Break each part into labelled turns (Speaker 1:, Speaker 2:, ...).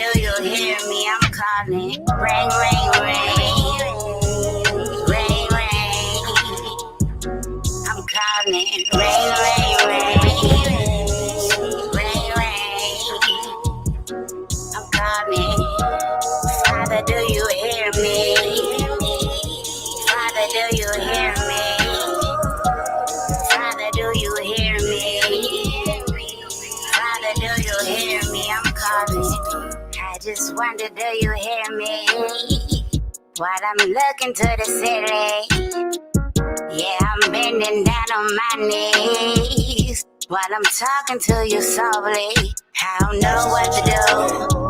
Speaker 1: do you hear me? I'm calling. Ring, ring, ring. Ring, ring. I'm calling. Ring, ring, ring. Ring, ring. I'm calling. Father, do you hear me? Father, do you hear me? Father, do you hear me? Father, do you hear me? I'm calling. I just wonder, do you hear me? While I'm looking to the city, yeah, I'm bending down on my knees. While I'm talking to you softly, I don't know what to do.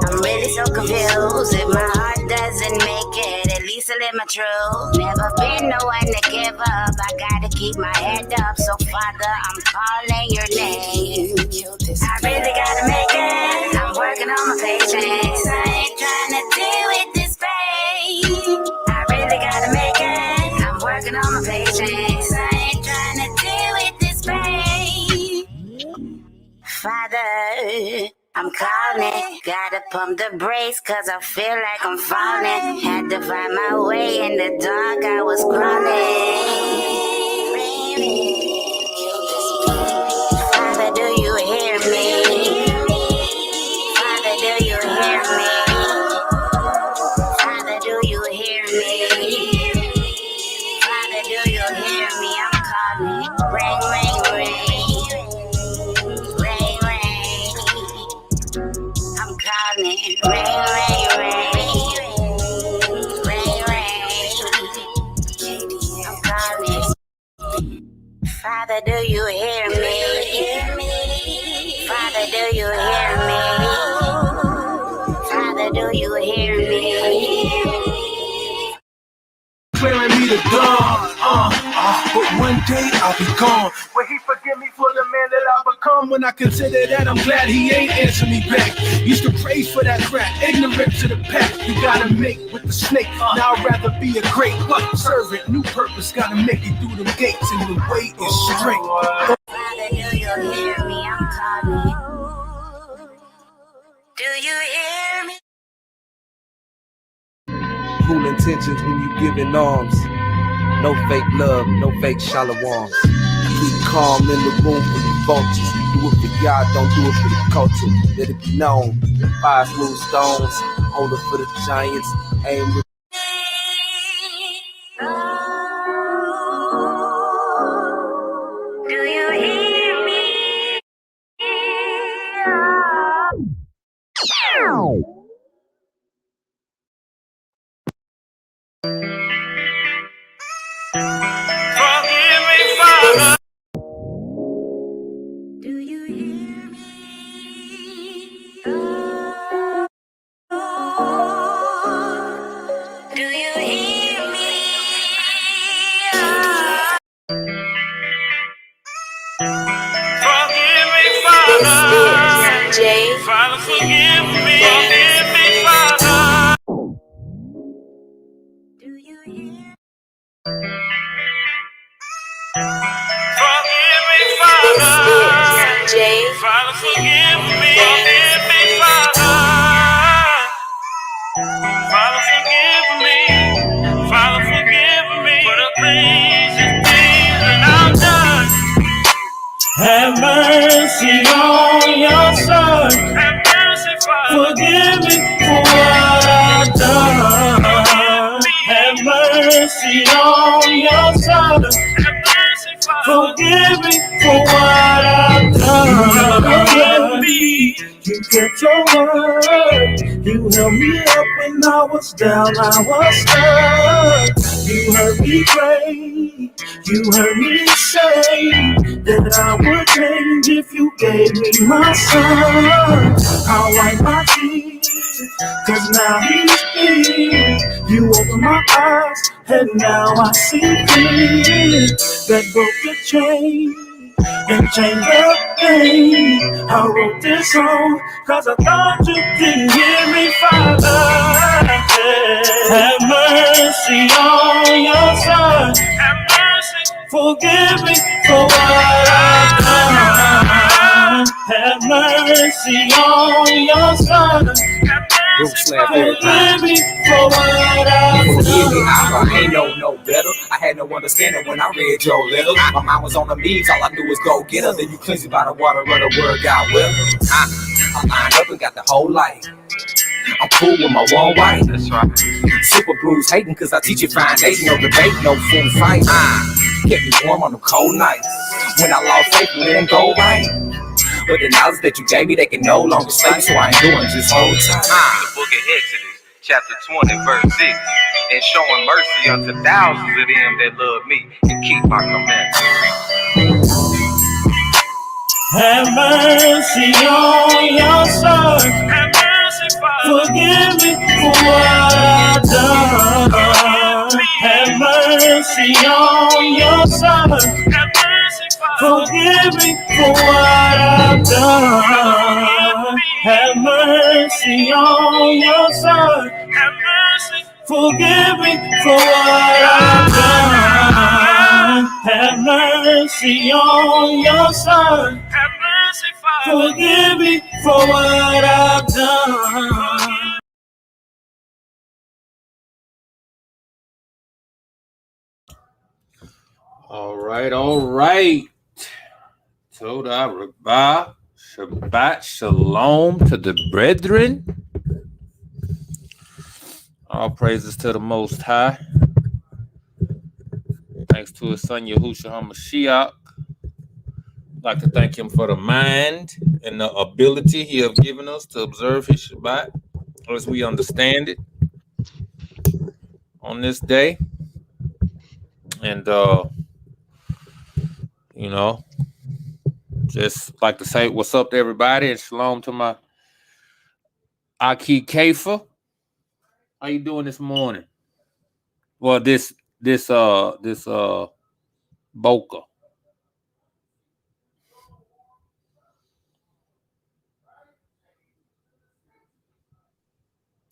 Speaker 1: I'm really so confused. If my heart doesn't make it, at least I live my truth. Never been no one to give up. I gotta keep my head up. So Father, I'm calling your name. I really gotta make it. I'm working on my patience. I ain't trying to deal with this pain. I really gotta make it. I'm working on my patience. I ain't trying to deal with this pain. Father, I'm calling. Gotta pump the brakes cause I feel like I'm falling. Had to find my way in the dark, I was crawling. Father, do you hear me? Father, do you hear me? Father, do you hear me? Father, do you hear me? I'm calling. Ring, ring, ring. Ring, ring. I'm calling. Ring, ring, ring. Ring, ring. I'm calling. Father, do you hear me? Father, do you hear me? Father, do you hear me?
Speaker 2: Clearing me the dawn, but one day I'll be gone. Will he forgive me for the man that I've become? When I consider that, I'm glad he ain't answer me back. Used to praise for that crap, ignorant to the pack. You gotta make with the snake. Now I'd rather be a great servant. New purpose, gotta make it through them gates, and the way is straight.
Speaker 1: Father, do you hear me? I'm calling. Do you hear me?
Speaker 3: Cool intentions when you giving arms. No fake love, no fake shalawams. Keep calm in the room for the vultures. Do it for God, don't do it for the culture. Let it be known. 5 smooth stones, hold it for the giants. Aim with
Speaker 1: Do you hear me?
Speaker 2: Forgive me, Father.
Speaker 1: Do you hear me? Do you hear me?
Speaker 2: Forgive me, Father. Father, forgive me. Forgive me, Father.
Speaker 1: Do you hear?
Speaker 2: Forgive me, Father. Father, forgive me. Forgive me, Father. Father, forgive me. Father, forgive me for the crazy things that I've done. Have mercy on your son. Have mercy, Father. Forgive me for what I've done. Have mercy on your son. Have mercy, Father. Forgive me for what I've done. Forgive me. You kept your word. You held me up when I was down. I was stuck. You heard me pray. You heard me say that I would change if you gave me my son. I'll wipe my tears, cause now he's here. You opened my eyes, and now I see clear. That broke the chain and changed the game. I wrote this song, cause I thought you didn't hear me, Father. Have mercy on your son. Have mercy. Forgive me for what I've done. Have mercy on your son. Have Forgive me for what I've
Speaker 3: Forgive me,
Speaker 2: done.
Speaker 3: I ain't no better. I had no understanding when I read your letter. My mind was on the memes, all I knew was go get her. Then you cleanse it by the water of the word got well. I lined up and got the whole life. I'm cool with my one wife. That's right. Super bruise hating cause I teach you foundation. No debate, no fool fight. Kept me warm on them cold nights. When I lost faith, it didn't go right. But the knowledge that you gave me, they can no longer stay. So I ain't doing just hold tight.
Speaker 4: The book of Exodus, chapter 20, verse 6. And showing mercy unto thousands of them that love me and keep my commandments.
Speaker 2: Have mercy on your son. Have mercy, Father. Forgive me for what I've done. Have mercy on your son. Have mercy, Father. Forgive me for what I've done. Have mercy on your son. Have mercy. Forgive me for what I've done. Have mercy on your son. Have mercy, Father. Forgive me for what I've done.
Speaker 5: All right. Toda Rabbah, Shabbat Shalom to the brethren. All praises to the Most High. Thanks to his son Yahushua HaMashiach. I'd like to thank him for the mind and the ability he has given us to observe his Shabbat as we understand it on this day. And, just like to say what's up to everybody and shalom to my Aki Kafa. How you doing this morning? Well, this Boca.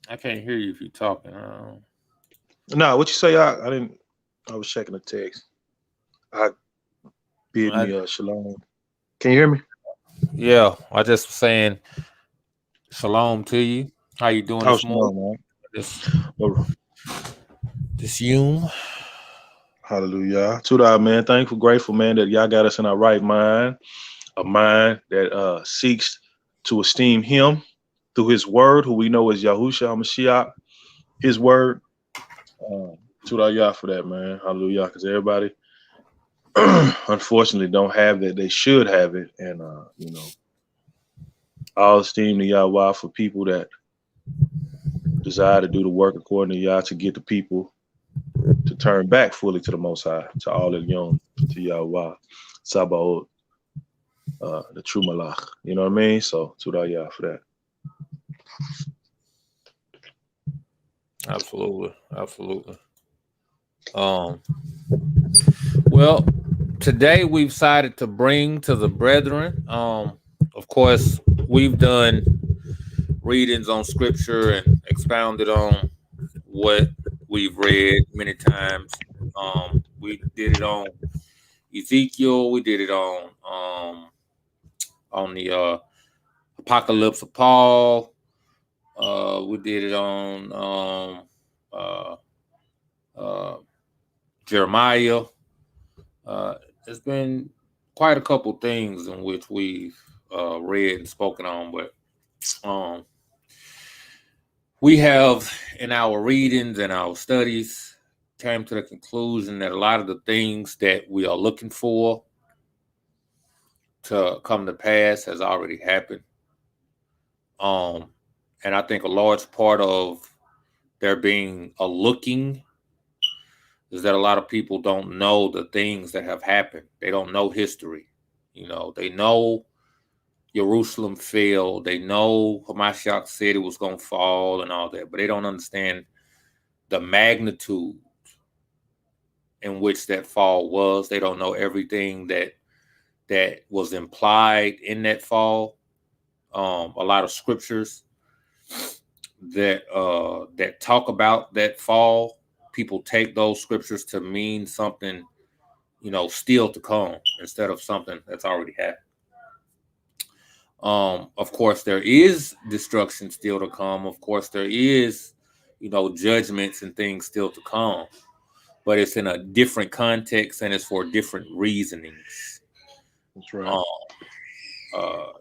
Speaker 5: I can't hear you if you're talking.
Speaker 6: No, what you say? I was checking the text. I bid me shalom. Can you hear me?
Speaker 5: Yeah, I just was saying shalom to you. How you doing this morning? This Yum.
Speaker 6: Hallelujah. To that, man. Thankful, grateful, man, that y'all got us in our right mind. A mind that seeks to esteem him through his word, who we know is Yahushua HaMashiach, his word. To that, y'all for that, man. Hallelujah. Because everybody, unfortunately, don't have that. They should have it. And, all esteem to Yahweh for people that desire to do the work according to Yah to get the people to turn back fully to the Most High, to all of Yom, to Yahweh, Sabaoth, the true Malach. You know what I mean? So, to Yah for that.
Speaker 5: Absolutely. Well, today we've decided to bring to the brethren. Of course, we've done readings on scripture and expounded on what we've read many times. We did it on Ezekiel. We did it on the Apocalypse of Paul. We did it on Jeremiah. There's been quite a couple things in which we've read and spoken on, but we have in our readings and our studies came to the conclusion that a lot of the things that we are looking for to come to pass has already happened. And I think a large part of there being a looking is that a lot of people don't know the things that have happened. They don't know history. They know Jerusalem fell. They know Hamashiach said it was going to fall and all that, but they don't understand the magnitude in which that fall was. They don't know everything that was implied in that fall. A lot of scriptures that talk about that fall, people take those scriptures to mean something, still to come instead of something that's already happened. Of course, there is destruction still to come. Of course, there is, judgments and things still to come. But it's in a different context and it's for different reasonings.
Speaker 6: That's right.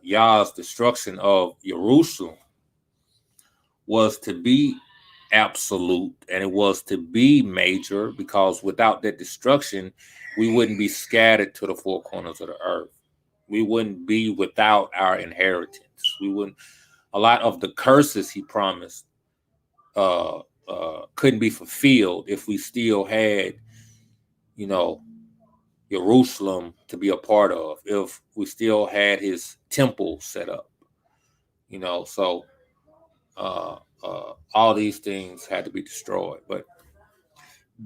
Speaker 5: Yah's destruction of Jerusalem was to be absolute and it was to be major, because without that destruction, we wouldn't be scattered to the four corners of the earth. We wouldn't be without our inheritance. We wouldn't. A lot of the curses he promised couldn't be fulfilled if we still had, Jerusalem to be a part of, if we still had his temple set up, so all these things had to be destroyed. But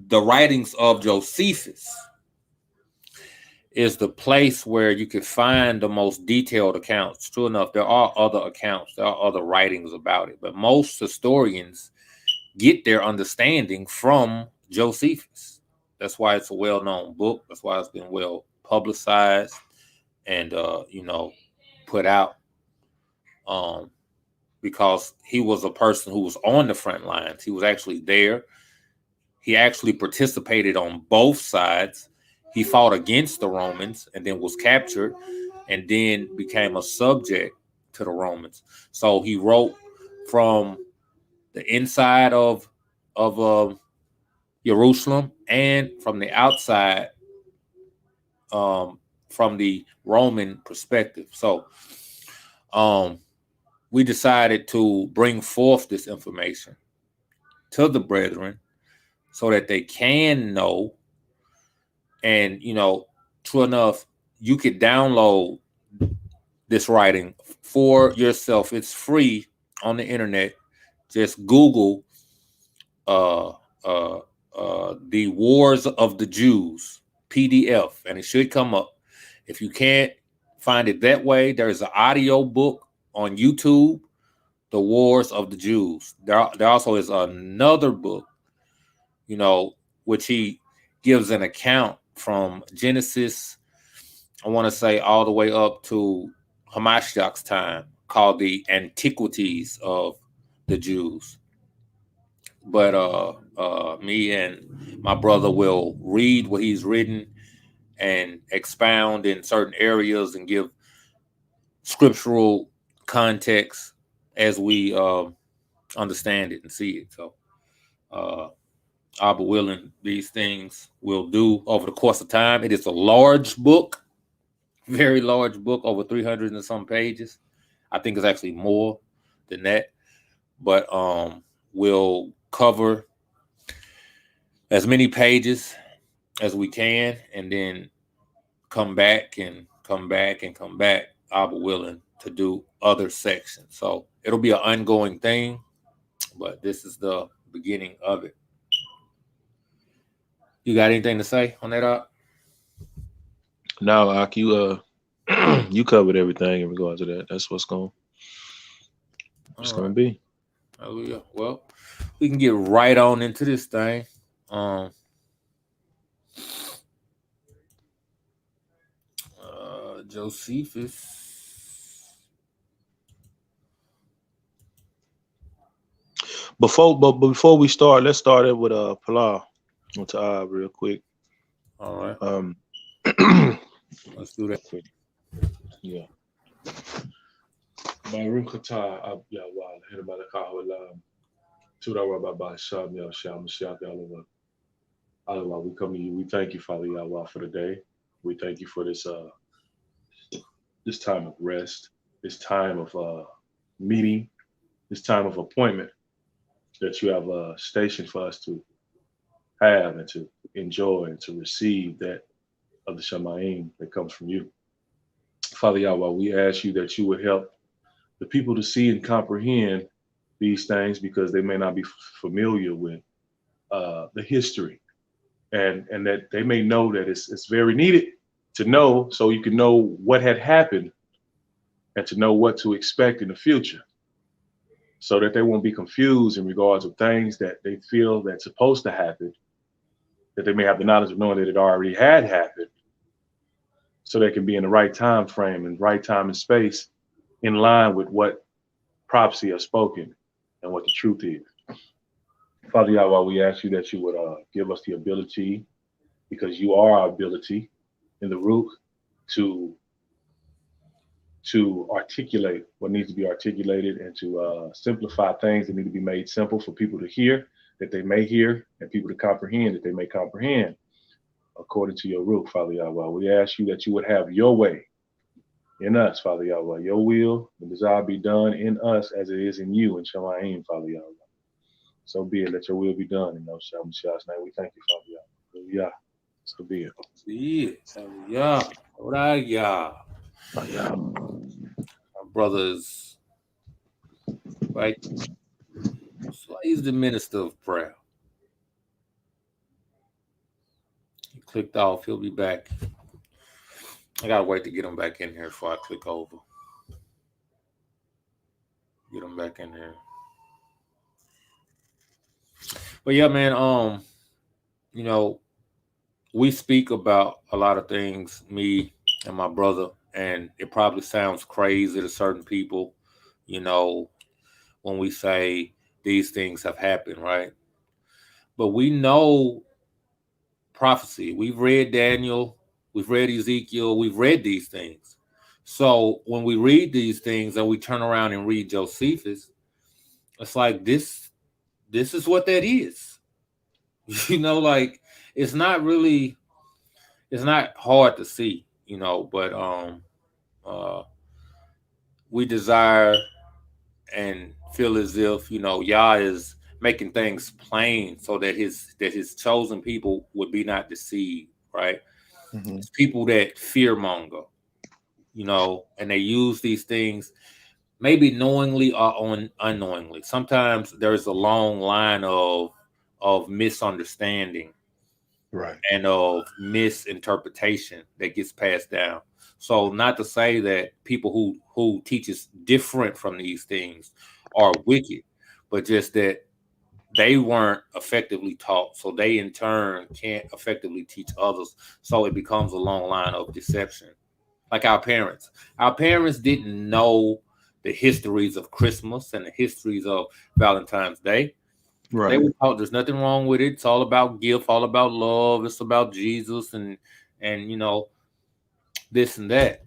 Speaker 5: the writings of Josephus is the place where you can find the most detailed accounts. True enough, there are other accounts, there are other writings about it, but most historians get their understanding from Josephus. That's why it's a well-known book. That's why it's been well publicized and put out, because he was a person who was on the front lines. He was actually there. He actually participated on both sides. He fought against the Romans and then was captured and then became a subject to the Romans. So he wrote from the inside of Jerusalem and from the outside, from the Roman perspective. So we decided to bring forth this information to the brethren so that they can know. And, true enough, you could download this writing for yourself. It's free on the internet. Just Google the Wars of the Jews PDF, and it should come up. If you can't find it that way, there's an audio book on YouTube, The Wars of the Jews. There also is another book, which he gives an account from Genesis, I want to say all the way up to Hamashiach's time, called The Antiquities of the Jews. But me and my brother will read what he's written and expound in certain areas and give scriptural context as we understand it and see it. So, Abba willing, these things will do over the course of time. It is a large book, very large book, over 300 and some pages. I think it's actually more than that, but we'll cover as many pages as we can, and then come back and come back and come back, Abba willing, to do other sections. So it'll be an ongoing thing, but this is the beginning of it. You got anything to say on that, Ab?
Speaker 6: No, Ak, you you covered everything in regards to that. That's what's going to be.
Speaker 5: Hallelujah. Well, we can get right on into this thing. Josephus.
Speaker 6: Before we start, let's start it with Pilar to Ab real quick.
Speaker 5: All right. Let's do that quick.
Speaker 6: Yeah. Baruch atah Ab Yahweh, Hina Malakah Olam, Tura Rabba Sham Yah Sham Mashiach Yahweh. Allah, we come to you. We thank you, Father Yahweh, for the day. We thank you for this this time of rest, this time of meeting, this time of appointment that you have stationed for us to have and to enjoy and to receive that of the Shamayim that comes from you. Father Yahweh, we ask you that you would help the people to see and comprehend these things, because they may not be familiar with the history, and that they may know that it's very needed to know, so you can know what had happened and to know what to expect in the future, so that they won't be confused in regards of things that they feel that's supposed to happen, that they may have the knowledge of knowing that it already had happened, so they can be in the right time frame and right time and space in line with what prophecy has spoken and what the truth is. Father Yahweh, we ask you that you would give us the ability, because you are our ability in the root, to articulate what needs to be articulated, and to simplify things that need to be made simple for people to hear, that they may hear, and people to comprehend, that they may comprehend, according to your root, Father Yahweh. We ask you that you would have your way in us, Father Yahweh. Your will and desire be done in us as it is in you, in Shemayim, Father Yahweh. So be it. Let your will be done in those Shah's name. We thank you, Father Yahweh. Hallelujah. So be it.
Speaker 5: Be it. Hallelujah. Hallelujah.
Speaker 6: Oh, yeah.
Speaker 5: My brothers, right? So he's the minister of prayer. He clicked off. He'll be back. I gotta wait to get him back in here before I click over. Get him back in here. But yeah, man, you know, we speak about a lot of things, me and my brother, and it probably sounds crazy to certain people, you know, when we say these things have happened, right? But we know prophecy. We've read Daniel, we've read Ezekiel, we've read these things. So when we read these things and we turn around and read Josephus, it's like this is what that is. You know, like it's not hard to see, you know, but we desire and feel as if, you know, Yah is making things plain so that his chosen people would be not deceived, right?
Speaker 6: Mm-hmm.
Speaker 5: It's people that fearmonger, you know, and they use these things maybe knowingly or unknowingly. Sometimes there's a long line of misunderstanding,
Speaker 6: Right,
Speaker 5: and of misinterpretation that gets passed down. So not to say that people who teaches different from these things are wicked, but just that they weren't effectively taught, so they in turn can't effectively teach others. So it becomes a long line of deception. Like our parents didn't know the histories of Christmas and the histories of Valentine's Day.
Speaker 6: right.
Speaker 5: They were taught there's nothing wrong with it. It's all about gift, all about love. It's about Jesus and you know, this and that.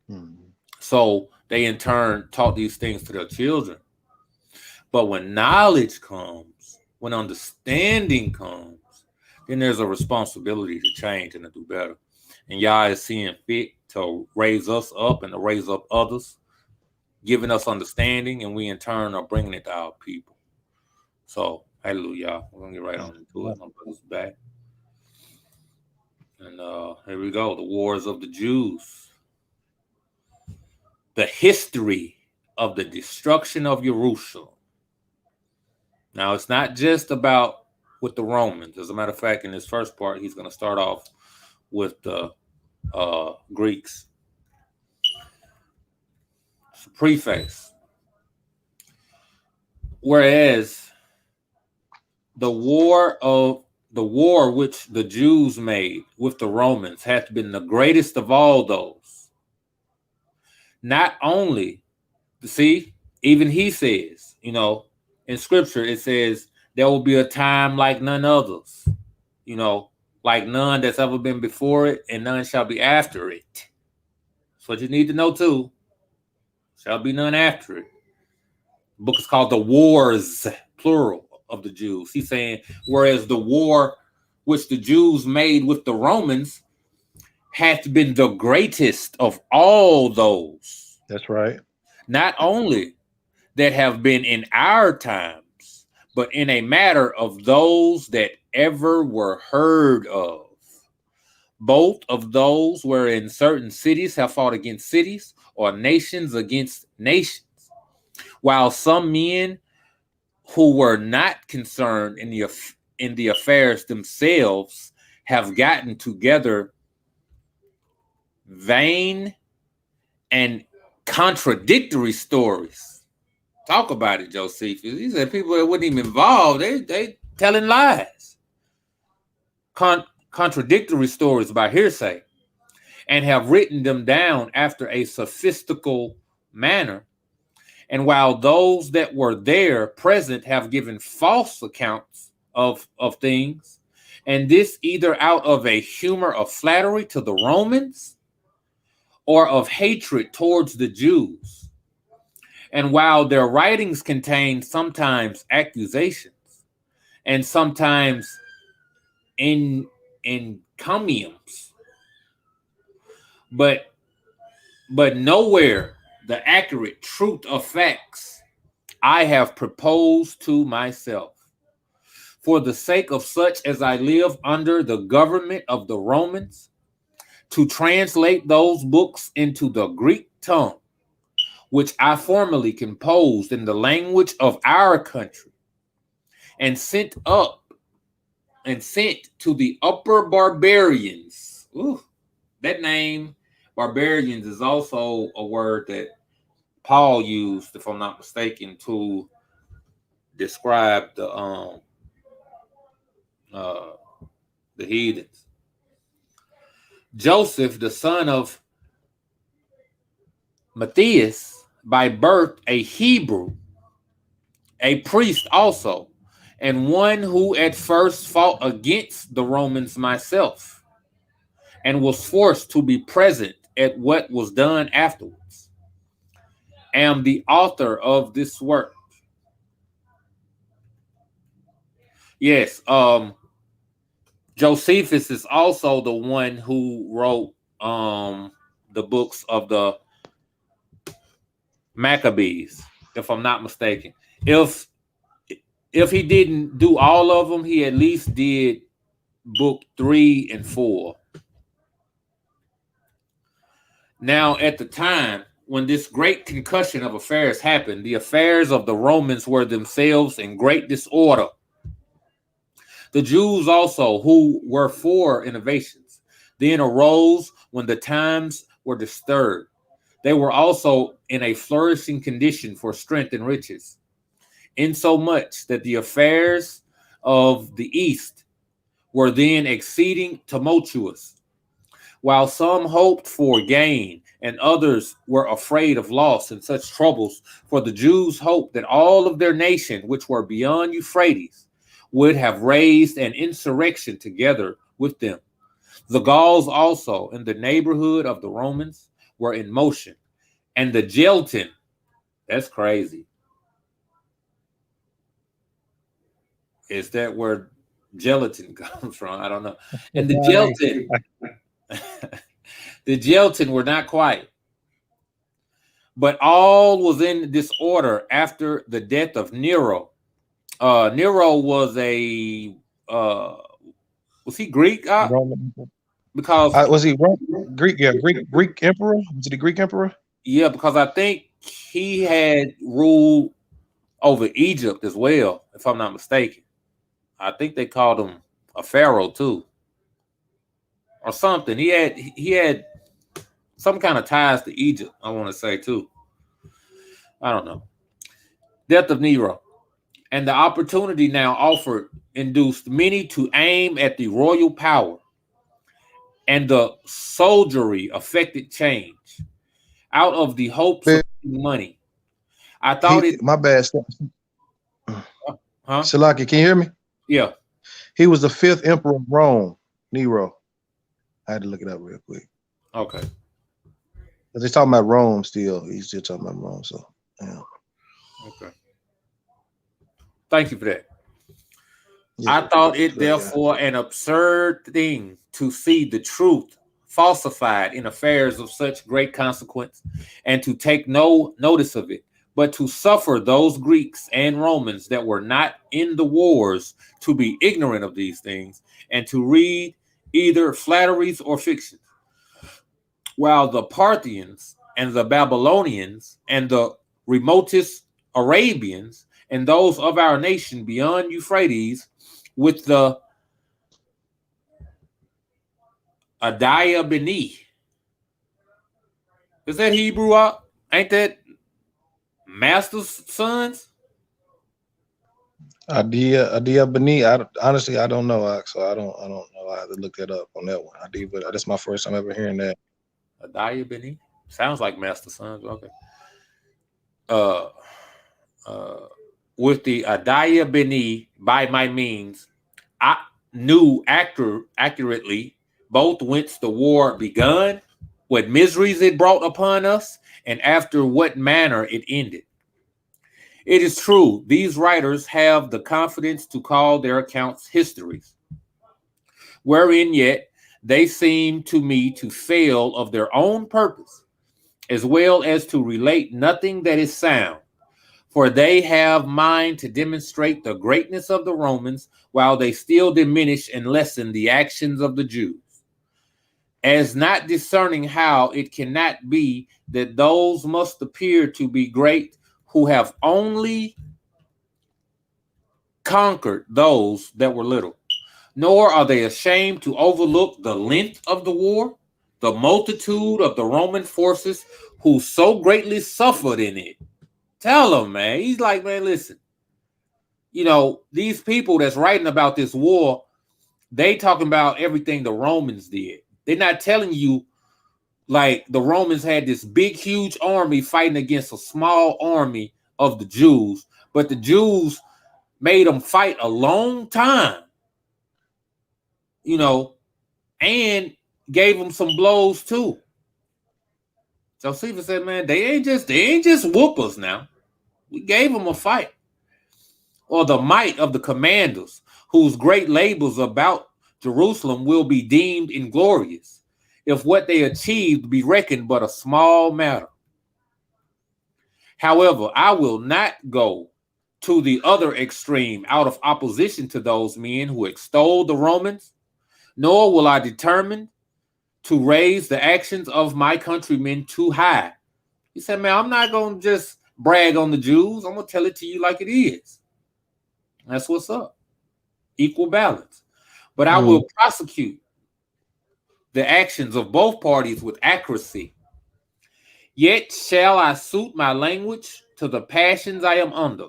Speaker 6: Mm-hmm.
Speaker 5: So they in turn taught these things to their children. But when knowledge comes, when understanding comes, then there's a responsibility to change and to do better. And Yah is seeing fit to raise us up and to raise up others, giving us understanding, and we in turn are bringing it to our people. So, hallelujah. We're going to get right on into it. My brother's back. And here we go. The Wars of the Jews. The history of the destruction of Jerusalem. Now, it's not just about with the Romans. As a matter of fact, in this first part, he's going to start off with the Greeks. It's a preface. Whereas the war which the Jews made with the Romans hath been the greatest of all those. Not only, see, even he says, you know, in scripture, it says there will be a time like none others, you know, like none that's ever been before it, and none shall be after it. That's what you need to know too. Shall be none after it. The book is called The Wars, plural, of the Jews. He's saying, whereas the war which the Jews made with the Romans hath been the greatest of all those.
Speaker 6: That's right.
Speaker 5: Not only that have been in our times, but in a matter of those that ever were heard of. Both of those wherein certain cities have fought against cities, or nations against nations, while some men who were not concerned in the affairs themselves have gotten together vain and contradictory stories. Talk about it, Josephus. He said people that weren't even involved, they telling lies. Contradictory stories by hearsay, and have written them down after a sophistical manner, And while those that were there present have given false accounts of things, and this either out of a humor of flattery to the Romans or of hatred towards the Jews. And while their writings contain sometimes accusations and sometimes encomiums, but nowhere the accurate truth of facts, I have proposed to myself, for the sake of such as I live under the government of the Romans, to translate those books into the Greek tongue, which I formerly composed in the language of our country, and sent to the upper barbarians. Ooh, that name, barbarians, is also a word that Paul used, if I'm not mistaken, to describe the heathens. Joseph, the son of Matthias, by birth a Hebrew, a priest also, and one who at first fought against the Romans myself, and was forced to be present at what was done afterwards, am the author of this work. Yes, Josephus is also the one who wrote the books of the Maccabees, if I'm not mistaken. If he didn't do all of them, he at least did book 3 and 4. Now, at the time when this great concussion of affairs happened, the affairs of the Romans were themselves in great disorder. The Jews also, who were for innovations, then arose when the times were disturbed. They were also in a flourishing condition for strength and riches, insomuch that the affairs of the East were then exceeding tumultuous, while some hoped for gain and others were afraid of loss in such troubles. For the Jews hoped that all of their nation, which were beyond Euphrates, would have raised an insurrection together with them. The Gauls also, in the neighborhood of the Romans, were in motion, and the gelatin, that's crazy. Is that where gelatin comes from? I don't know. And the gelatin, the gelatin were not quiet, but all was in disorder after the death of Nero. Nero was a was he Greek? Because
Speaker 6: was he Greek? Yeah, Greek emperor. Was he the Greek emperor?
Speaker 5: Yeah, because I think he had ruled over Egypt as well, if I'm not mistaken. I think they called him a pharaoh too, or something. He had some kind of ties to Egypt, I want to say too. I don't know. Death of Nero. And the opportunity now offered induced many to aim at the royal power, and the soldiery affected change out of the hopes of money. I thought
Speaker 6: my bad.
Speaker 5: Huh?
Speaker 6: Shalaki, can you hear me?
Speaker 5: Yeah.
Speaker 6: He was the 5th emperor of Rome, Nero. I had to look it up real quick.
Speaker 5: Okay.
Speaker 6: They're talking about Rome still. He's still talking about Rome. So, yeah.
Speaker 5: Okay. Thank you for that. Yeah, I thought it therefore an absurd thing to see the truth falsified in affairs of such great consequence, and to take no notice of it, but to suffer those Greeks and Romans that were not in the wars to be ignorant of these things, and to read either flatteries or fictions, while the Parthians and the Babylonians and the remotest Arabians and those of our nation beyond Euphrates, with the Adiah Beni. Is that Hebrew? Ain't that master's sons?
Speaker 6: Adiah Beni. Honestly, I don't know. So I don't know. I have to look that up on that one. But that's my first time ever hearing that.
Speaker 5: Adiah Beni sounds like master sons. Okay. uh, with the Adaya Beni by my means, I knew accurately both whence the war begun, what miseries it brought upon us, and after what manner it ended. It is true, these writers have the confidence to call their accounts histories, wherein yet they seem to me to fail of their own purpose, as well as to relate nothing that is sound. For they have mind to demonstrate the greatness of the Romans, while they still diminish and lessen the actions of the Jews, as not discerning how it cannot be that those must appear to be great who have only conquered those that were little. Nor are they ashamed to overlook the length of the war, the multitude of the Roman forces who so greatly suffered in it. Tell them, man. He's like, man, listen. You know, these people that's writing about this war, they talking about everything the Romans did. They're not telling you like the Romans had this big, huge army fighting against a small army of the Jews, but the Jews made them fight a long time, you know, and gave them some blows too. Josephus said, man, they ain't just whoopers now. We gave them a fight. Or the might of the commanders, whose great labors about Jerusalem will be deemed inglorious, if what they achieved be reckoned but a small matter. However, I will not go to the other extreme out of opposition to those men who extol the Romans, nor will I determine to raise the actions of my countrymen too high. He said, man, I'm not going to just brag on the Jews. I'm going to tell it to you like it is. That's what's up. Equal balance. But I will prosecute the actions of both parties with accuracy. Yet shall I suit my language to the passions I am under.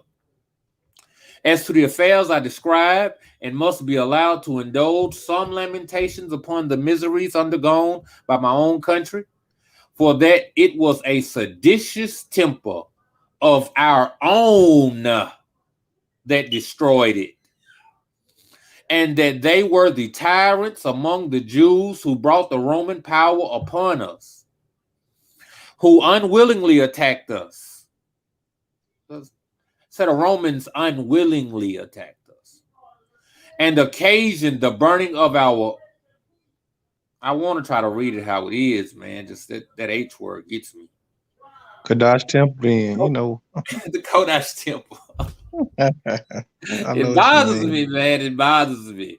Speaker 5: As to the affairs I describe, and must be allowed to indulge some lamentations upon the miseries undergone by my own country, for that it was a seditious temper of our own that destroyed it, and that they were the tyrants among the Jews who brought the Roman power upon us, who unwillingly attacked us. So the Romans unwillingly attacked us and occasioned the burning of our, I want to try to read it how it is, man. Just that H word gets me.
Speaker 6: Kadash Temple, you know.
Speaker 5: The Kodash Temple.
Speaker 6: I know
Speaker 5: It
Speaker 6: what you
Speaker 5: bothers
Speaker 6: mean.
Speaker 5: me, man. It bothers me.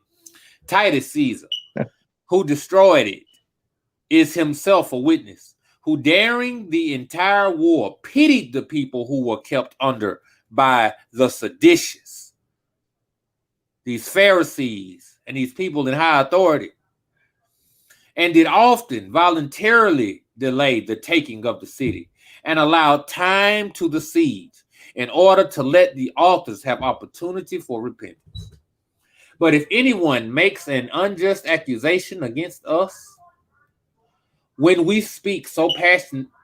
Speaker 5: Titus Caesar, who destroyed it, is himself a witness, who daring the entire war pitied the people who were kept under by the seditious, these Pharisees and these people in high authority, and did often voluntarily delay the taking of the city and allowed time to the siege in order to let the authors have opportunity for repentance. But if anyone makes an unjust accusation against us, when we speak so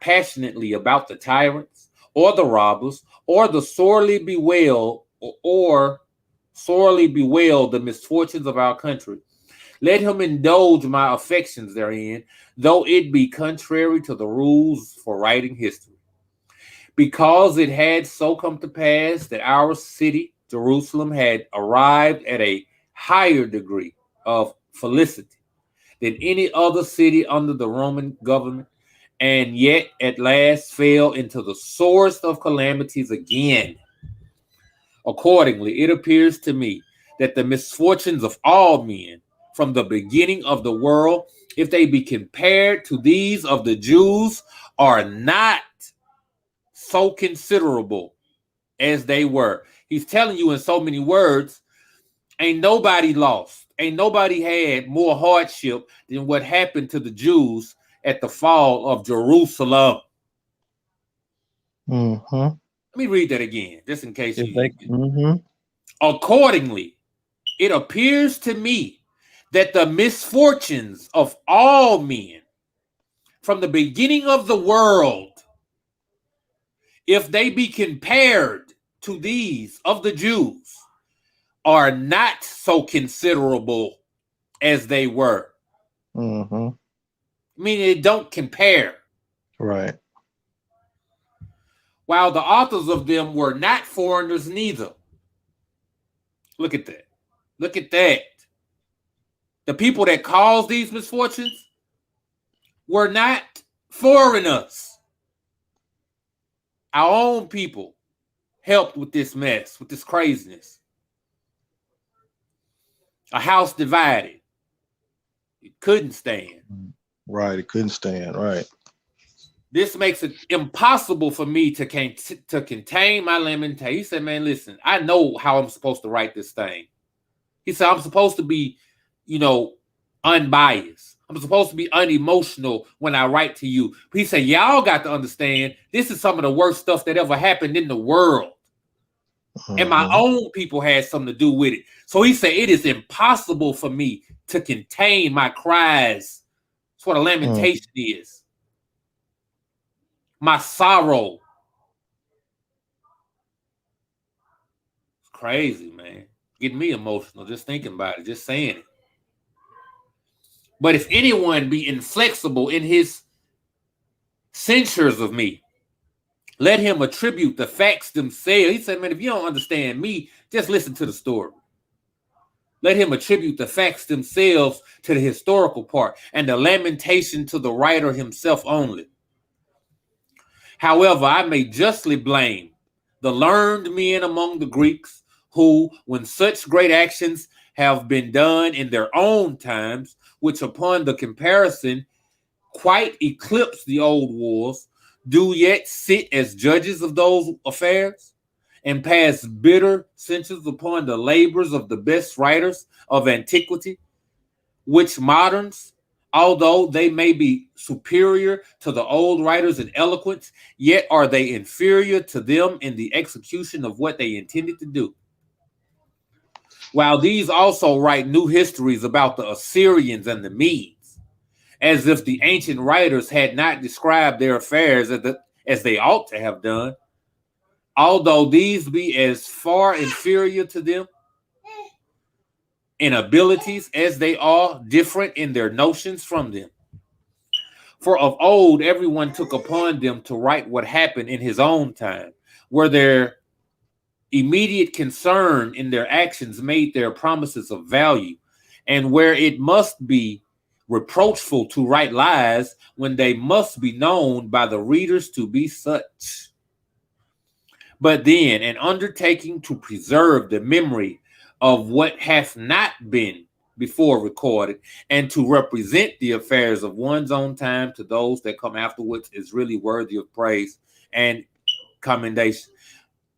Speaker 5: passionately about the tyrants or the robbers or the sorely bewail the misfortunes of our country, let him indulge my affections therein, though it be contrary to the rules for writing history. Because it had so come to pass that our city, Jerusalem, had arrived at a higher degree of felicity than any other city under the Roman government, and yet at last fell into the sorest of calamities again. Accordingly, it appears to me that the misfortunes of all men from the beginning of the world, if they be compared to these of the Jews, are not so considerable as they were. He's telling you in so many words, ain't nobody lost. Ain't nobody had more hardship than what happened to the Jews at the fall of Jerusalem. Let me read that again, just in case Accordingly, it appears to me that the misfortunes of all men from the beginning of the world, if they be compared to these of the Jews, are not so considerable as they were.
Speaker 6: Mm-hmm.
Speaker 5: Meaning it don't compare.
Speaker 6: Right.
Speaker 5: While the authors of them were not foreigners neither. Look at that. Look at that. The people that caused these misfortunes were not foreigners. Our own people helped with this mess, with this craziness. A house divided. It couldn't stand.
Speaker 6: Right. It couldn't stand. Right.
Speaker 5: This makes it impossible for me to contain my lamentation. He said, man, listen, I know how I'm supposed to write this thing. He said, I'm supposed to be, unbiased. I'm supposed to be unemotional when I write to you. He said, y'all got to understand, this is some of the worst stuff that ever happened in the world. And my own people had something to do with it. So he said, it is impossible for me to contain my cries. That's what a lamentation is. My sorrow. It's crazy, man. Getting me emotional just thinking about it, just saying it. But if anyone be inflexible in his censures of me, let him attribute the facts themselves. He said, man, if you don't understand me, just listen to the story. Let him attribute the facts themselves to the historical part and the lamentation to the writer himself only. However, I may justly blame the learned men among the Greeks who, when such great actions have been done in their own times, which upon the comparison quite eclipse the old wars, do yet sit as judges of those affairs and pass bitter censures upon the labors of the best writers of antiquity, which moderns, although they may be superior to the old writers in eloquence, yet are they inferior to them in the execution of what they intended to do. While these also write new histories about the Assyrians and the Medes, as if the ancient writers had not described their affairs as they ought to have done, although these be as far inferior to them in abilities as they are different in their notions from them. For of old, everyone took upon them to write what happened in his own time, where their immediate concern in their actions made their promises of value, and where it must be reproachful to write lies when they must be known by the readers to be such. But then, an undertaking to preserve the memory of what hath not been before recorded, and to represent the affairs of one's own time to those that come afterwards is really worthy of praise and commendation.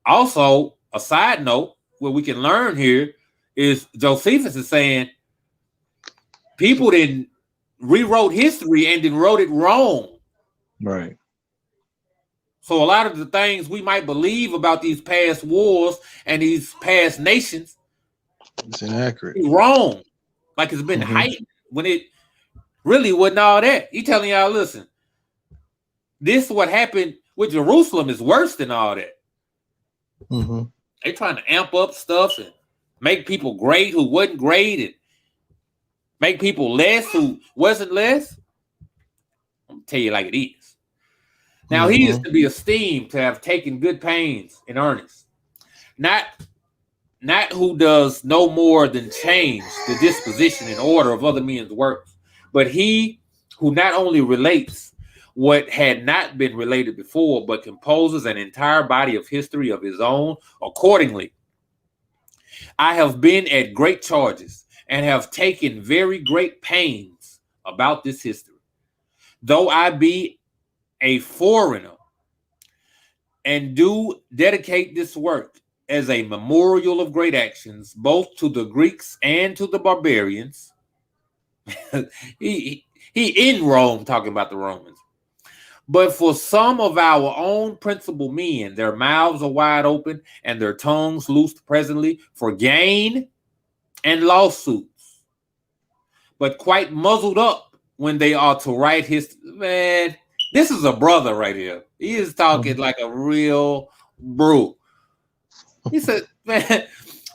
Speaker 5: Also, a side note where we can learn here is Josephus is saying people didn't rewrote history and then wrote it wrong.
Speaker 6: Right.
Speaker 5: So a lot of the things we might believe about these past wars and these past nations,
Speaker 6: it's inaccurate.
Speaker 5: Wrong. Like it's been heightened when it really wasn't all that. He telling y'all, listen, this what happened with Jerusalem is worse than all that. They trying to amp up stuff and make people great who wasn't great and make people less who wasn't less. I'm gonna tell you like it is. Now he is to be esteemed to have taken good pains in earnest, not who does no more than change the disposition and order of other men's works, but he who not only relates what had not been related before, but composes an entire body of history of his own accordingly. I have been at great charges and have taken very great pains about this history, though I be a foreigner, and do dedicate this work as a memorial of great actions, both to the Greeks and to the barbarians. he in Rome talking about the Romans. But for some of our own principal men, their mouths are wide open and their tongues loosed presently for gain and lawsuits, but quite muzzled up when they are to write history. Man, This is a brother right here. He is talking like a real bro. He said, man,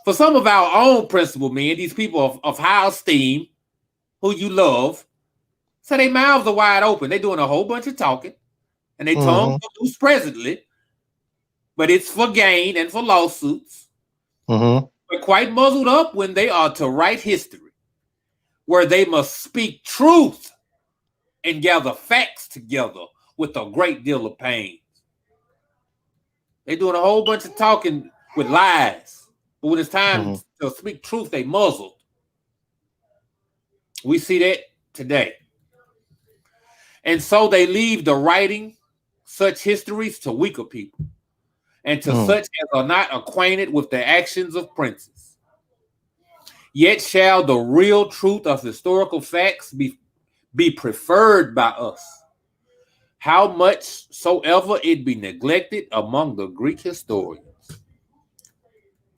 Speaker 5: for some of our own principal men, these people of high esteem, who you love, so their mouths are wide open. They're doing a whole bunch of talking, and they tongue loose presently, but it's for gain and for lawsuits. But quite muzzled up when they are to write history, where they must speak truth and gather facts together with a great deal of pain. They're doing a whole bunch of talking with lies, but when it's time to speak truth, they muzzled. We see that today. And so they leave the writing such histories to weaker people and to such as are not acquainted with the actions of princes. Yet shall the real truth of historical facts be preferred by us, how much soever it be neglected among the Greek historians.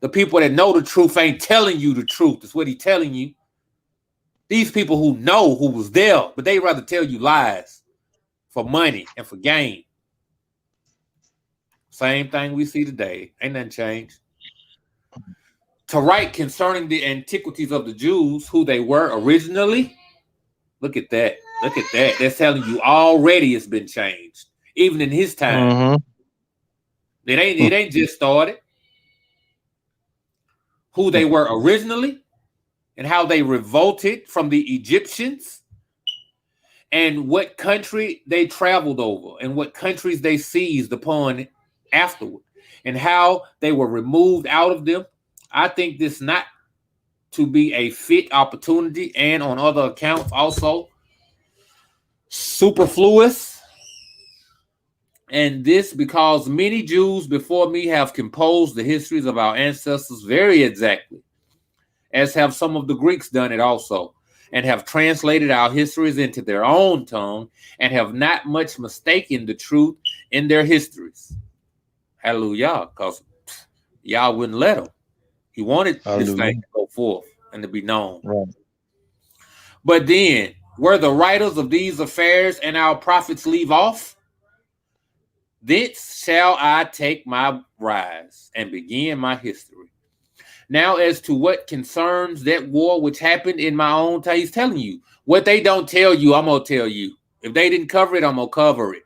Speaker 5: The people that know the truth ain't telling you the truth. That's what he's telling you. These people who know who was there, but they rather tell you lies for money and for gain. Same thing we see today. Ain't nothing changed. To write concerning the antiquities of the Jews, who they were originally, look at that. Look at that. That's telling you already it's been changed. Even in his time. It ain't just started. Who they were originally and how they revolted from the Egyptians and what country they traveled over and what countries they seized upon afterward and how they were removed out of them. I think this not to be a fit opportunity and on other accounts also superfluous. And this because many Jews before me have composed the histories of our ancestors very exactly, as have some of the Greeks done it also, and have translated our histories into their own tongue and have not much mistaken the truth in their histories. Hallelujah, because y'all wouldn't let him. He wanted this thing to go forth and to be known.
Speaker 6: Right.
Speaker 5: But then, were the writers of these affairs and our prophets leave off? Thence shall I take my rise and begin my history. Now, as to what concerns that war which happened in my own time, he's telling you. What they don't tell you, I'm going to tell you. If they didn't cover it, I'm going to cover it.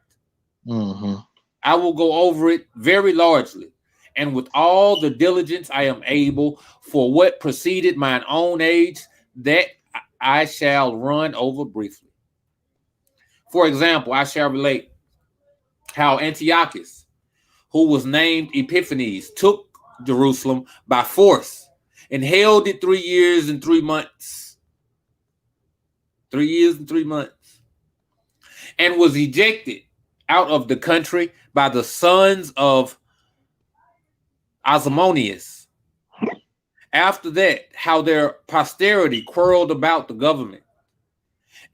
Speaker 5: I will go over it very largely and with all the diligence I am able for what preceded mine own age, that I shall run over briefly. For example, I shall relate how Antiochus, who was named Epiphanes, took Jerusalem by force and held it 3 years and 3 months. 3 years and 3 months. And was ejected out of the country by the sons of Ozymandias. After that, how their posterity quarreled about the government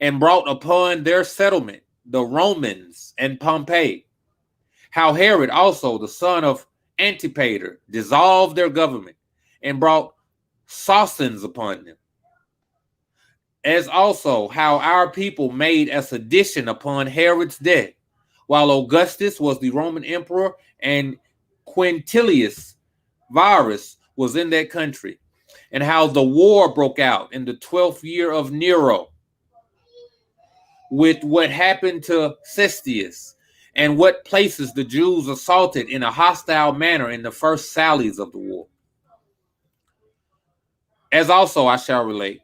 Speaker 5: and brought upon their settlement the Romans and Pompey. How Herod also, the son of Antipater, dissolved their government and brought Saracens upon them. As also how our people made a sedition upon Herod's death, while Augustus was the Roman emperor and Quintilius Varus was in that country, and how the war broke out in the 12th year of Nero with what happened to Cestius, and what places the Jews assaulted in a hostile manner in the first sallies of the war. As also I shall relate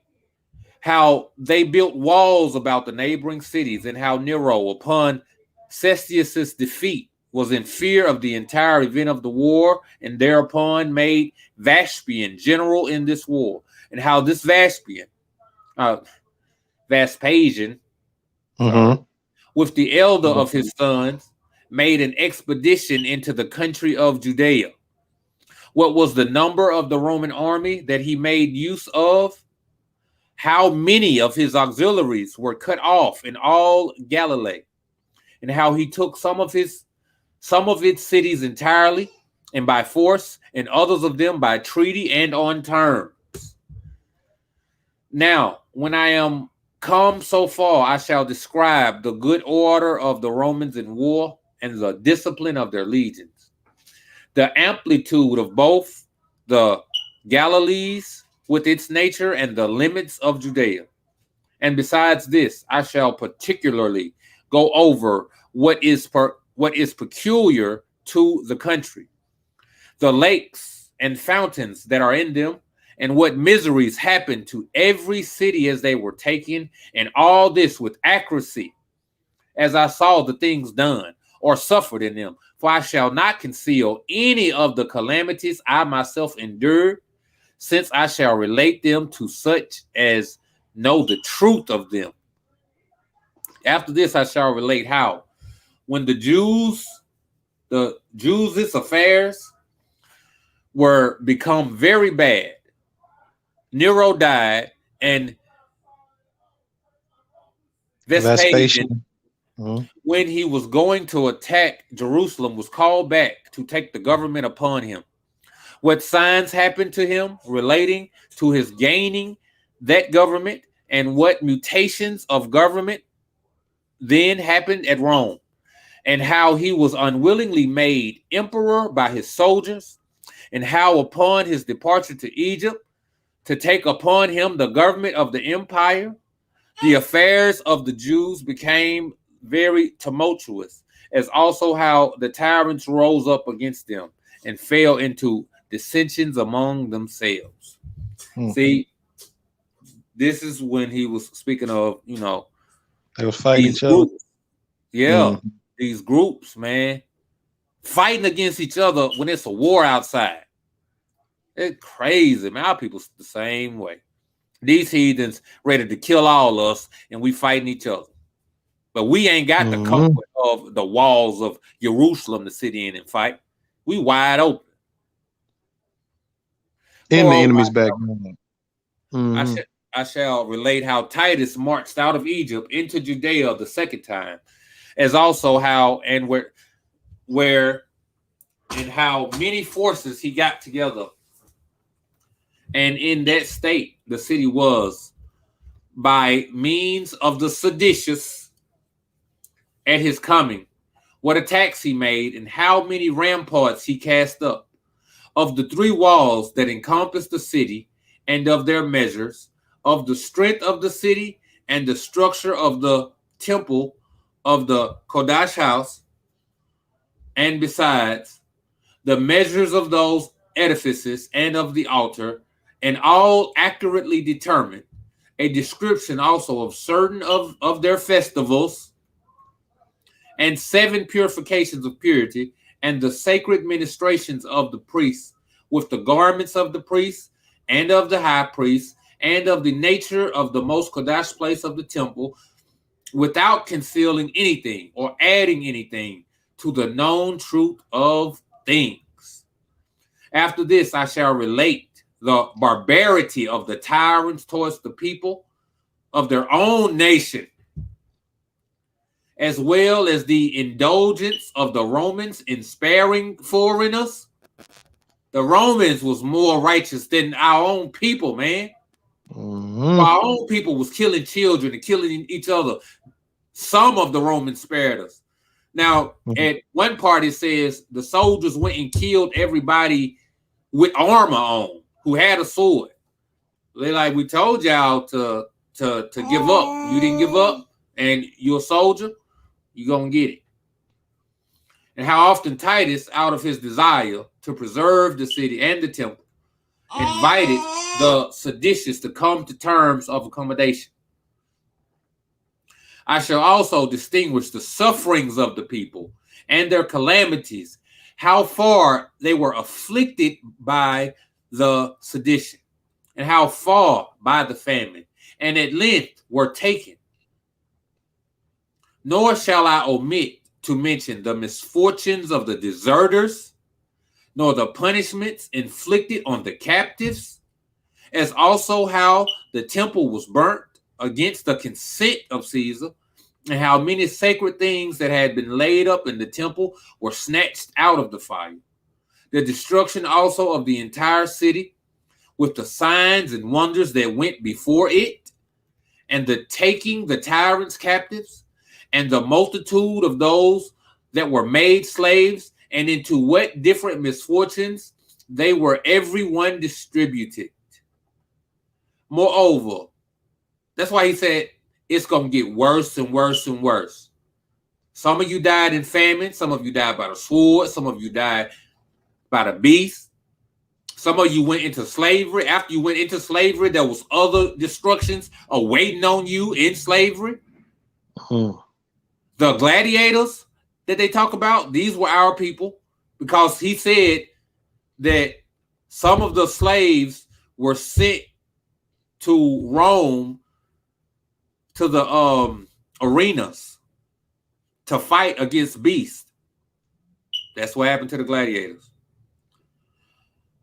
Speaker 5: how they built walls about the neighboring cities, and how Nero, upon Cestius's defeat, was in fear of the entire event of the war, and thereupon made Vespasian general in this war, and how this Vespasian, with the elder of his sons, made an expedition into the country of Judea. What was the number of the Roman army that he made use of? How many of his auxiliaries were cut off in all Galilee, and how he took some of its cities entirely and by force, and others of them by treaty and on terms. Now, when I am come so far, I shall describe the good order of the Romans in war and the discipline of their legions, the amplitude of both the Galilees with its nature and the limits of Judea. And besides this, I shall particularly go over what is peculiar to the country, the lakes and fountains that are in them, and what miseries happened to every city as they were taken, and all this with accuracy, as I saw the things done or suffered in them. For I shall not conceal any of the calamities I myself endured, since I shall relate them to such as know the truth of them. After this, I shall relate how, when the Jews' affairs were become very bad, Nero died, and Vespasian, when he was going to attack Jerusalem, was called back to take the government upon him. What signs happened to him relating to his gaining that government, and what mutations of government then happened at Rome, and how he was unwillingly made emperor by his soldiers, and how upon his departure to Egypt to take upon him the government of the empire, the affairs of the Jews became very tumultuous, as also how the tyrants rose up against them and fell into dissensions among themselves. See, this is when he was speaking of,
Speaker 6: they was fighting each other.
Speaker 5: Yeah, these groups, man, fighting against each other when it's a war outside. It's crazy, man. Our people's the same way. These heathens ready to kill all us, and we fighting each other. But we ain't got the comfort of the walls of Jerusalem to sit in and fight. We wide open.
Speaker 6: In the enemy's background.
Speaker 5: I shall relate how Titus marched out of Egypt into Judea the second time, as also how and where and how many forces he got together. And in that state, the city was by means of the seditious at his coming, what attacks he made, and how many ramparts he cast up, of the 3 walls that encompassed the city, and of their measures, of the strength of the city, and the structure of the temple of the Kodash house, and besides the measures of those edifices and of the altar, and all accurately determined, a description also of certain of their festivals, and 7 purifications of purity, and the sacred ministrations of the priests, with the garments of the priests, and of the high priest, and of the nature of the most Kodash place of the temple, without concealing anything or adding anything to the known truth of things. After this, I shall relate the barbarity of the tyrants towards the people of their own nation, as well as the indulgence of the Romans in sparing foreigners. The Romans was more righteous than our own people, man. Our own people was killing children and killing each other. Some of the Romans spared us. Now, at one part it says the soldiers went and killed everybody with armor on who had a sword. They like, we told y'all to give up. You didn't give up, and you're a soldier, you're gonna get it. And how often Titus, out of his desire to preserve the city and the temple, invited the seditious to come to terms of accommodation. I shall also distinguish the sufferings of the people and their calamities, how far they were afflicted by the sedition, and how far by the famine, and at length were taken. Nor shall I omit to mention the misfortunes of the deserters, nor the punishments inflicted on the captives, as also how the temple was burnt against the consent of Caesar, and how many sacred things that had been laid up in the temple were snatched out of the fire. The destruction also of the entire city, with the signs and wonders that went before it, and the taking the tyrants captives, and the multitude of those that were made slaves, and into what different misfortunes they were every one distributed. Moreover, that's why he said it's going to get worse and worse and worse. Some of you died in famine. Some of you died by the sword. Some of you died by the beast. Some of you went into slavery. After you went into slavery, there was other destructions awaiting on you in slavery. The gladiators that they talk about, these were our people, because he said that some of the slaves were sent to Rome, to the arenas, to fight against beasts. That's what happened to the gladiators.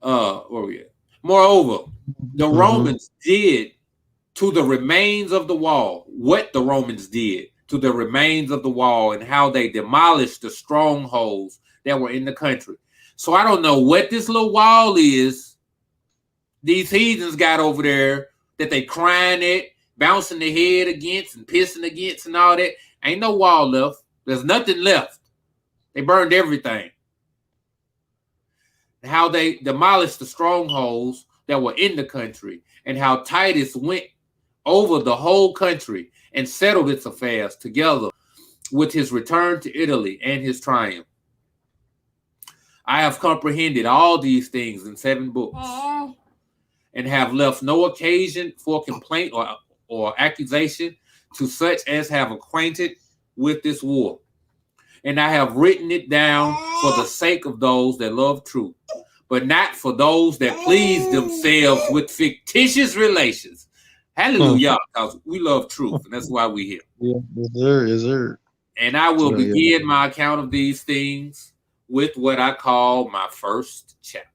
Speaker 5: Where we at? Moreover, the Romans did to the remains of the wall what the Romans did to the remains of the wall, and how they demolished the strongholds that were in the country. So I don't know what this little wall is these heathens got over there that they crying at, bouncing their head against and pissing against and all that. Ain't no wall left. There's nothing left. They burned everything. How they demolished the strongholds that were in the country, and how Titus went over the whole country and settled its affairs together with his return to Italy and his triumph. I have comprehended all these things in 7 books, and have left no occasion for complaint or accusation to such as have acquainted with this war. And I have written it down for the sake of those that love truth, but not for those that please themselves with fictitious relations. Hallelujah, because we love truth, and that's why we're here.
Speaker 6: Yeah, is there.
Speaker 5: And I will begin my account of these things with what I call my first chapter.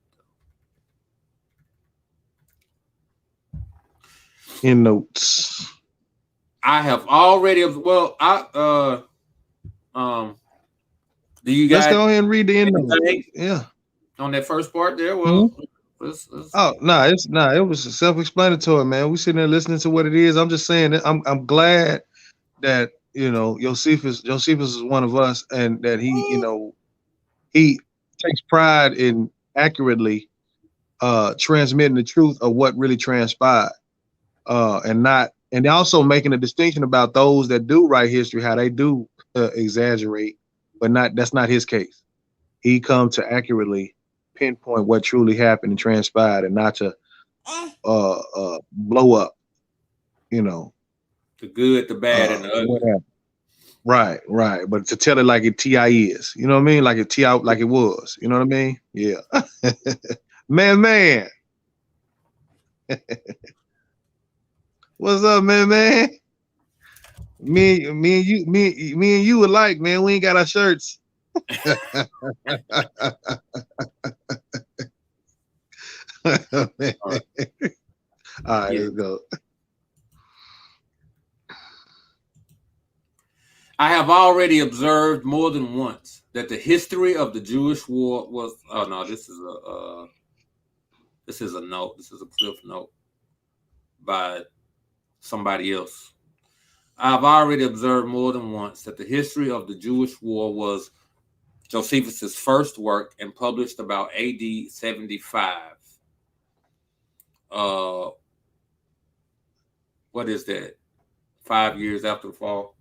Speaker 6: In notes.
Speaker 5: I have already, do you guys?
Speaker 6: Let's go ahead and read the end notes. Yeah.
Speaker 5: On that first part there, well, let's...
Speaker 6: it was self-explanatory, man. We sitting there listening to what it is. I'm just saying that I'm glad that Josephus is one of us, and that he takes pride in accurately transmitting the truth of what really transpired, and also making a distinction about those that do write history, how they do exaggerate, but that's not his case. He come to accurately pinpoint what truly happened and transpired, and not to blow up, the
Speaker 5: good, the bad, and the ugly.
Speaker 6: Right. But to tell it like it TI is, you know what I mean? Like it TI, like it was, you know what I mean? Yeah. man. What's up, man? Me and you alike, man. We ain't got our shirts. All right, let's go.
Speaker 5: I have already observed more than once that the history of the Jewish war was. Oh no, this is a note. This is a cliff note by somebody else. I've already observed more than once that the history of the Jewish war was Josephus's first work, and published about AD 75. What is that? 5 years after the fall?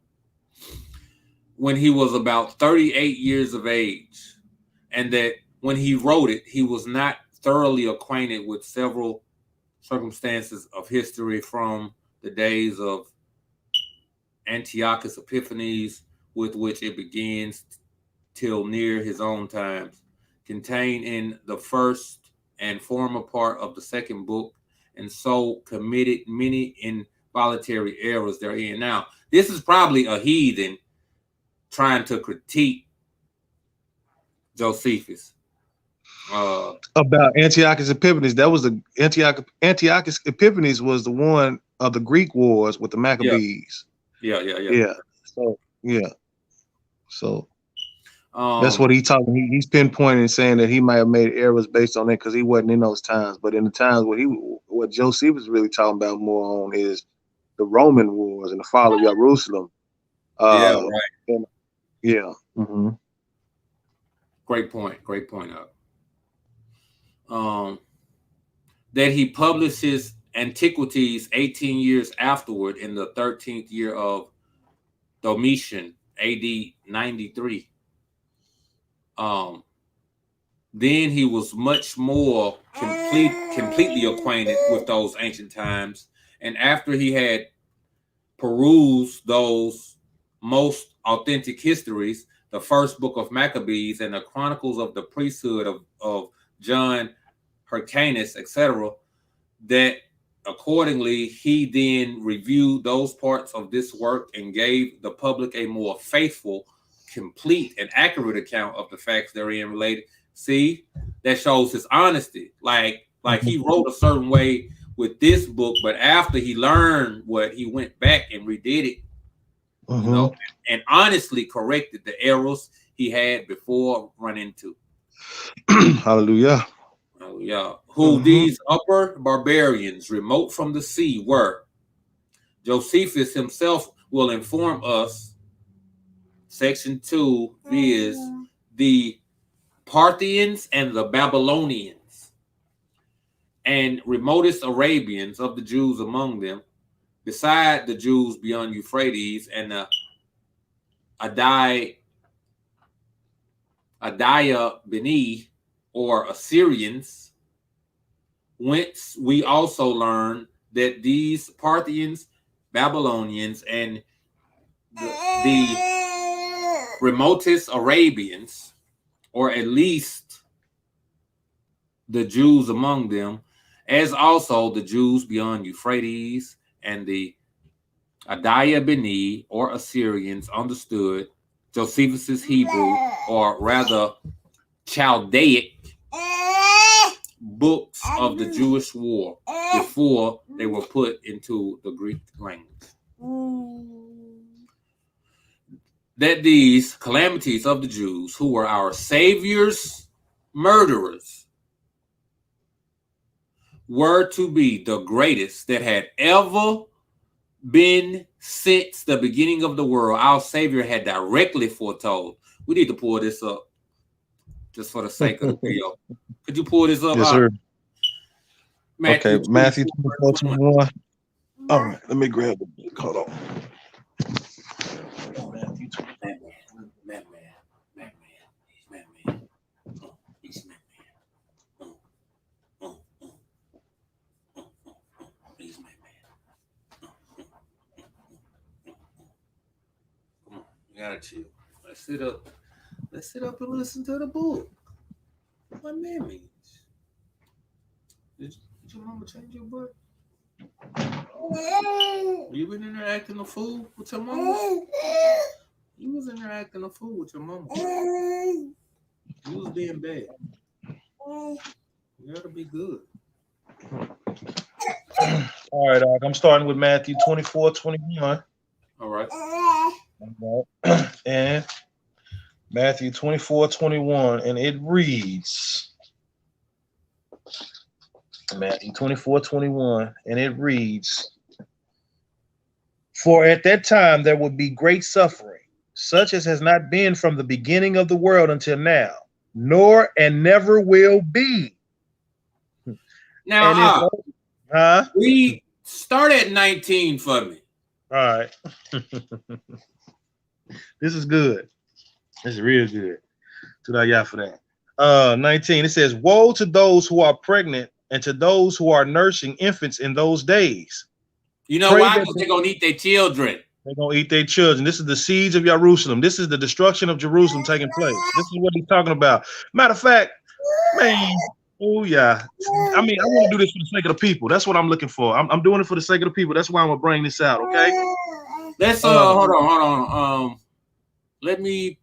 Speaker 5: When he was about 38 years of age, and that when he wrote it, he was not thoroughly acquainted with several circumstances of history from the days of Antiochus Epiphanes, with which it begins, till near his own times, contained in the first and former part of the second book, and so committed many involuntary errors therein. Now, this is probably a heathen trying to critique Josephus.
Speaker 6: About Antiochus Epiphanes. That was the Antiochus Epiphanes was the one of the Greek wars with the Maccabees.
Speaker 5: Yeah.
Speaker 6: So that's what he's talking. He's pinpointing, saying that he might have made errors based on that because he wasn't in those times. But in the times what Josephus is really talking about more on is the Roman wars and the fall of Jerusalem.
Speaker 5: Yeah, right.
Speaker 6: And, yeah. Mm-hmm.
Speaker 5: Great point. That he published his Antiquities 18 years afterward in the 13th year of Domitian, AD 93. Then he was much more completely acquainted with those ancient times. And after he had perused those most authentic histories, the first book of Maccabees and the chronicles of the priesthood of John Hyrcanus, etc., that accordingly he then reviewed those parts of this work and gave the public a more faithful, complete, and accurate account of the facts therein related. See, that shows his honesty. Like he wrote a certain way with this book, but after he learned what, he went back and redid it, you know, and honestly corrected the errors he had before run into.
Speaker 6: Hallelujah.
Speaker 5: Who these upper barbarians, remote from the sea, were. Josephus himself will inform us. Section 2 is the Parthians and the Babylonians, and remotest Arabians of the Jews among them, beside the Jews beyond Euphrates and the Adaya Beni, or Assyrians, whence we also learn that these Parthians, Babylonians, and the remotest Arabians, or at least the Jews among them, as also the Jews beyond Euphrates and the Adaya Beni, or Assyrians, understood Josephus's Hebrew, or rather Chaldaic, books of the Jewish war before they were put into the Greek language. That these calamities of the Jews, who were our Savior's murderers, were to be the greatest that had ever been since the beginning of the world, our Savior had directly foretold. We need to pull this up just for the sake of the video. Could you pull this up?
Speaker 6: Yes, sir.
Speaker 5: Matthew
Speaker 6: 24:21. All right, let me grab the book. Hold on. Matthew 24.
Speaker 5: You gotta chill. Let's sit up. Let's sit up and listen to the book. What that means? Did your mama change your butt? You been in there acting a fool with your mama? You was in there acting a fool with your mama. You was being bad. You gotta be good.
Speaker 6: All right, I'm starting with Matthew 24:21.
Speaker 5: All right.
Speaker 6: And Matthew 24:21, and it reads, Matthew 24:21, and it reads, for at that time there would be great suffering, such as has not been from the beginning of the world until now, nor and never will be.
Speaker 5: Now, we start at 19 for me.
Speaker 6: All right. This is good. This is real good. For that. 19, it says, woe to those who are pregnant and to those who are nursing infants in those days.
Speaker 5: You know why? Because they're going to eat their children.
Speaker 6: They're going to eat their children. This is the siege of Jerusalem. This is the destruction of Jerusalem taking place. This is what he's talking about. Matter of fact, man, oh yeah. I mean, I want to do this for the sake of the people. That's what I'm looking for. I'm doing it for the sake of the people. That's why I'm going to bring this out, okay?
Speaker 5: Let's, hold on. Let me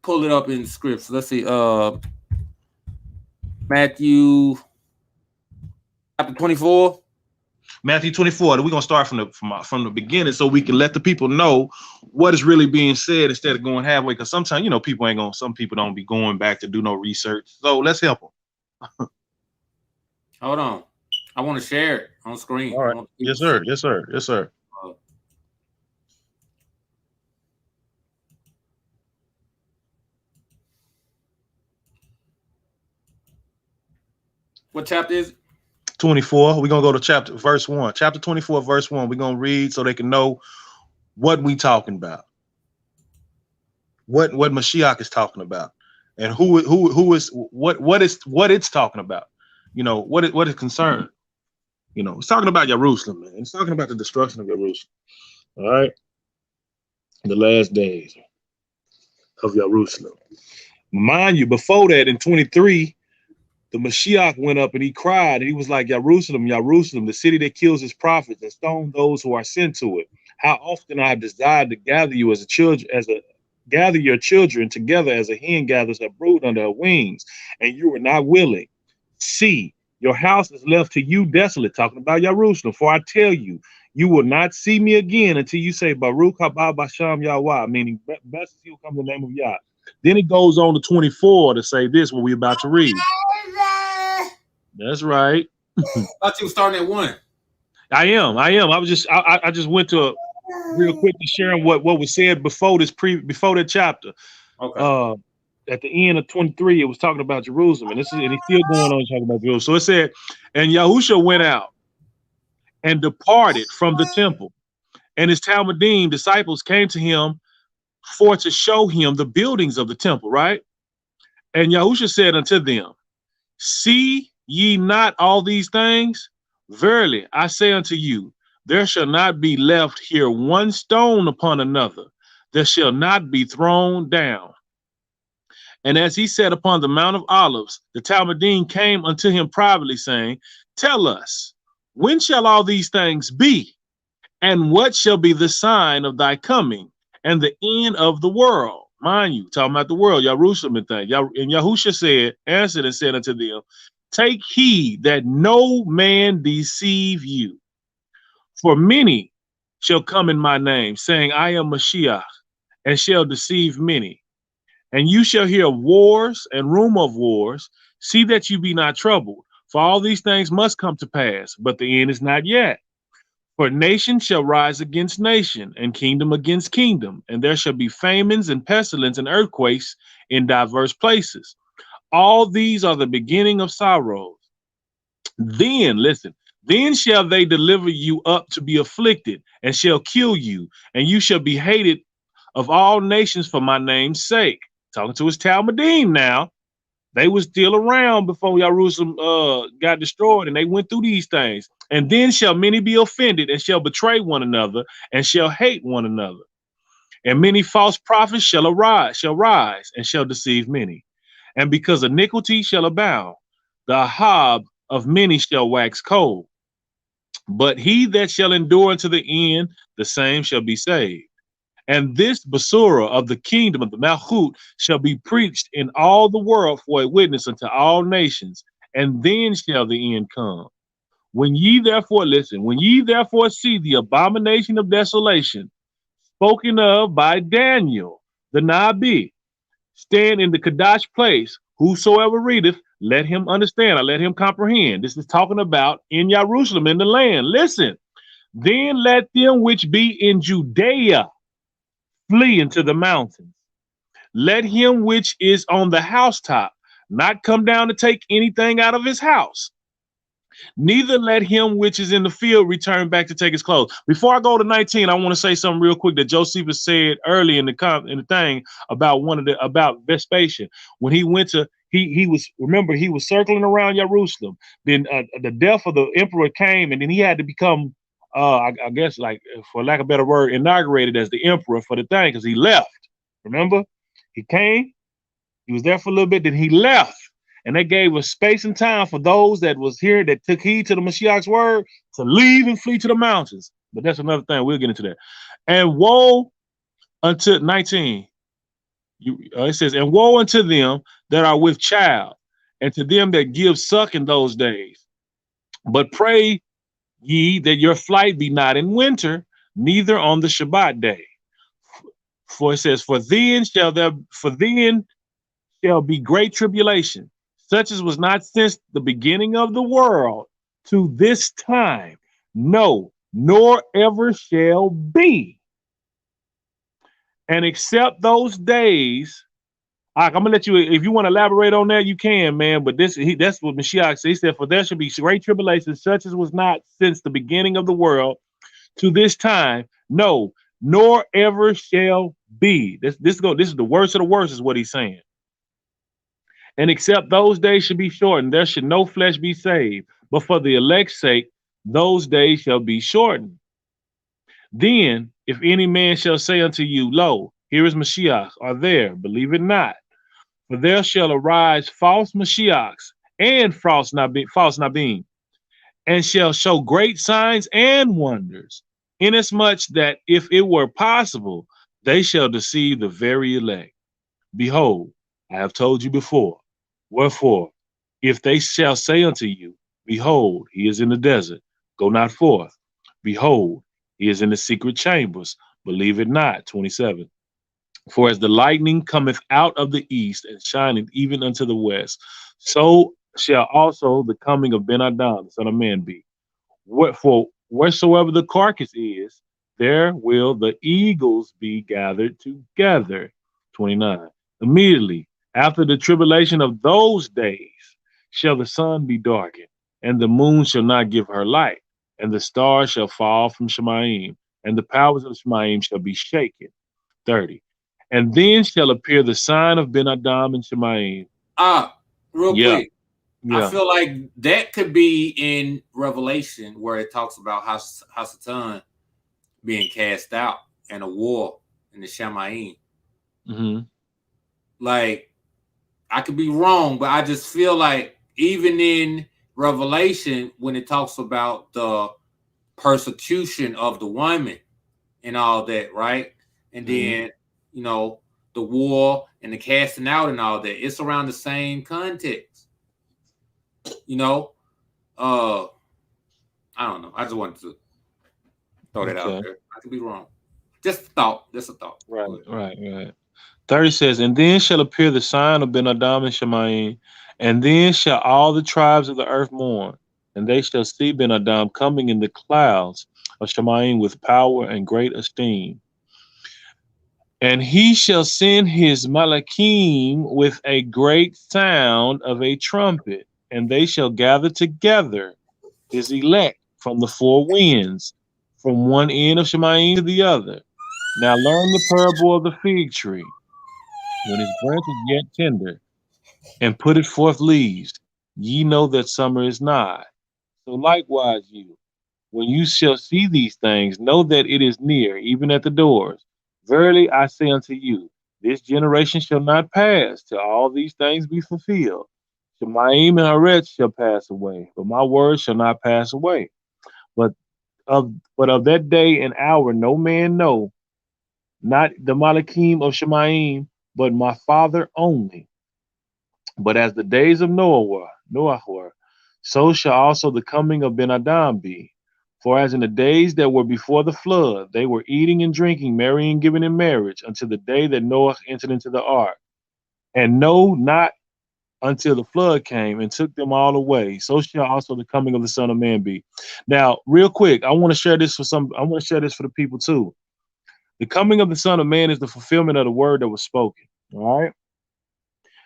Speaker 5: pull it up in the scripts. Let's see. Matthew chapter 24.
Speaker 6: Matthew 24. We're gonna start from the beginning so we can let the people know what is really being said instead of going halfway. Because sometimes, you know, some people don't be going back to do no research. So let's help them.
Speaker 5: Hold on. I want to share it on screen.
Speaker 6: All
Speaker 5: I
Speaker 6: right.
Speaker 5: want
Speaker 6: Yes,
Speaker 5: people to see
Speaker 6: sir.
Speaker 5: it.
Speaker 6: Yes, sir. Yes, sir.
Speaker 5: Uh, what chapter is it?
Speaker 6: 24. We're gonna go to verse 1. Chapter 24, verse 1. We're gonna read so they can know what we talking about. What Mashiach is talking about, and who is what it's talking about. You know, what is concerned. You know, it's talking about Jerusalem, man. It's talking about the destruction of Jerusalem. All right. The last days of Jerusalem. Mind you, before that, in 23, the Mashiach went up and he cried, and he was like, Jerusalem, Jerusalem, the city that kills its prophets and stones those who are sent to it. How often I have desired to gather you gather your children together as a hen gathers her brood under her wings, and you were not willing. See, your house is left to you desolate, talking about Jerusalem. For I tell you, you will not see me again until you say Baruch haba b'shem Yahweh, meaning blessed is he who comes in the name of Yah. Then it goes on to 24 to say this, what we're about to read. That's right.
Speaker 5: I thought you were starting at 1.
Speaker 6: I am. I just went to real quick to sharing what was said before that chapter.
Speaker 5: Okay.
Speaker 6: At the end of 23, it was talking about Jerusalem, and he's still going on talking about Jerusalem. So it said, and Yahusha went out and departed from the temple, and his Talmudim disciples came to him for to show him the buildings of the temple, right? And Yahusha said unto them, see ye not all these things? Verily, I say unto you, there shall not be left here one stone upon another that shall not be thrown down. And as he sat upon the Mount of Olives, the Talmudim came unto him privately, saying, tell us, when shall all these things be? And what shall be the sign of thy coming and the end of the world? Mind you, talking about the world, Jerusalem and thing. And Yahusha answered and said unto them, take heed that no man deceive you. For many shall come in my name, saying, I am Mashiach, and shall deceive many. And you shall hear of wars and rumor of wars. See that you be not troubled, for all these things must come to pass, but the end is not yet. For nation shall rise against nation, and kingdom against kingdom, and there shall be famines and pestilence and earthquakes in diverse places. All these are the beginning of sorrows. Then, listen, then shall they deliver you up to be afflicted, and shall kill you, and you shall be hated of all nations for my name's sake. Talking to his Talmudim now. They were still around before Jerusalem got destroyed, and they went through these things. And then shall many be offended, and shall betray one another, and shall hate one another. And many false prophets shall rise, and shall deceive many. And because iniquity shall abound, the hob of many shall wax cold. But he that shall endure unto the end, the same shall be saved. And this basura of the kingdom of the Malchut shall be preached in all the world for a witness unto all nations, and then shall the end come. When ye therefore see the abomination of desolation spoken of by Daniel the Nabi stand in the Kadash place, whosoever readeth, let him understand, or let him comprehend. This is talking about in Jerusalem, in the land. Listen, then let them which be in Judea flee into the mountains. Let him which is on the housetop not come down to take anything out of his house. Neither let him which is in the field return back to take his clothes. Before I go to 19, I want to say something real quick that Josephus said early in the thing about about Vespasian. When he went to he was circling around Jerusalem. Then the death of the emperor came, and then he had to become I guess, like, for lack of a better word, inaugurated as the emperor for the thing, because he left. Remember, he came, he was there for a little bit, then he left. And they gave us space and time for those that was here that took heed to the Mashiach's word to leave and flee to the mountains. But that's another thing. We'll get into that. And woe unto 19. It says, and woe unto them that are with child, and to them that give suck in those days. But pray ye that your flight be not in winter, neither on the Shabbat day. For it says, for then shall be great tribulation, such as was not since the beginning of the world to this time, no, nor ever shall be. And except those days, I'm gonna let you. If you want to elaborate on that, you can, man. But that's what Mashiach said. He said, "For there shall be great tribulation, such as was not since the beginning of the world to this time, no, nor ever shall be." This is the worst of the worst, is what he's saying. And except those days should be shortened, there should no flesh be saved. But for the elect's sake, those days shall be shortened. Then, if any man shall say unto you, Lo, here is Mashiach, or there, believe it not. For there shall arise false Mashiachs and false Nabim, and shall show great signs and wonders, inasmuch that if it were possible, they shall deceive the very elect. Behold, I have told you before. Wherefore, if they shall say unto you, Behold, he is in the desert, go not forth. Behold, he is in the secret chambers, believe it not. 27. For as the lightning cometh out of the east and shineth even unto the west, so shall also the coming of Ben Adam, the Son of Man, be. For wheresoever the carcass is, there will the eagles be gathered together. 29. Immediately after the tribulation of those days shall the sun be darkened, and the moon shall not give her light, and the stars shall fall from Shemaim, and the powers of Shemaim shall be shaken. 30. And then shall appear the sign of Ben Adam and Shemaim.
Speaker 5: Real
Speaker 6: Yeah.
Speaker 5: quick.
Speaker 6: Yeah.
Speaker 5: I feel like that could be in Revelation, where it talks about how Satan being cast out and a war in the Shemaim.
Speaker 6: Mm-hmm.
Speaker 5: Like, I could be wrong, but I just feel like even in Revelation, when it talks about the persecution of the woman and all that, right? And then, you know, the war and the casting out and all that, it's around the same context. You know, I don't know. I just wanted to throw that out there. I could be wrong. Just a thought. Just a thought.
Speaker 6: Right. 30 says, and then shall appear the sign of Ben Adam and Shemaim, and then shall all the tribes of the earth mourn, and they shall see Ben Adam coming in the clouds of Shemaim with power and great esteem. And he shall send his Malachim with a great sound of a trumpet, and they shall gather together his elect from the four winds, from one end of Shemaim to the other. Now learn the parable of the fig tree. When his branch is yet tender, and putteth forth leaves, ye know that summer is nigh. So likewise you, when you shall see these things, know that it is near, even at the doors. Verily I say unto you, this generation shall not pass till all these things be fulfilled. Shemaim and Haaretz shall pass away, but my words shall not pass away. But of that day and hour no man know, not the Malachim of Shemaim, but my Father only. But as the days of Noah were, so shall also the coming of Ben Adam be. For as in the days that were before the flood, they were eating and drinking, marrying and giving in marriage, until the day that Noah entered into the ark. And no, not until the flood came and took them all away. So shall also the coming of the Son of Man be. Now, real quick, I want to share this for the people too. The coming of the Son of Man is the fulfillment of the word that was spoken. All right.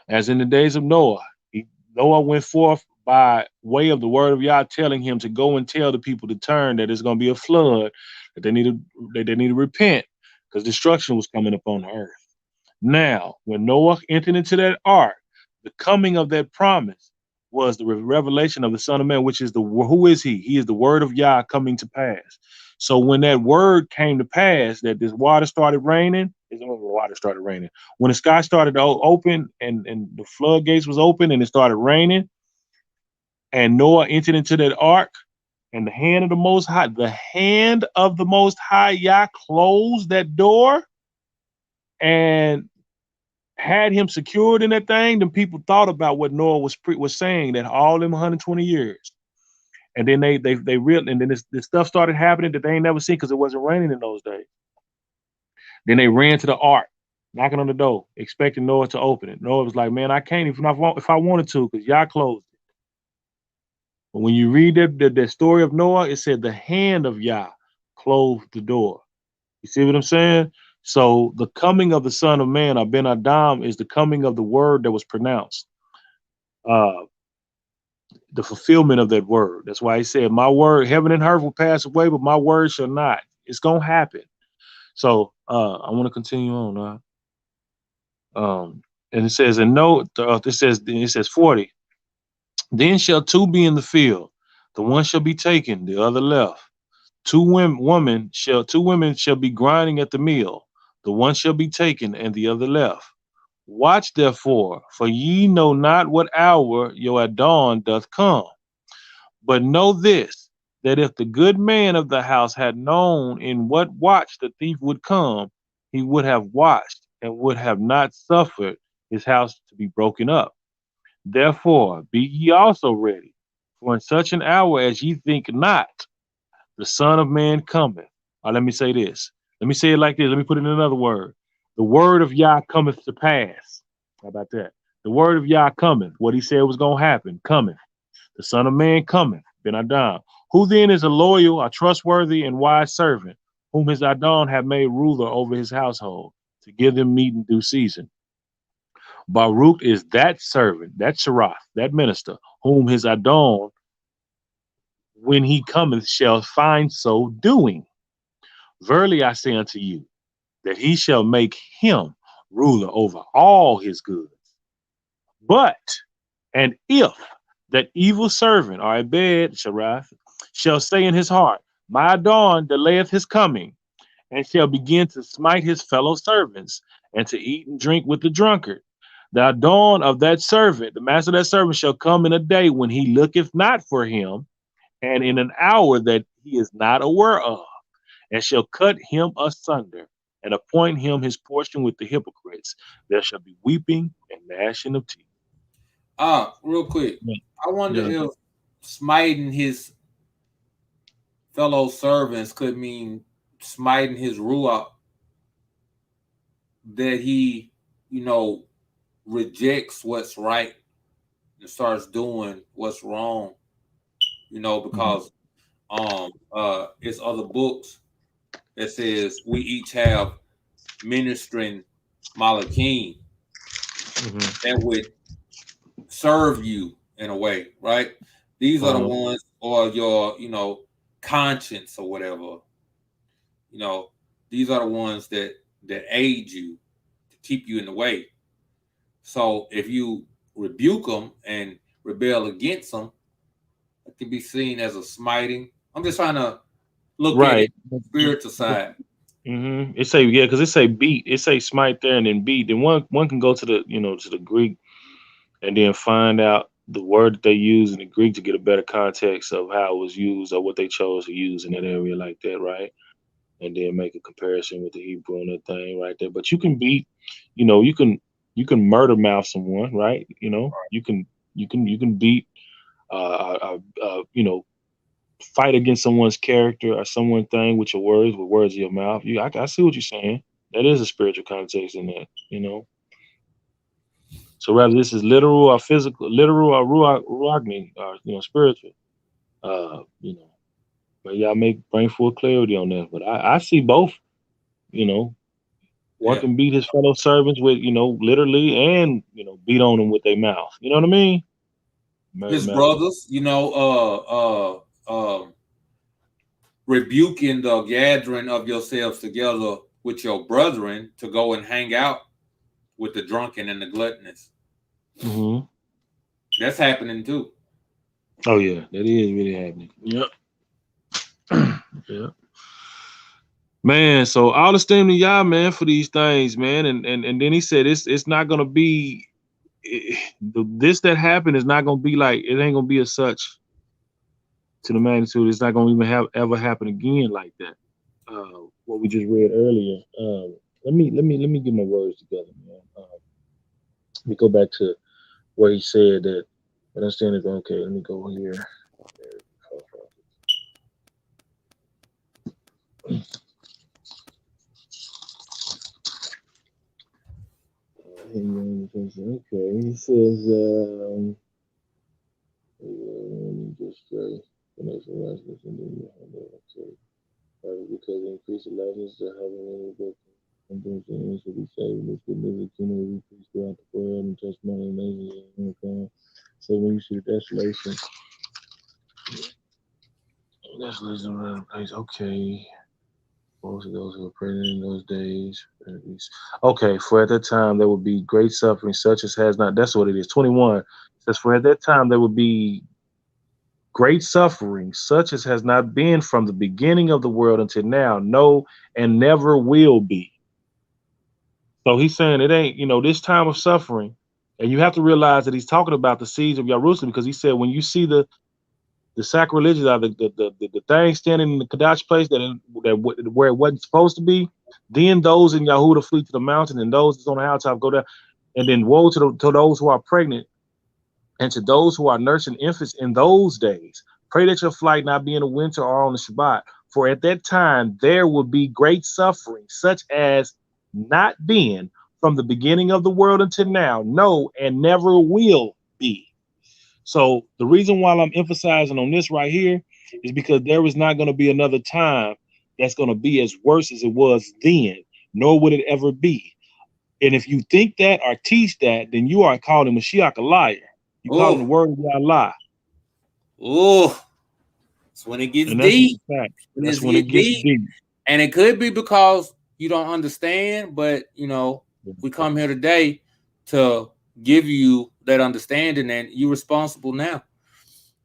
Speaker 6: As in the days of Noah, Noah went forth by way of the word of Yah, telling him to go and tell the people to turn, that it's going to be a flood, that they need to repent, because destruction was coming upon the earth. Now, when Noah entered into that ark, the coming of that promise was the revelation of the Son of Man, which is who is he? He is the word of Yah coming to pass. So when that word came to pass, that this water started raining, when the sky started to open and the floodgates was open and it started raining, and Noah entered into that ark, and the hand of the Most High, Yah closed that door and had him secured in that thing, then people thought about what Noah was saying, that all them 120 years. And then they really, and then this stuff started happening that they ain't never seen, because it wasn't raining in those days. Then they ran to the ark, knocking on the door, expecting Noah to open it. Noah was like, man, I can't even if I wanted to, because Yah closed it. But when you read that story of Noah, it said the hand of Yah closed the door. You see what I'm saying? So the coming of the Son of Man, or Ben Adam, is the coming of the word that was pronounced. The fulfillment of that word. That's why he said, my word, heaven and earth will pass away, but my word shall not. It's gonna happen. So I want to continue on. And it says, and no, it says 40. Then shall two be in the field, the one shall be taken, the other left. Two women shall be grinding at the mill, the one shall be taken, and the other left. Watch therefore, for ye know not what hour your dawn doth come. But know this, that if the good man of the house had known in what watch the thief would come, he would have watched and would have not suffered his house to be broken up. Therefore, be ye also ready, for in such an hour as ye think not, the Son of Man cometh. Let me say this. Let me say it like this. Let me put it in another word. The word of Yah cometh to pass. How about that? The word of Yah cometh. What he said was going to happen, cometh. The Son of Man cometh, Ben Adam. Who then is a loyal, a trustworthy, and wise servant, whom his Adon have made ruler over his household, to give them meat in due season? Baruch is that servant, that Sharath, that minister, whom his Adon, when he cometh, shall find so doing. Verily I say unto you, that he shall make him ruler over all his goods. But, and if that evil servant, or Abed, Sharath, shall say in his heart, my dawn delayeth his coming, and shall begin to smite his fellow servants, and to eat and drink with the drunkard, the dawn of that servant, the master of that servant, shall come in a day when he looketh not for him, and in an hour that he is not aware of, and shall cut him asunder, and appoint him his portion with the hypocrites. There shall be weeping and gnashing of teeth.
Speaker 5: Real quick,
Speaker 6: Yeah.
Speaker 5: I wonder
Speaker 6: Yeah.
Speaker 5: if smiting his fellow servants could mean smiting his ruach, that he, rejects what's right and starts doing what's wrong, because it's other books that says we each have ministering malachim that would serve you in a way, right? These are the ones, or your, conscience or whatever. These are the ones that aid you to keep you in the way. So if you rebuke them and rebel against them, it can be seen as a smiting. I'm just trying to look at it
Speaker 6: Right.
Speaker 5: spiritual side.
Speaker 6: It say, yeah, because it say beat. It say smite there and then beat. Then one can go to the to the Greek and then find out the word that they use in the Greek to get a better context of how it was used or what they chose to use in that area like that, right? And then make a comparison with the Hebrew and that thing right there. But you can beat, you can murder mouth someone, right? You can beat, fight against someone's character or someone thing with your words, with words of your mouth. I see what you're saying. That is a spiritual context in that. So whether this is literal or physical, literal or ruach, or spiritual, uh, you know, but y'all bring full clarity on that. But I see both. You know, one
Speaker 5: Yeah.
Speaker 6: can beat his fellow servants with literally, and beat on them with their mouth. You know what I mean?
Speaker 5: His
Speaker 6: Mouth.
Speaker 5: brothers, rebuking the gathering of yourselves together with your brethren to go and hang out with the drunken and the gluttonous.
Speaker 6: Mm-hmm.
Speaker 5: That's happening too.
Speaker 6: Oh yeah, that is really happening. Yep. Yeah. Man, so all esteem to y'all, man, for these things, man. And then he said it's not gonna be this that happened is not gonna be like, it ain't gonna be as such to the magnitude. It's not gonna even ever happen again like that. What we just read earlier. Let me get my words together, man. Let me go back to where he said that. I understand it. Okay, let me go here. Okay, he says, let me just Because the increase of likeness to having any book and things that should be saved, which would live the kingdom will be preached throughout the world and touch money and nations and come. So when you see the desolation, desolation around the place, okay. Most of those who were pregnant in those days. Okay, for at that time there would be great suffering, such as has not. That's what it is. 21 says, for at that time there would be great suffering, such as has not been from the beginning of the world until now, no, and never will be. So he's saying it ain't, this time of suffering. And you have to realize that he's talking about the siege of Jerusalem, because he said when you see the sacrilegious, the thing standing in the Kadash place where it wasn't supposed to be, then those in Yahudah flee to the mountain, and those that's on the housetop go down. And then woe to those who are pregnant and to those who are nursing infants in those days. Pray that your flight not be in the winter or on the Shabbat, for at that time there will be great suffering, such as not been from the beginning of the world until now, no, and never will be. So the reason why I'm emphasizing on this right here is because there is not going to be another time that's going to be as worse as it was then, nor would it ever be. And if you think that or teach that, then you are calling Mashiach a liar. You calling the word of God a lie.
Speaker 5: Oh, that's when it gets deep.
Speaker 6: That's when it gets deep.
Speaker 5: And it could be because you don't understand, but we come here today to give you that understanding, and you're responsible now.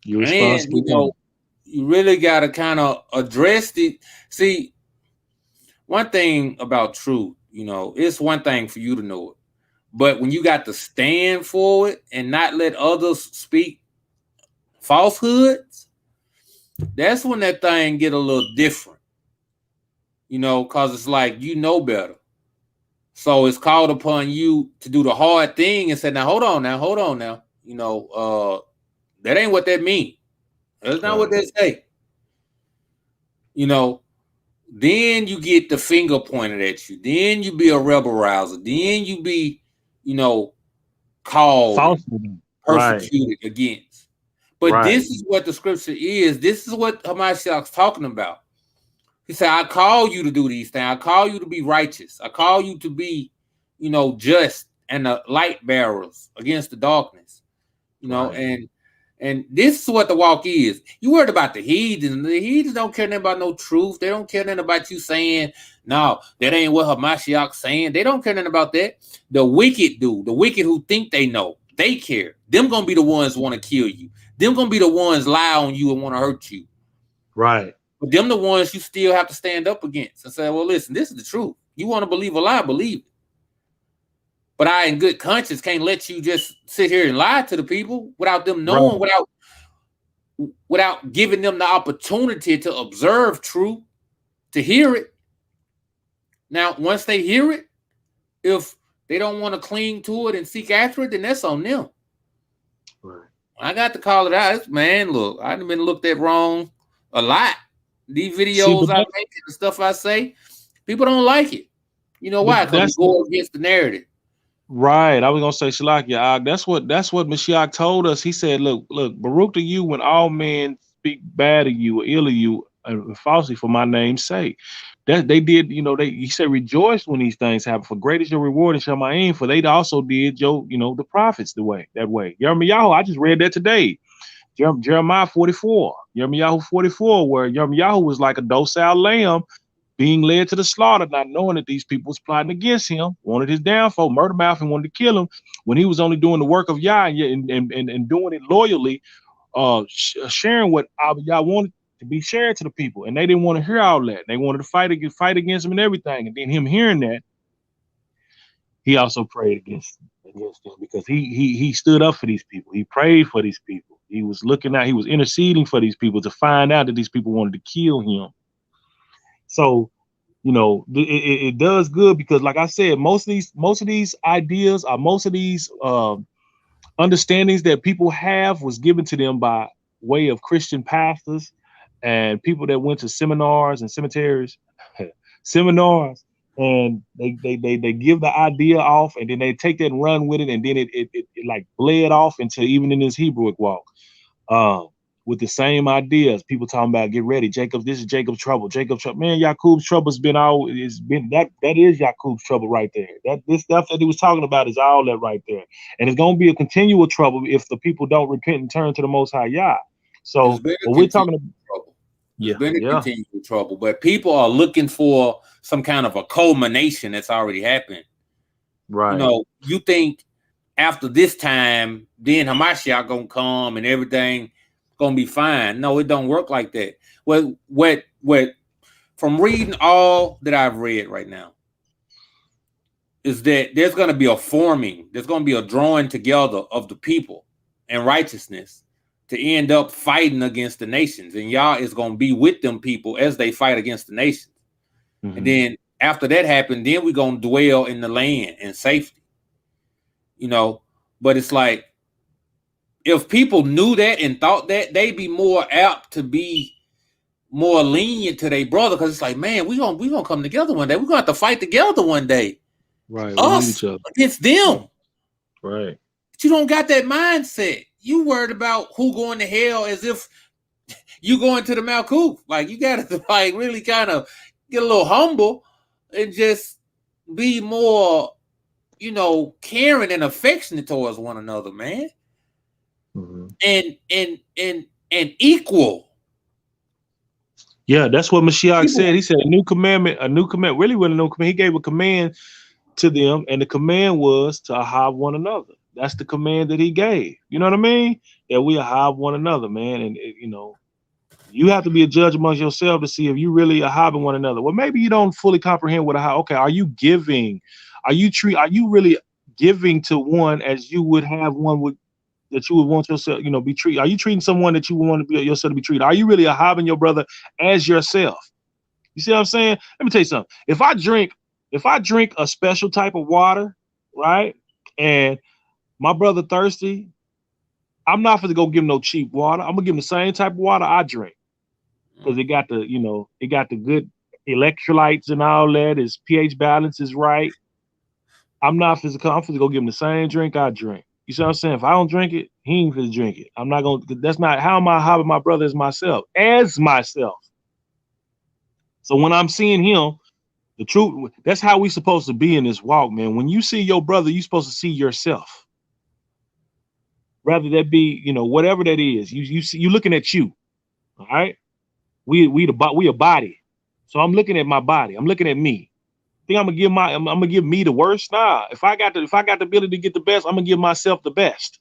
Speaker 6: You're responsible.
Speaker 5: And, you really got to kind of address it. See, one thing about truth, it's one thing for you to know it, but when you got to stand for it and not let others speak falsehoods, that's when that thing get a little different, because it's like, better. So it's called upon you to do the hard thing and say, now, hold on now. That ain't what that means. That's not what they say. Then you get the finger pointed at you. Then you be a rebel rouser. Then you be, called, persecuted against. But this is what the scripture is. This is what Hamashiach's talking about. He said, I call you to do these things. I call you to be righteous. I call you to be, just and the light bearers against the darkness. And this is what the walk is. You worried about the heathens. The heathens don't care nothing about no truth. They don't care nothing about you saying, no, that ain't what Hamashiach's saying. They don't care nothing about that. The wicked do. The wicked who think they know. They care. Them gonna be the ones want to kill you. Them gonna be the ones lie on you and want to hurt you.
Speaker 6: Right.
Speaker 5: But them the ones you still have to stand up against and say, well, listen, this is the truth. You want to believe a lie, believe it. But I, in good conscience, can't let you just sit here and lie to the people without them knowing, without giving them the opportunity to observe truth, to hear it. Now, once they hear it, if they don't want to cling to it and seek after it, then that's on them.
Speaker 6: Right.
Speaker 5: I got to call it out. Man, look, I've been looked at wrong a lot. These videos I make and the stuff I say, people don't like it. You know why? Because we go against the narrative.
Speaker 6: Right. I was gonna say, Shalakia, that's what Mashiach told us. He said, look, Baruch to you when all men speak bad of you or ill of you and falsely for my name's sake. That they did, he said, rejoice when these things happen, for great is your reward in Shamayim, for they also did the prophets that way. Yirmiyahu, I just read that today. Jeremiah 44, Yirmiyahu 44, where Yirmiyahu was like a docile lamb being led to the slaughter, not knowing that these people was plotting against him, wanted his downfall, murder mouth, and wanted to kill him when he was only doing the work of Yah and doing it loyally, sharing what Yah wanted to be shared to the people. And they didn't want to hear all that. They wanted to fight against him and everything. And then him hearing that, he also prayed against them because he stood up for these people. He prayed for these people. He was interceding for these people to find out that these people wanted to kill him. So, it does good because, like I said, most of these ideas or most of these understandings that people have was given to them by way of Christian pastors and people that went to seminars and cemeteries, seminars, and they give the idea off, and then they take that and run with it, and then it like bled off into even in this Hebrewic walk. with the same ideas. People talking about get ready, Jacob. This is Jacob's trouble. Jacob's trouble. Man, Jacob's trouble's been all. It's been that is Jacob's trouble right there. This stuff that he was talking about is all that right there, and it's gonna be a continual trouble if the people don't repent and turn to the Most High Yah. So what we're talking about.
Speaker 5: Trouble.
Speaker 6: Yeah,
Speaker 5: There's been a continual trouble, but people are looking for some kind of a culmination that's already happened.
Speaker 6: Right.
Speaker 5: You know, you think after this time, then Hamashiach gonna come and everything gonna be fine. No, it don't work like that. What from reading all that I've read right now is that there's gonna be a forming, there's gonna be a drawing together of the people and righteousness to end up fighting against the nations, and Yah is gonna be with them people as they fight against the nations. Mm-hmm. And then after that happened, then we're gonna dwell in the land in safety. You know, but it's like if people knew that and thought that, they'd be more apt to be more lenient to their brother, because it's like, man, we gonna come together one day. We're gonna have to fight together one day.
Speaker 6: Right.
Speaker 5: Us against them.
Speaker 6: Right.
Speaker 5: But you don't got that mindset. You worried about who going to hell as if you going to the Malkuth. Like, you gotta like really kind of get a little humble and just be more, you know, caring and affectionate towards one another, man. Mm-hmm. And equal.
Speaker 6: Yeah, that's what Mashiach said. He said a new commandment really wasn't a new command. He gave a command to them, and the command was to ahab one another. That's the command that he gave. You know what I mean? That we ahab one another, man. And you know, you have to be a judge amongst yourself to see if you really ahabing one another. Well, maybe you don't fully comprehend what ahab. Okay, are you giving? Are you really giving to one as you would have one with that you would want yourself, you know, be treated? Are you treating someone that you would want to be yourself to be treated? Are you really ahabing your brother as yourself? You see what I'm saying? Let me tell you something. If I drink a special type of water, right, and my brother thirsty, I'm not going to go give him no cheap water. I'm gonna give him the same type of water I drink, because it got the, you know, it got the good electrolytes and all that. His pH balance is right. I'm not physical. I'm going to go give him the same drink I drink. You see what I'm saying? If I don't drink it, he ain't going to drink it. I'm not going to. That's not how am I having my brother as myself. So when I'm seeing him, the truth, that's how we supposed to be in this walk, man. When you see your brother, you're supposed to see yourself. Rather that be, you know, whatever that is. You looking at you. All right. We a body. So I'm looking at my body. I'm looking at me. Think I'm gonna give me the worst? Nah. If I got the ability to get the best, I'm gonna give myself the best.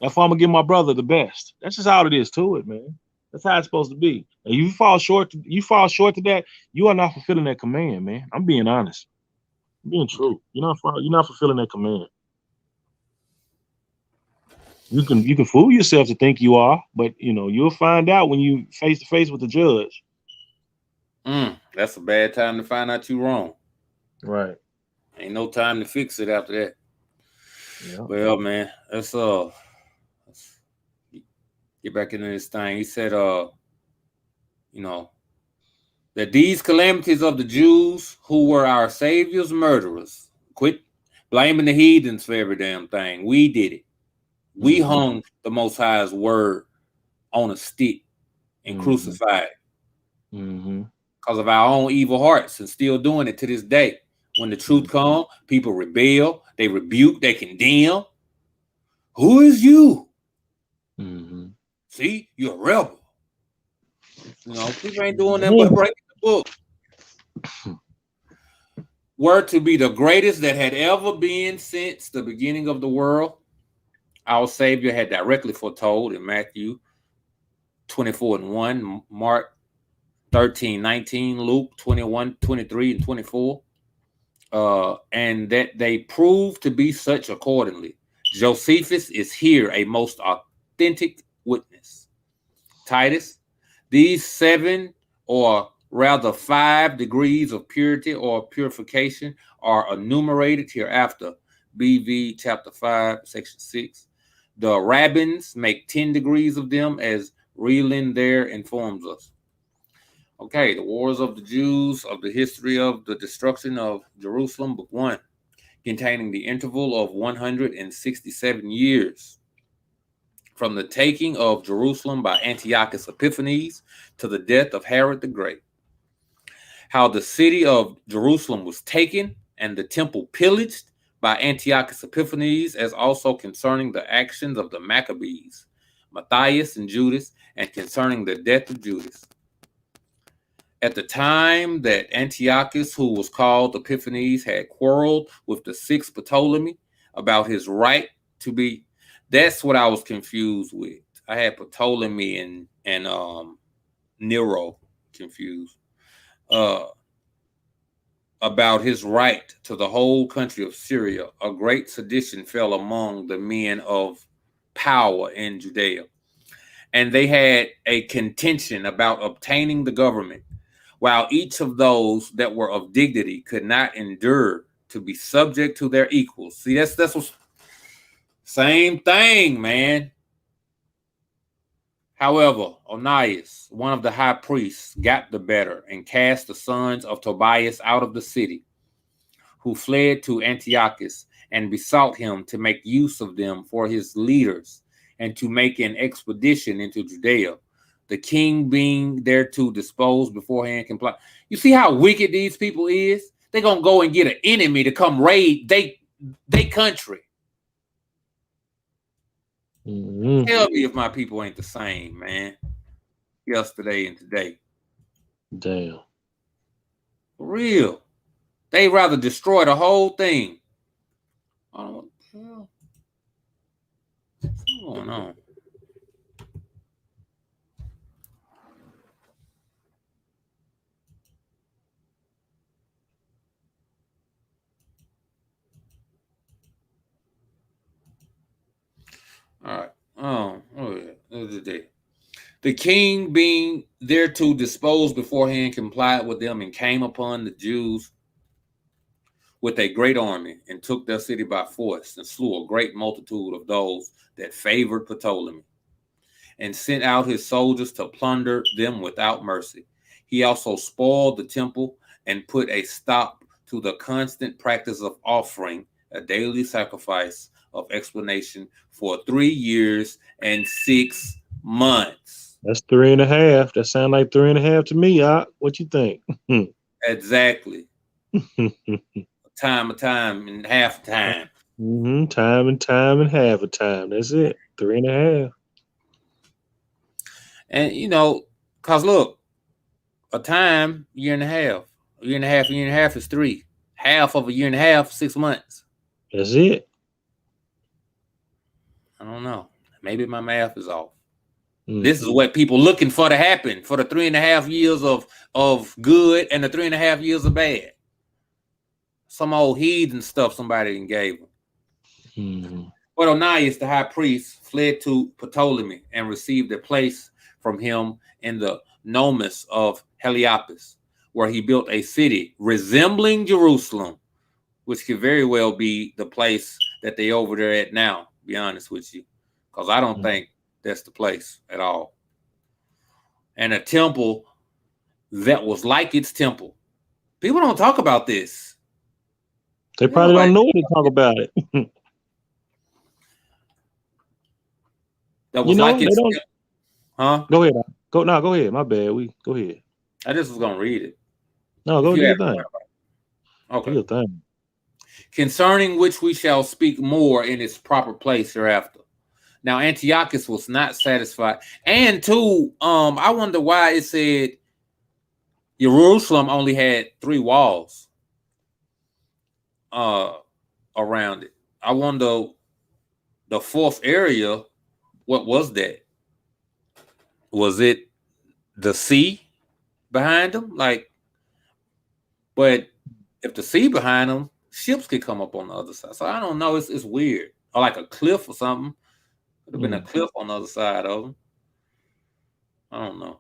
Speaker 6: Therefore, I'm gonna give my brother the best. That's just how it is to it, man. That's how it's supposed to be. And you fall short to that, you are not fulfilling that command, man. I'm being honest. I'm being true. You're not fulfilling that command. You can fool yourself to think you are, but you know, you'll find out when you face to face with the judge.
Speaker 5: That's a bad time to find out you're wrong.
Speaker 6: Right.
Speaker 5: Ain't no time to fix it after that.
Speaker 6: Yeah.
Speaker 5: Well, man, let's get back into this thing. He said, you know, that these calamities of the Jews who were our Savior's murderers. Quit blaming the heathens for every damn thing. We did it. We hung the Most High's word on a stick and crucified because of our own evil hearts, and still doing it to this day. When the truth comes, people rebel, they rebuke, they condemn. Who is you? See, you're a rebel. You know, people ain't doing that but breaking the book. Were to be the greatest that had ever been since the beginning of the world. Our Savior had directly foretold in Matthew 24:1, Mark 13:19, Luke 21:23 and 24. And that they prove to be such accordingly. Josephus is here a most authentic witness. Titus, these 7 or rather 5 degrees of purity or purification are enumerated hereafter. BV chapter 5, section 6. The rabbins make 10 degrees of them, as Reelin there informs us. Okay, the wars of the Jews, of the history of the destruction of Jerusalem, book 1, containing the interval of 167 years from the taking of Jerusalem by Antiochus Epiphanes to the death of Herod the Great. How the city of Jerusalem was taken and the temple pillaged by Antiochus Epiphanes, as also concerning the actions of the Maccabees, Matthias and Judas, and concerning the death of Judas. At the time that Antiochus, who was called Epiphanes, had quarreled with the sixth Ptolemy about his right to be, that's what I was confused with. I had Ptolemy and Nero confused. About his right to the whole country of Syria, a great sedition fell among the men of power in Judea, and they had a contention about obtaining the government, while each of those that were of dignity could not endure to be subject to their equals. See, that's what, same thing, man. However, Onias, one of the high priests, got the better and cast the sons of Tobias out of the city, who fled to Antiochus and besought him to make use of them for his leaders and to make an expedition into Judea, the king being thereto disposed beforehand comply. You see how wicked these people is? They're going to go and get an enemy to come raid they country.
Speaker 6: Mm-hmm.
Speaker 5: Tell me if my people ain't the same, man. Yesterday and today.
Speaker 6: Damn.
Speaker 5: For real. They rather destroy the whole thing. Oh, what's going on? All right. Oh yeah. The king being thereto disposed beforehand complied with them and came upon the Jews with a great army and took their city by force and slew a great multitude of those that favored Ptolemy and sent out his soldiers to plunder them without mercy. He also spoiled the temple and put a stop to the constant practice of offering a daily sacrifice of explanation for 3 years and 6 months.
Speaker 6: That's 3.5. That sounds like 3.5 to me. What you think?
Speaker 5: Exactly. Time and half time.
Speaker 6: Mm-hmm. Time and half a time. That's it. 3.5.
Speaker 5: And cause look, a time, year and a half. A year and a half is 3. Half of a year and a half, 6 months.
Speaker 6: That's it.
Speaker 5: I don't know. Maybe my math is off. This is what people looking for to happen for the 3.5 years of good and the 3.5 years of bad. Some old heathen stuff somebody gave them.
Speaker 6: Mm-hmm.
Speaker 5: But Onias, the high priest, fled to Ptolemy and received a place from him in the Nomus of Heliopolis, where he built a city resembling Jerusalem, which could very well be the place that they over there at now, to be honest with you, because I don't think that's the place at all. And a temple that was like its temple. People don't talk about this.
Speaker 6: They probably don't know to talk about it.
Speaker 5: That was like its temple. Huh?
Speaker 6: Go ahead. Go ahead. My bad. Go ahead.
Speaker 5: I just was gonna read it.
Speaker 6: No, go do your thing.
Speaker 5: Okay.
Speaker 6: Do your thing.
Speaker 5: Concerning which we shall speak more in its proper place hereafter. Now Antiochus was not satisfied, and two, I wonder why it said Jerusalem only had 3 walls around it. I wonder the 4th area. What was that? Was it the sea behind them? But if the sea behind them, ships could come up on the other side. So I don't know. It's weird. Or like a cliff or something. Could have been a cliff on the other side of them. I don't know.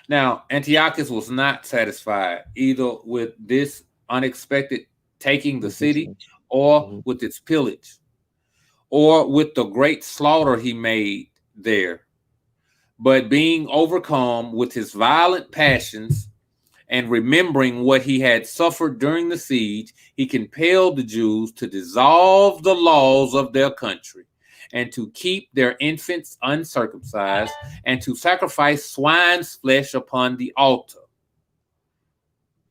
Speaker 5: Now, Antiochus was not satisfied either with this unexpected taking the city or with its pillage or with the great slaughter he made there. But being overcome with his violent passions and remembering what he had suffered during the siege, he compelled the Jews to dissolve the laws of their country and to keep their infants uncircumcised, and to sacrifice swine's flesh upon the altar.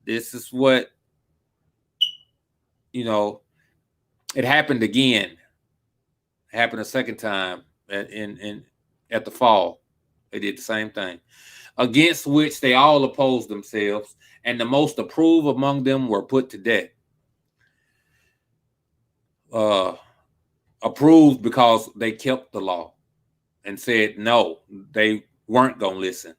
Speaker 5: This is what, it happened again. It happened a second time at the fall. They did the same thing, against which they all opposed themselves, and the most approved among them were put to death. Approved because they kept the law and said no, they weren't going to listen.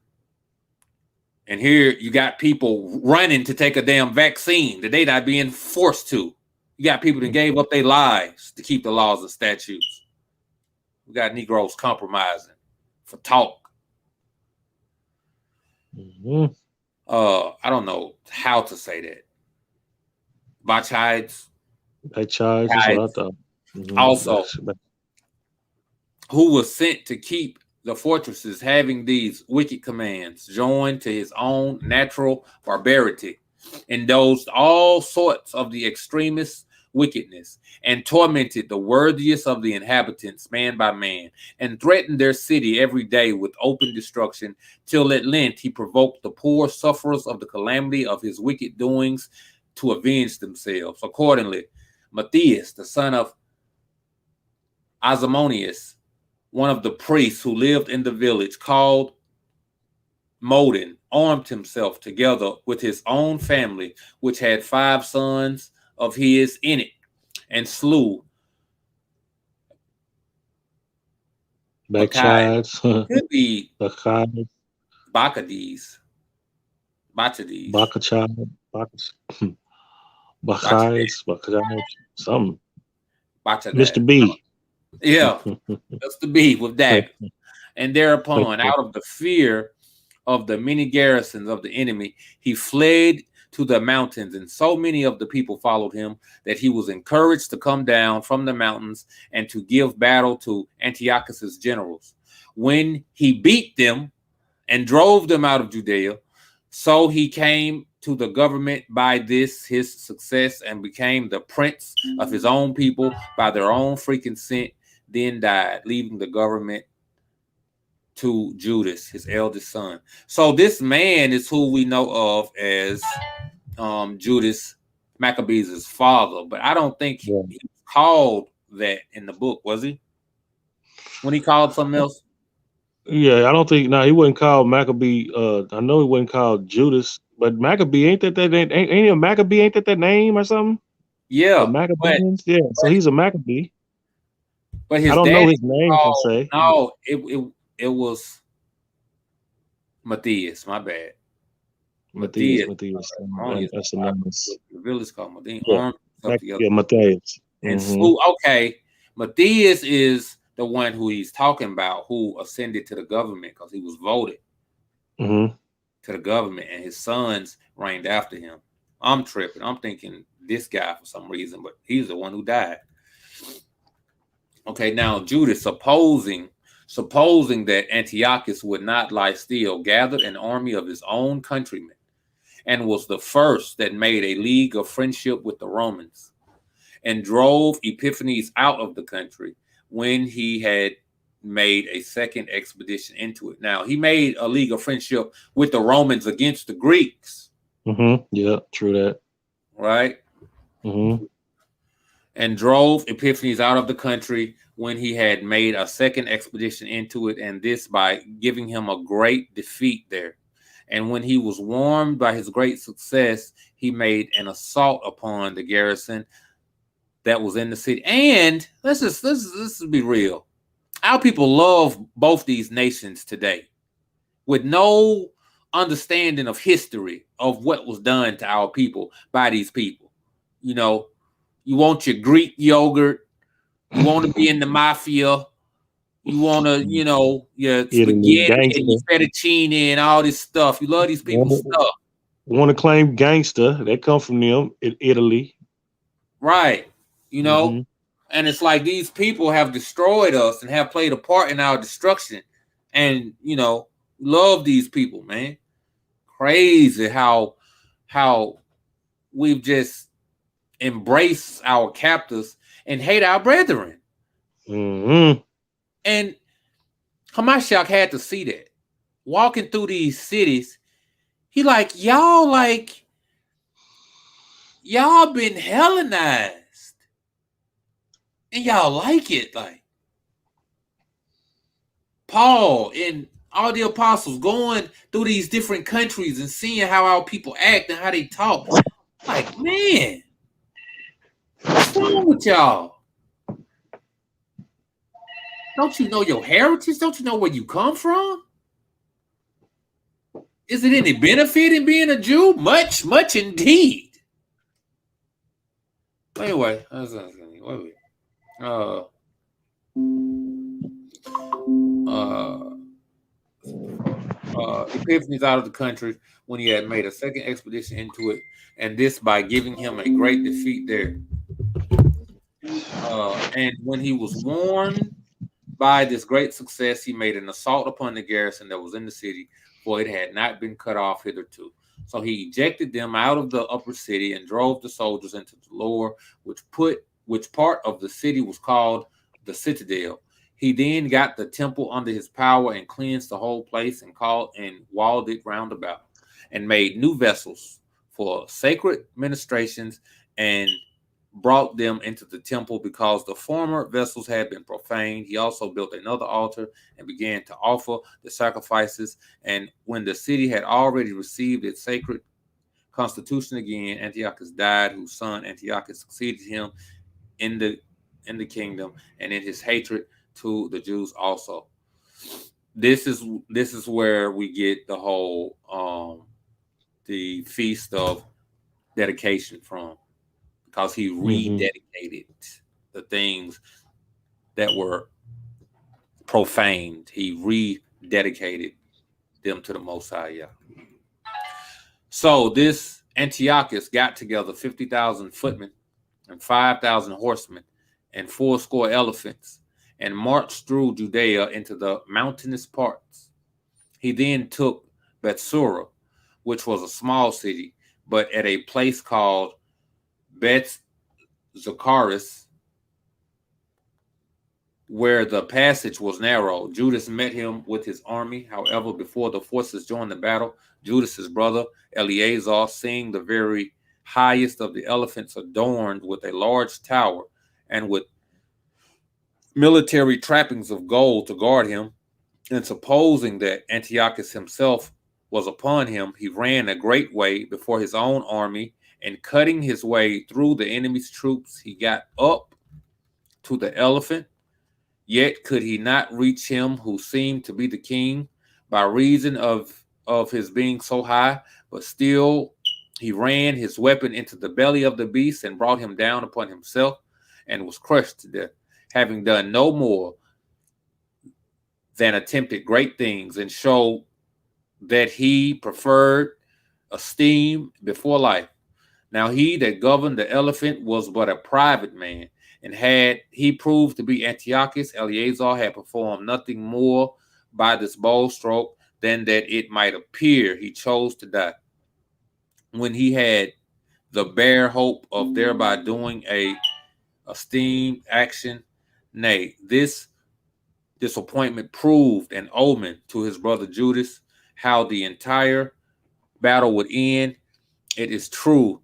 Speaker 5: And here you got people running to take a damn vaccine that they not being forced to. You got people that gave up their lives to keep the laws and statutes. We got Negroes compromising for talk.
Speaker 6: Mm-hmm.
Speaker 5: I don't know how to say that. Bachides.
Speaker 6: That's what I thought. Mm-hmm.
Speaker 5: Also, who was sent to keep the fortresses, having these wicked commands, joined to his own natural barbarity, indulged all sorts of the extremest wickedness, and tormented the worthiest of the inhabitants man by man, and threatened their city every day with open destruction, till at length he provoked the poor sufferers of the calamity of his wicked doings to avenge themselves. Accordingly, Matthias, the son of Asmoneus, one of the priests who lived in the village called Modin, armed himself together with his own family, which had 5 sons of his in it, and slew
Speaker 6: Bachides.
Speaker 5: Could be
Speaker 6: Bachides.
Speaker 5: Bacchides.
Speaker 6: Something.
Speaker 5: Bacchides.
Speaker 6: Mr. B.
Speaker 5: Yeah, that's the B with that. And thereupon, out of the fear of the many garrisons of the enemy, he fled to the mountains, and so many of the people followed him that he was encouraged to come down from the mountains and to give battle to Antiochus's generals. When he beat them and drove them out of Judea, so he came to the government by this his success and became the prince of his own people by their own freaking consent, then died, leaving the government to Judas, his eldest son. So this man is who we know of as Judas Maccabees' father, but I don't think he was called that in the book, was he? When he called something else?
Speaker 6: Yeah, I don't think. No, he wasn't called Maccabee. I know he wasn't called Judas, but Maccabee ain't that name? Ain't a Maccabee? Ain't that name or something?
Speaker 5: Yeah,
Speaker 6: Maccabees. Yeah, so he's a Maccabee.
Speaker 5: But his
Speaker 6: I don't know his name
Speaker 5: called,
Speaker 6: per se.
Speaker 5: No, it was Matthias. My bad.
Speaker 6: Matthias. That's the name.
Speaker 5: The village called Matthias.
Speaker 6: Yeah, Matthias.
Speaker 5: And okay, Matthias is the one who he's talking about, who ascended to the government because he was voted to the government, and his sons reigned after him. I'm tripping. I'm thinking this guy for some reason, but he's the one who died. Okay, now Judas, supposing that Antiochus would not lie still, gathered an army of his own countrymen, and was the first that made a league of friendship with the Romans, and drove Epiphanes out of the country when he had made a second expedition into it. Now, he made a league of friendship with the Romans against the Greeks.
Speaker 6: Yeah, true that.
Speaker 5: Right? And drove Epiphanes out of the country when he had made a second expedition into it, and this by giving him a great defeat there. And when he was warmed by his great success, he made an assault upon the garrison that was in the city. And let's be real. Our people love both these nations today with no understanding of history of what was done to our people by these people. You know, you want your Greek yogurt, you want to be in the mafia, you want to, your spaghetti and your fettuccine and all this stuff. You love these people's stuff.
Speaker 6: Want to claim gangster? They come from them in Italy.
Speaker 5: Right. And it's like these people have destroyed us and have played a part in our destruction. And, love these people, man. Crazy how we've just embraced our captors and hate our brethren.
Speaker 6: Mm-hmm.
Speaker 5: And Hamashiach had to see that. Walking through these cities, he y'all been Hellenized. And y'all like it. Like Paul and all the apostles going through these different countries and seeing how our people act and how they talk. Like, man, what's wrong with y'all? Don't you know your heritage? Don't you know where you come from? Is it any benefit in being a Jew? Much, much indeed. Anyway, wait. Epiphanes out of the country when he had made a second expedition into it, and this by giving him a great defeat there. And when he was warned by this great success, he made an assault upon the garrison that was in the city, for it had not been cut off hitherto. So he ejected them out of the upper city and drove the soldiers into the lower, which part of the city was called the citadel. He then got the temple under his power and cleansed the whole place and walled it round about, and made new vessels for sacred ministrations and brought them into the temple because the former vessels had been profaned. He also built another altar and began to offer the sacrifices. And when the city had already received its sacred constitution again, Antiochus died, whose son Antiochus succeeded him in the kingdom and in his hatred to the Jews also. This is where we get the whole the feast of dedication from, because he rededicated the things that were profaned. He rededicated them to the Most High. Yeah. So this Antiochus got together 50,000 footmen and 5,000 horsemen and 80 elephants and marched through Judea into the mountainous parts. He then took Bethsura, which was a small city, but at a place called Beth Zacharis, where the passage was narrow. Judas met him with his army. However, before the forces joined the battle, Judas's brother Eleazar, seeing the very highest of the elephants adorned with a large tower and with military trappings of gold to guard him, and supposing that Antiochus himself was upon him, he ran a great way before his own army, and cutting his way through the enemy's troops, he got up to the elephant. Yet could he not reach him who seemed to be the king by reason of his being so high, but still he ran his weapon into the belly of the beast and brought him down upon himself and was crushed to death, having done no more than attempted great things and showed that he preferred esteem before life. Now he that governed the elephant was but a private man, and had he proved to be Antiochus, Eleazar had performed nothing more by this bold stroke than that it might appear he chose to die, when he had the bare hope of thereby doing a esteemed action. Nay, this disappointment proved an omen to his brother Judas how the entire battle would end. It is true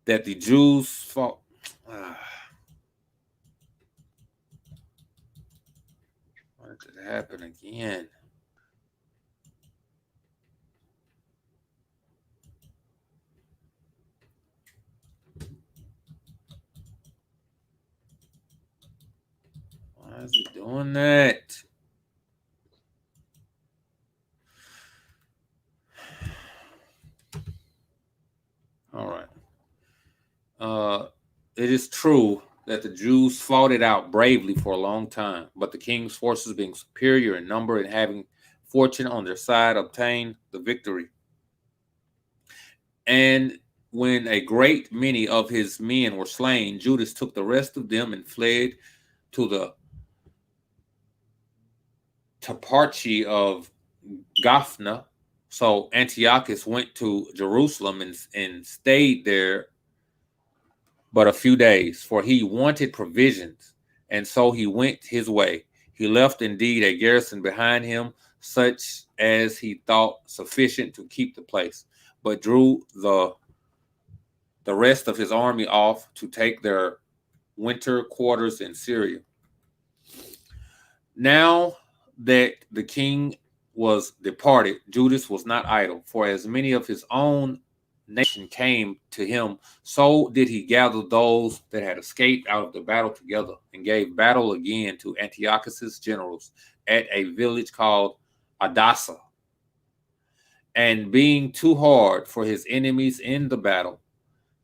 Speaker 5: that the Jews fought. Why did it happen again? Why is it doing that? All right. It is true that the Jews fought it out bravely for a long time, but the king's forces, being superior in number and having fortune on their side, obtained the victory. And when a great many of his men were slain, Judas took the rest of them and fled to the toparchy of Gophna. So Antiochus went to Jerusalem and stayed there but a few days, for he wanted provisions and so he went his way. He left indeed a garrison behind him, such as he thought sufficient to keep the place, but drew the rest of his army off to take their winter quarters in Syria. Now that the king was departed, Judas was not idle, for as many of his own nation came to him, so did he gather those that had escaped out of the battle together, and gave battle again to Antiochus's generals at a village called Adasa. And being too hard for his enemies in the battle,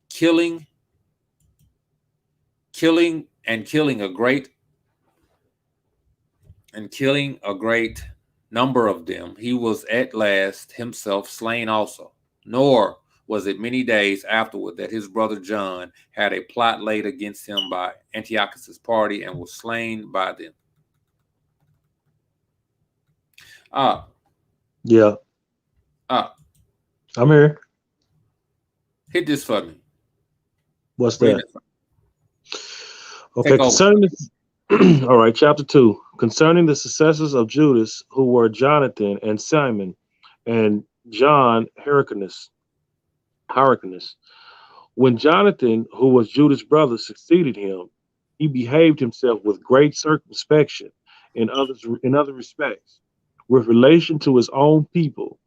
Speaker 5: killing a great number of them, he was at last himself slain also. Nor was it many days afterward that his brother John had a plot laid against him by Antiochus's party, and was slain by them.
Speaker 6: Yeah. I'm here.
Speaker 5: Hit this for me.
Speaker 6: What's
Speaker 5: Read
Speaker 6: that?
Speaker 5: it.
Speaker 6: Okay,
Speaker 5: Take over.
Speaker 6: concerning this, all right, chapter 2. Concerning the successors of Judas, who were Jonathan and Simon and John Hyrcanus. When Jonathan, who was Judas' brother, succeeded him, he behaved himself with great circumspection in other respects, with relation to his own people,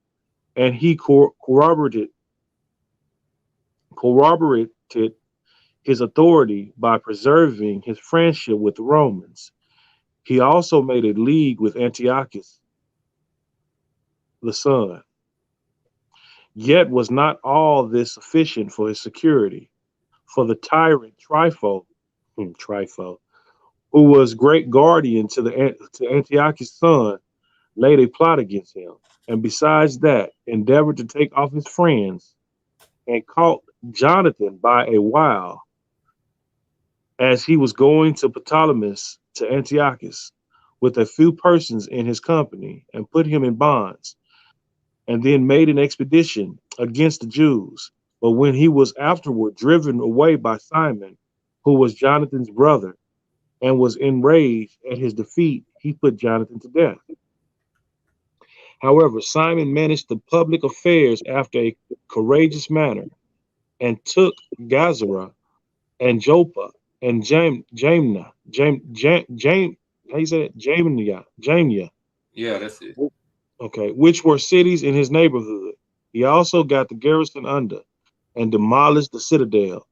Speaker 6: and he corroborated his authority by preserving his friendship with the Romans. He also made a league with Antiochus, the son. Yet was not all this sufficient for his security, for the tyrant Trypho, who was great guardian to Antiochus' son, laid a plot against him, and besides that, endeavored to take off his friends, and caught Jonathan by a wile, as he was going to Ptolemais to Antiochus, with a few persons in his company, and put him in bonds, and then made an expedition against the Jews. But when he was afterward driven away by Simon, who was Jonathan's brother, and was enraged at his defeat, he put Jonathan to death. However, Simon managed the public affairs after a courageous manner, and took Gazara and Joppa and Jamnia. How you say it? Jamnia.
Speaker 5: Yeah, that's it.
Speaker 6: Okay, which were cities in his neighborhood. He also got the garrison under, and demolished the citadel.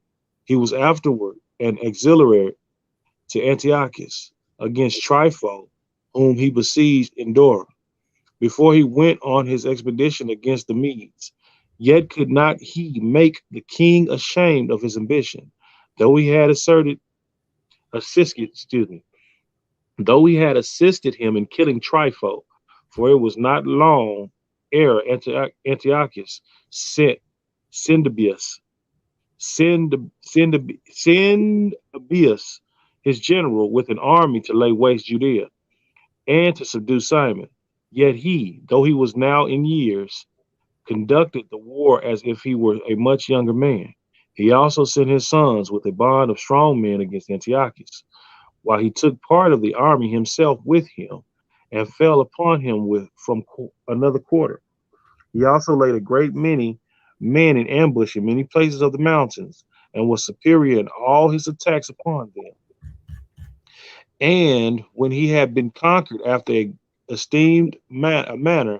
Speaker 6: He was afterward an auxiliary to Antiochus against Trypho, whom he besieged in Dora, before he went on his expedition against the Medes. Yet could not he make the king ashamed of his ambition, though he had assisted him in killing Trypho, for it was not long ere Antiochus sent Cendebeus, his general, with an army to lay waste Judea and to subdue Simon. Yet he, though he was now in years, conducted the war as if he were a much younger man. He also sent his sons with a band of strong men against Antiochus, while he took part of the army himself with him, and fell upon him from another quarter. He also laid a great many men in ambush in many places of the mountains, and was superior in all his attacks upon them. And when he had been conquered after a esteemed manner,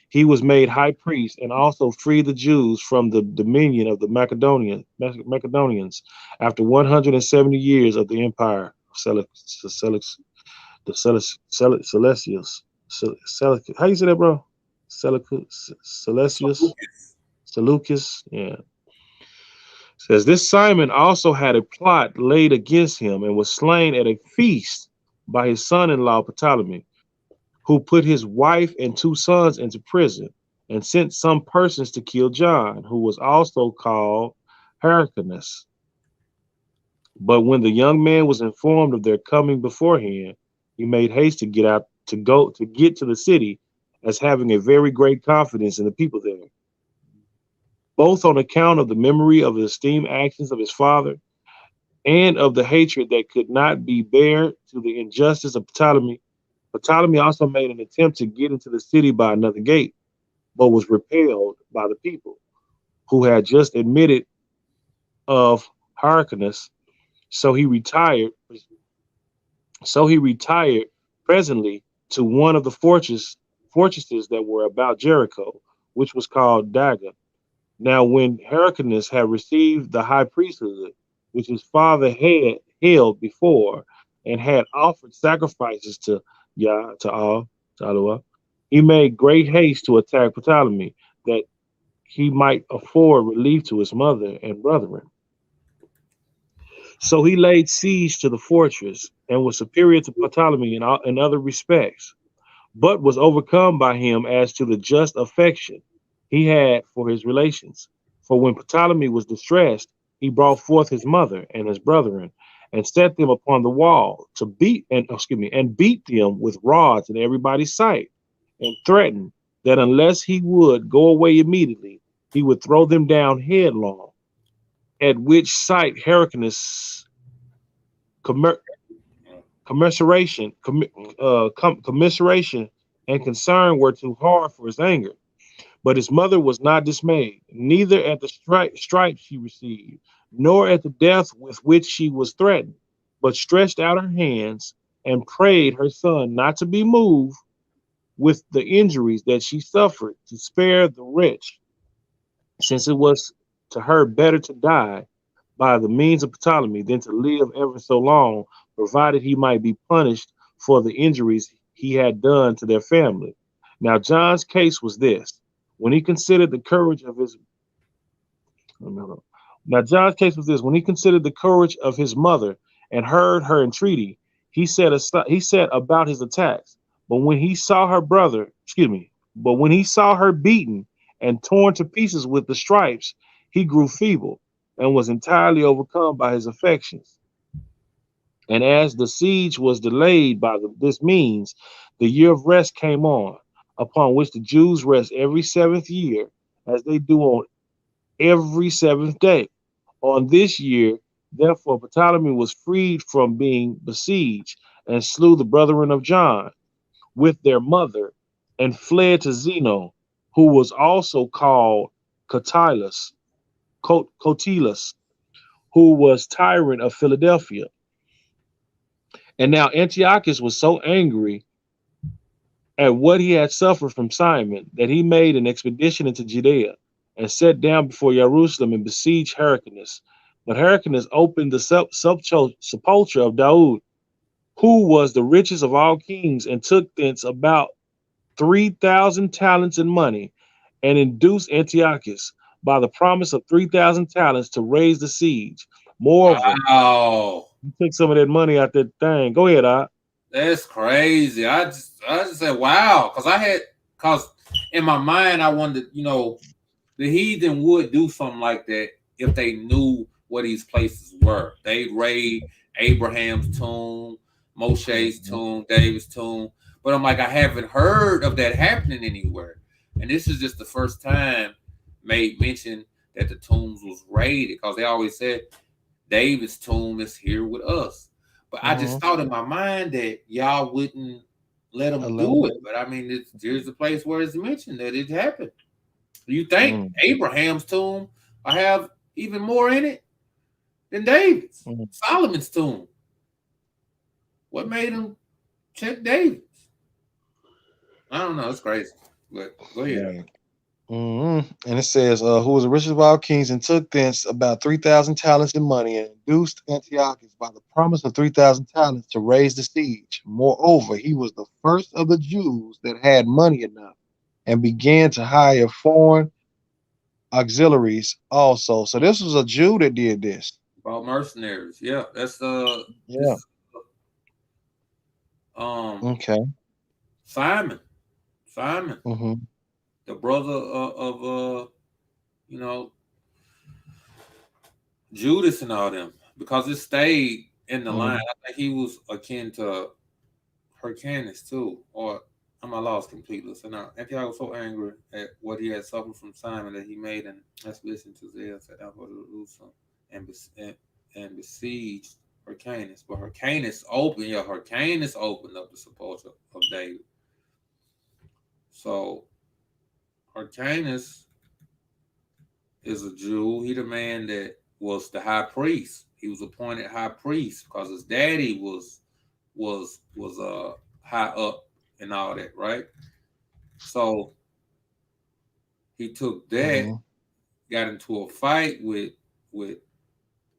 Speaker 6: he was made high priest, and also freed the Jews from the dominion of the Macedonians after 170 years of the empire of Seleucus. How you say that, bro? Seleucus. Yeah. Says this Simon also had a plot laid against him, and was slain at a feast by his son-in-law Ptolemy, who put his wife and 2 sons into prison, and sent some persons to kill John, who was also called Hyrcanus. But when the young man was informed of their coming beforehand, he made haste to get to the city, as having a very great confidence in the people there, both on account of the memory of the esteemed actions of his father, and of the hatred that could not be bare to the injustice of Ptolemy. Ptolemy also made an attempt to get into the city by another gate, but was repelled by the people, who had just admitted of Hyrcanus. So he retired. So he retired presently to one of the fortresses that were about Jericho, which was called Dagon. Now, when Hyrcanus had received the high priesthood, which his father had held before, and had offered sacrifices to Yah, to Allah, he made great haste to attack Ptolemy, that he might afford relief to his mother and brethren. So he laid siege to the fortress, and was superior to Ptolemy in other respects, but was overcome by him as to the just affection he had for his relations. For when Ptolemy was distressed, he brought forth his mother and his brethren, and set them upon the wall to beat and and beat them with rods in everybody's sight, and threatened that unless he would go away immediately, he would throw them down headlong. At which sight Hyrcanus commer- commiseration and concern were too hard for his anger. But his mother was not dismayed, neither at the stripes she received, nor at the death with which she was threatened, but stretched out her hands and prayed her son not to be moved with the injuries that she suffered, to spare the wretch, since it was to her better to die by the means of Ptolemy than to live ever so long, provided he might be punished for the injuries he had done to their family. Now, John's case was this: when he considered the courage of his now John's case was this: when he considered the courage of his mother and heard her entreaty, he set about his attacks. But when he saw her brother, but when he saw her beaten and torn to pieces with the stripes, he grew feeble and was entirely overcome by his affections. And as the siege was delayed by this means, the year of rest came on, upon which the Jews rest every seventh year, as they do on every seventh day. On this year, therefore, Ptolemy was freed from being besieged, and slew the brethren of John with their mother, and fled to Zeno, who was also called Cotilus, Cotilus, who was tyrant of Philadelphia. And now Antiochus was so angry at what he had suffered from Simon that he made an expedition into Judea, and sat down before Jerusalem and besieged Hyrcanus. But Hyrcanus opened the sepulchre of Daud, who was the richest of all kings, and took thence about 3,000 talents in money, and induced Antiochus by the promise of 3,000 talents to raise the siege. Moreover,
Speaker 5: Wow.
Speaker 6: he took some of that money out that thing. Go ahead, Art.
Speaker 5: That's crazy. I just said wow, cause in my mind I wanted, the heathen would do something like that if they knew where these places were. They'd raid Abraham's tomb, Moshe's tomb, David's tomb. But I'm like, I haven't heard of that happening anywhere. And this is just the first time made mention that the tombs was raided, because they always said David's tomb is here with us. But I just thought in my mind that y'all wouldn't let them do it. But I mean, there's a place where it's mentioned that it happened. You think Abraham's tomb will have even more in it than David's? Solomon's tomb. What made him check David's? I don't know. It's crazy. But go ahead.
Speaker 7: And it says, who was the richest of all kings, and took thence about 3,000 talents in money, and induced Antiochus by the promise of 3,000 talents to raise the siege. Moreover, he was the first of the Jews that had money enough, and began to hire foreign auxiliaries also. So this was a Jew that did this.
Speaker 5: About mercenaries. Yeah, that's
Speaker 7: Yeah.
Speaker 5: okay. Simon. The brother of Judas and all them, because it stayed in the line. I think he was akin to Hyrcanus too, or am I lost completely? So now Antioch was so angry at what he had suffered from Simon that he made an expedition to Zea, set out for Jerusalem, and and besieged Hyrcanus. But Hyrcanus opened up the sepulchre of David. So Hyrcanus is a Jew. He the man that was the high priest. He was appointed high priest because his daddy was high up and all that, right? So he took that,
Speaker 7: Mm-hmm.
Speaker 5: got into a fight with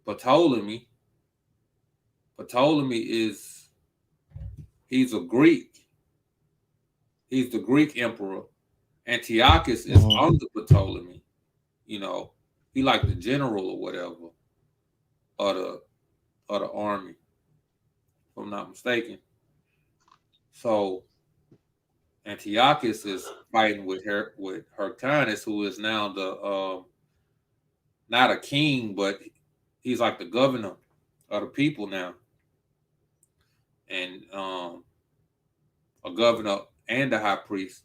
Speaker 5: Ptolemy. Ptolemy is he's a Greek. He's the Greek emperor. Antiochus is
Speaker 7: Mm-hmm.
Speaker 5: under Ptolemy. You know, he like the general or whatever of the army, if I'm not mistaken. So Antiochus is fighting with Hyrcanus, who is now the not a king, but he's like the governor of the people now, and a governor and a high priest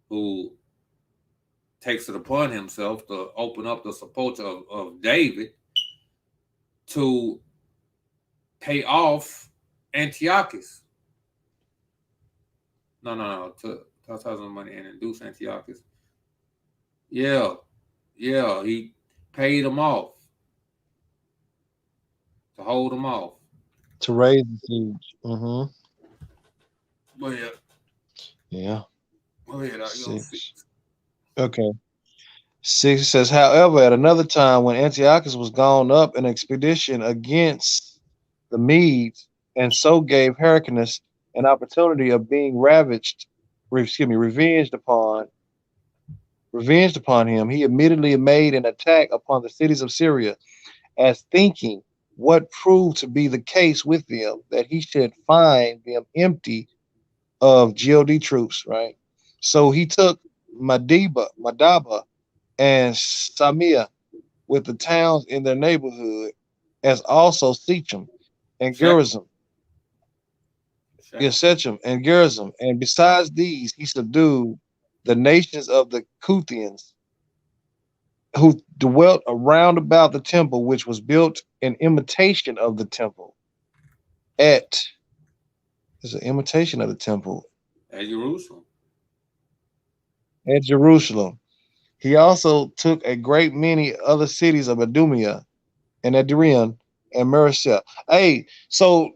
Speaker 5: who takes it upon himself to open up the sepulchre of David to pay off Antiochus. No, to thousand money and induce Antiochus. Yeah, yeah, he paid him off to hold him off.
Speaker 7: To raise the siege. Mm-hmm.
Speaker 5: Go ahead,
Speaker 7: Yeah.
Speaker 5: go ahead. You don't see.
Speaker 7: 6. Okay. 6 says, however, at another time when Antiochus was gone up an expedition against the Medes, and so gave Hyrcanus an opportunity of being revenged upon him, he immediately made an attack upon the cities of Syria, as thinking what proved to be the case with them, that he should find them empty of God troops, right? So he took Madaba, and Samia with the towns in their neighborhood, as also Sechem and
Speaker 5: Shechem,
Speaker 7: Gerizim,
Speaker 5: Shechem.
Speaker 7: And Gerizim. And besides these, he subdued the nations of the Kuthians, who dwelt around about the temple, which was built in imitation of the temple. At It's an imitation of the temple
Speaker 5: At Jerusalem.
Speaker 7: at Jerusalem. He also took a great many other cities of Idumea and Adrian and Maricel. Hey, so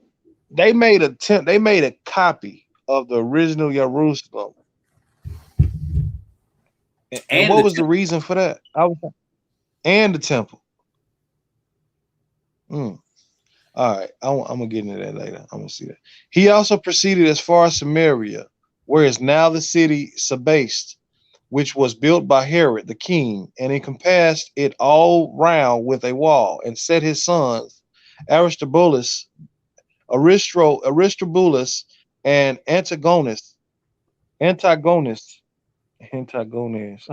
Speaker 7: they made a copy of the original Jerusalem. And
Speaker 5: And
Speaker 7: what
Speaker 5: the
Speaker 7: was the reason for that? And the temple. Hmm. All right, I'm gonna get into that later. I'm gonna see that. He also proceeded as far as Samaria, where is now the city Sabast, which was built by Herod the king, and encompassed it all round with a wall, and set his sons Aristobulus, Aristobulus, and Antigonus, Antigonus,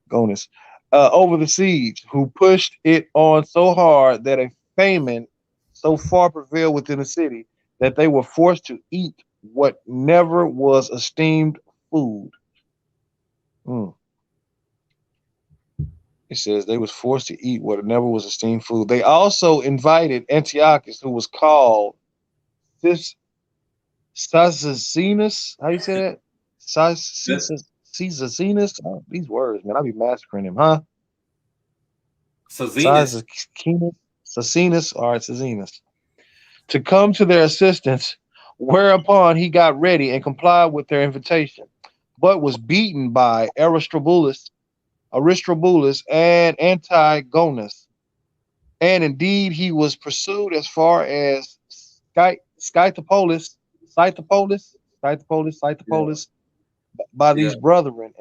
Speaker 7: Gonus, over the siege, who pushed it on so hard that a famine so far prevailed within the city that they were forced to eat what never was esteemed food. Mm. It says they was forced to eat what never was esteemed food. They also invited Antiochus, who was called this Sazazinus. How you say that?
Speaker 5: that
Speaker 7: Caesarzinus. Oh, these words, man. I be massacring him, huh?
Speaker 5: Sazinus.
Speaker 7: Sazakinus, Sacinus, or Sazinus, to come to their assistance, whereupon he got ready and complied with their invitation, but was beaten by Aristobulus and Antigonus. And indeed, he was pursued as far as Scythopolis, Scythopolis, Scythopolis,
Speaker 5: Yeah,
Speaker 7: Scythopolis, by
Speaker 5: yeah.
Speaker 7: these brethren,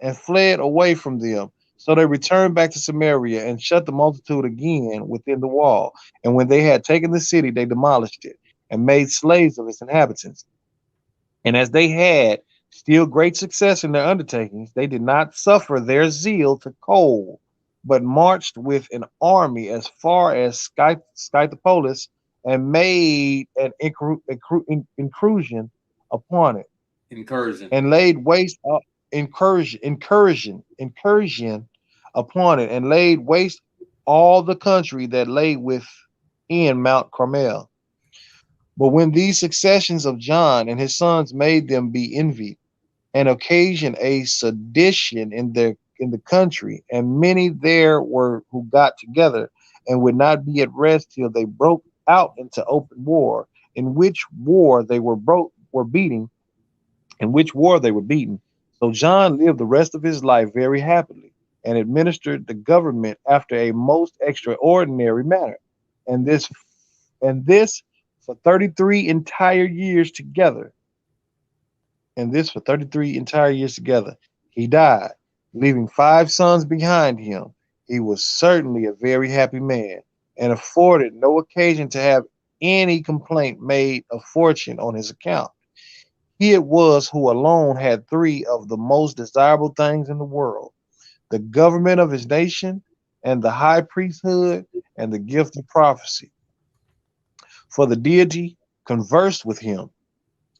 Speaker 7: and fled away from them. So they returned back to Samaria and shut the multitude again within the wall. And when they had taken the city, they demolished it and made slaves of its inhabitants. And as they had still great success in their undertakings, they did not suffer their zeal to cold, but marched with an army as far as Scythopolis, and made an incursion upon it,
Speaker 5: Incursion.
Speaker 7: and laid waste incursion upon it, and laid waste all the country that lay within Mount Carmel. But when these successions of John and his sons made them be envied, and occasioned a sedition in the country, and many there were who got together and would not be at rest till they broke out into open war, in which war they were beating, in which war they were beaten. So John lived the rest of his life very happily, and administered the government after a most extraordinary manner. And this for 33 entire years together. And this for 33 entire years together. He died, leaving 5 sons behind him. He was certainly a very happy man, and afforded no occasion to have any complaint made of fortune on his account. He it was who alone had 3 of the most desirable things in the world: the government of his nation, and the high priesthood, and the gift of prophecy. For the deity conversed with him,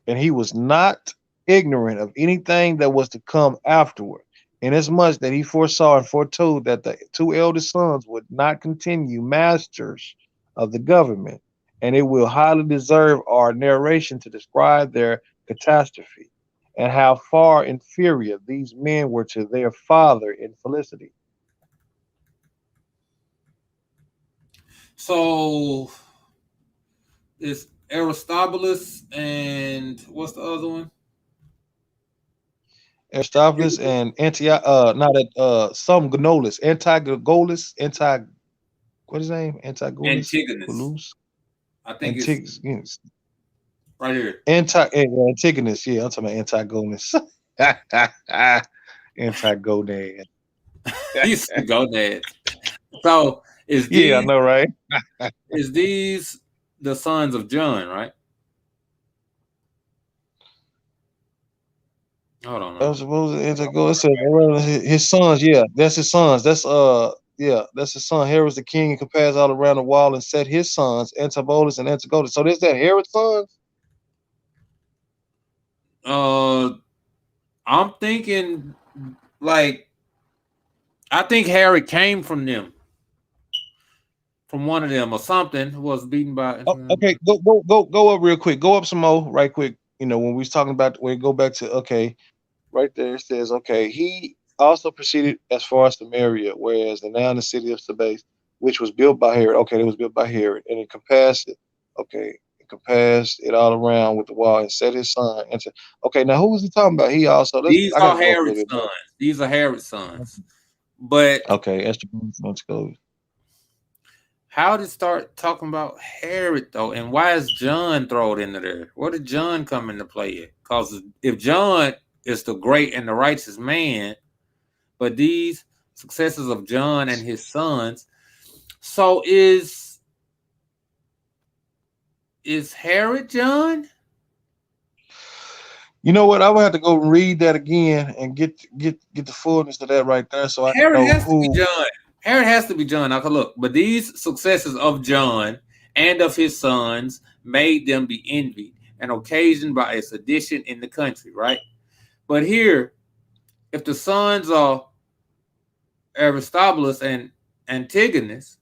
Speaker 7: and he was not ignorant of anything that was to come afterward, inasmuch that he foresaw and foretold that the 2 eldest sons would not continue masters of the government. And it will highly deserve our narration to describe their catastrophe, and how far inferior these men were to their father in felicity.
Speaker 5: So it's Aristobulus and what's the other one?
Speaker 7: Aristobulus and Antioch, not at some Gonolus, Antigolus, what is his name? Antigolus,
Speaker 5: Antigonus.
Speaker 7: Golus,
Speaker 5: I think
Speaker 7: Antigonus,
Speaker 5: right here.
Speaker 7: Antigonus. Yeah, I'm talking about Antigonus. Antigonus.
Speaker 5: He's go there. So
Speaker 7: Yeah, I know, right?
Speaker 5: is these the sons of John, right? Hold on.
Speaker 7: I was supposed to Antigonus. His sons. Yeah, that's his sons. Yeah, that's his son. Herod was the king and compassed all around the wall and set his sons, Antibolus and Antigonus. So there's that Herod's sons.
Speaker 5: I'm thinking like I think Harry came from them, from one of them or something. Who was beaten by.
Speaker 7: Oh, okay, go up real quick. Go up some more, right quick. You know, when we was talking about, when we go back to, okay, right there it says, okay, he also proceeded as far as Samaria, whereas the now the city of Sabas, which was built by Herod. Okay, it was built by Herod, and it compassed it. Okay, it compassed it all around with the wall and set his son. And said, okay, now who was he talking about? He also.
Speaker 5: These
Speaker 7: I
Speaker 5: are
Speaker 7: gotta go up a little
Speaker 5: Herod's
Speaker 7: bit more.
Speaker 5: sons. These are Herod's sons. But
Speaker 7: Okay, let's go.
Speaker 5: how did start talking about Herod though, and why is John thrown into there? Where did John come into play at? Because if John is the great and the righteous man, but these successors of John and his sons, so is Herod John?
Speaker 7: You know what? I would have to go read that again and get the fullness of that right there, so I
Speaker 5: Herod
Speaker 7: know
Speaker 5: has to be
Speaker 7: who.
Speaker 5: John. Herod has to be John. I can look, but these successors of John and of his sons made them be envied and occasioned by a sedition in the country, right? But here, if the sons are Aristobulus and Antigonus,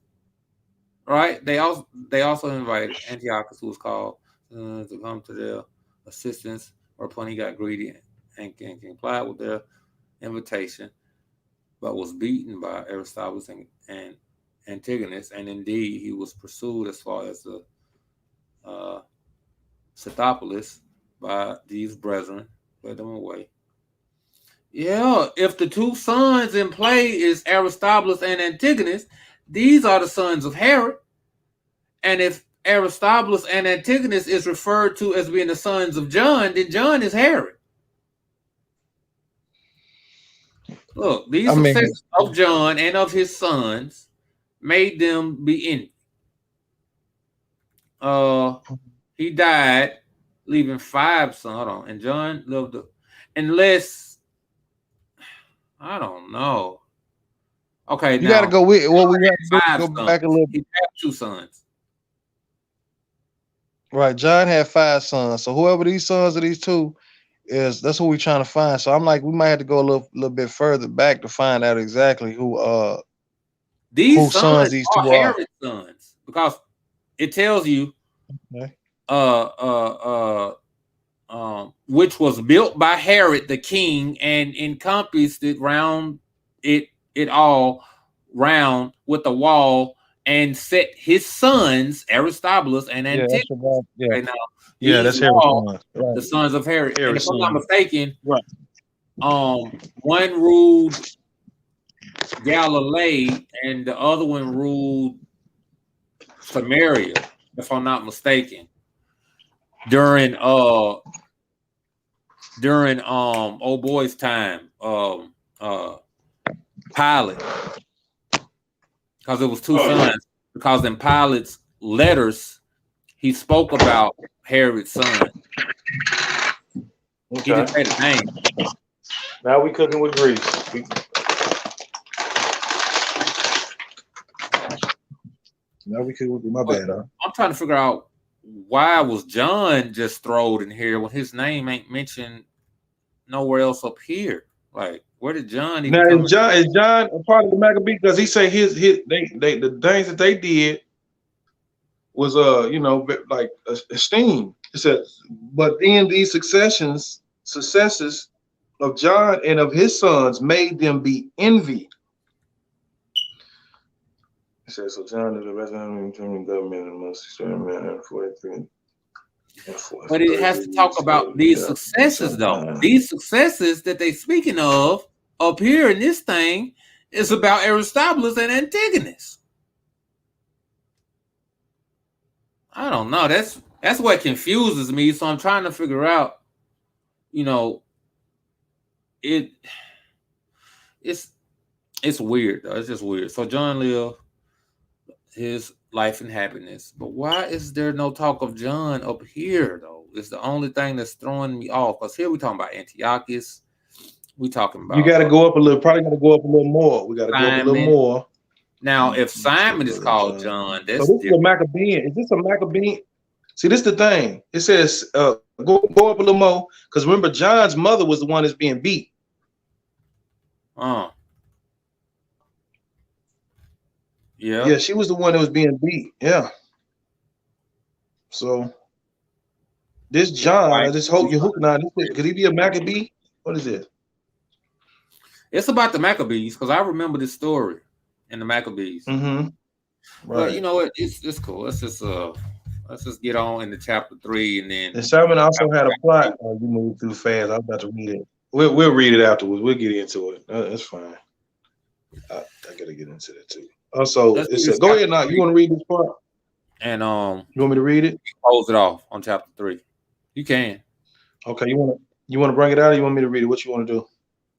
Speaker 5: right? They also invited Antiochus, who was called to come to their assistance, whereupon he got greedy and complied with their invitation, but was beaten by Aristobulus and Antigonus, and indeed he was pursued as far as the Scythopolis by these brethren, led them away. Yeah, if the 2 sons in play is Aristobulus and Antigonus, these are the sons of Herod. And if Aristobulus and Antigonus is referred to as being the sons of John, then John is Herod. Look, these successors of John and of his sons made them be envied. He died, leaving 5 sons. Hold on. And John lived, unless, I don't know. Okay,
Speaker 7: you got to go with what we got to go back a little
Speaker 5: bit. He had 2 sons.
Speaker 7: Right, John had 5 sons. So whoever these sons of these 2 is, that's who we're trying to find. So I'm like, we might have to go a little bit further back to find out exactly who
Speaker 5: These
Speaker 7: Whose sons
Speaker 5: sons
Speaker 7: these
Speaker 5: are
Speaker 7: two are?
Speaker 5: Herod's sons because it tells you
Speaker 7: Okay.
Speaker 5: which was built by Herod the king and encompassed it round it all round with a wall and set his sons Aristobulus and
Speaker 7: Yeah,
Speaker 5: Antigonus.
Speaker 7: that's about, yeah.
Speaker 5: Okay, now
Speaker 7: Yeah,
Speaker 5: these
Speaker 7: that's Herod's
Speaker 5: are
Speaker 7: son. Right.
Speaker 5: the sons of Herod, and if
Speaker 7: Herod's
Speaker 5: I'm not
Speaker 7: son.
Speaker 5: mistaken,
Speaker 7: Right.
Speaker 5: one ruled Galilee and the other one ruled Samaria, if I'm not mistaken, during old boy's time, Pilate, because it was two sons. Because in Pilate's letters, he spoke about Herod's son. He
Speaker 6: Okay.
Speaker 5: didn't say the name.
Speaker 6: Now we cooking with grease.
Speaker 7: Now we could. My bad, huh?
Speaker 5: I'm trying to figure out why was John just thrown in here when his name ain't mentioned nowhere else up here. Like, where did John even
Speaker 6: Now
Speaker 5: come?
Speaker 6: is John a part of the Maccabee? Because he say they the things that they did was like esteemed. It says, but then these successes of John and of his sons made them be envied. It says, so John is the resident government and most man 43.
Speaker 5: But it has to talk about these successes, though. These successes that they speaking of up here in this thing is about Aristobulus and Antigonus. I don't know. That's what confuses me. So I'm trying to figure out, it's weird though. It's just weird. So John lived his life and happiness, but why is there no talk of John up here though? It's the only thing that's throwing me off. Because here we talking about Antiochus. We talking about
Speaker 6: you got to go up a little. Probably got to go up a little more. We got to go up a little more.
Speaker 5: Now, if Simon is called John, that's
Speaker 6: so this is a Maccabean. Is this a Maccabean? See, this is the thing. It says go up a little more because remember, John's mother was the one that's being beat. Yeah, she was the one that was being beat. Yeah. So this John, I just hope you're hooked on. Could he be a Maccabee? What is it?
Speaker 5: It's about the Maccabees because I remember this story in the Maccabees.
Speaker 6: Mm-hmm. Right.
Speaker 5: But you know what? It's cool. Let's just get on into chapter 3 and then.
Speaker 6: And Simon also had a plot. Oh, you moved too fast. I'm about to read it. We'll read it afterwards. We'll get into it. That's fine. I gotta get into that too. Also, it says, go ahead now. You want to read this part?
Speaker 5: And
Speaker 6: you want me to read it?
Speaker 5: Close it off on chapter 3. You can.
Speaker 6: Okay. You want to bring it out? Or you want me to read it? What you want to do?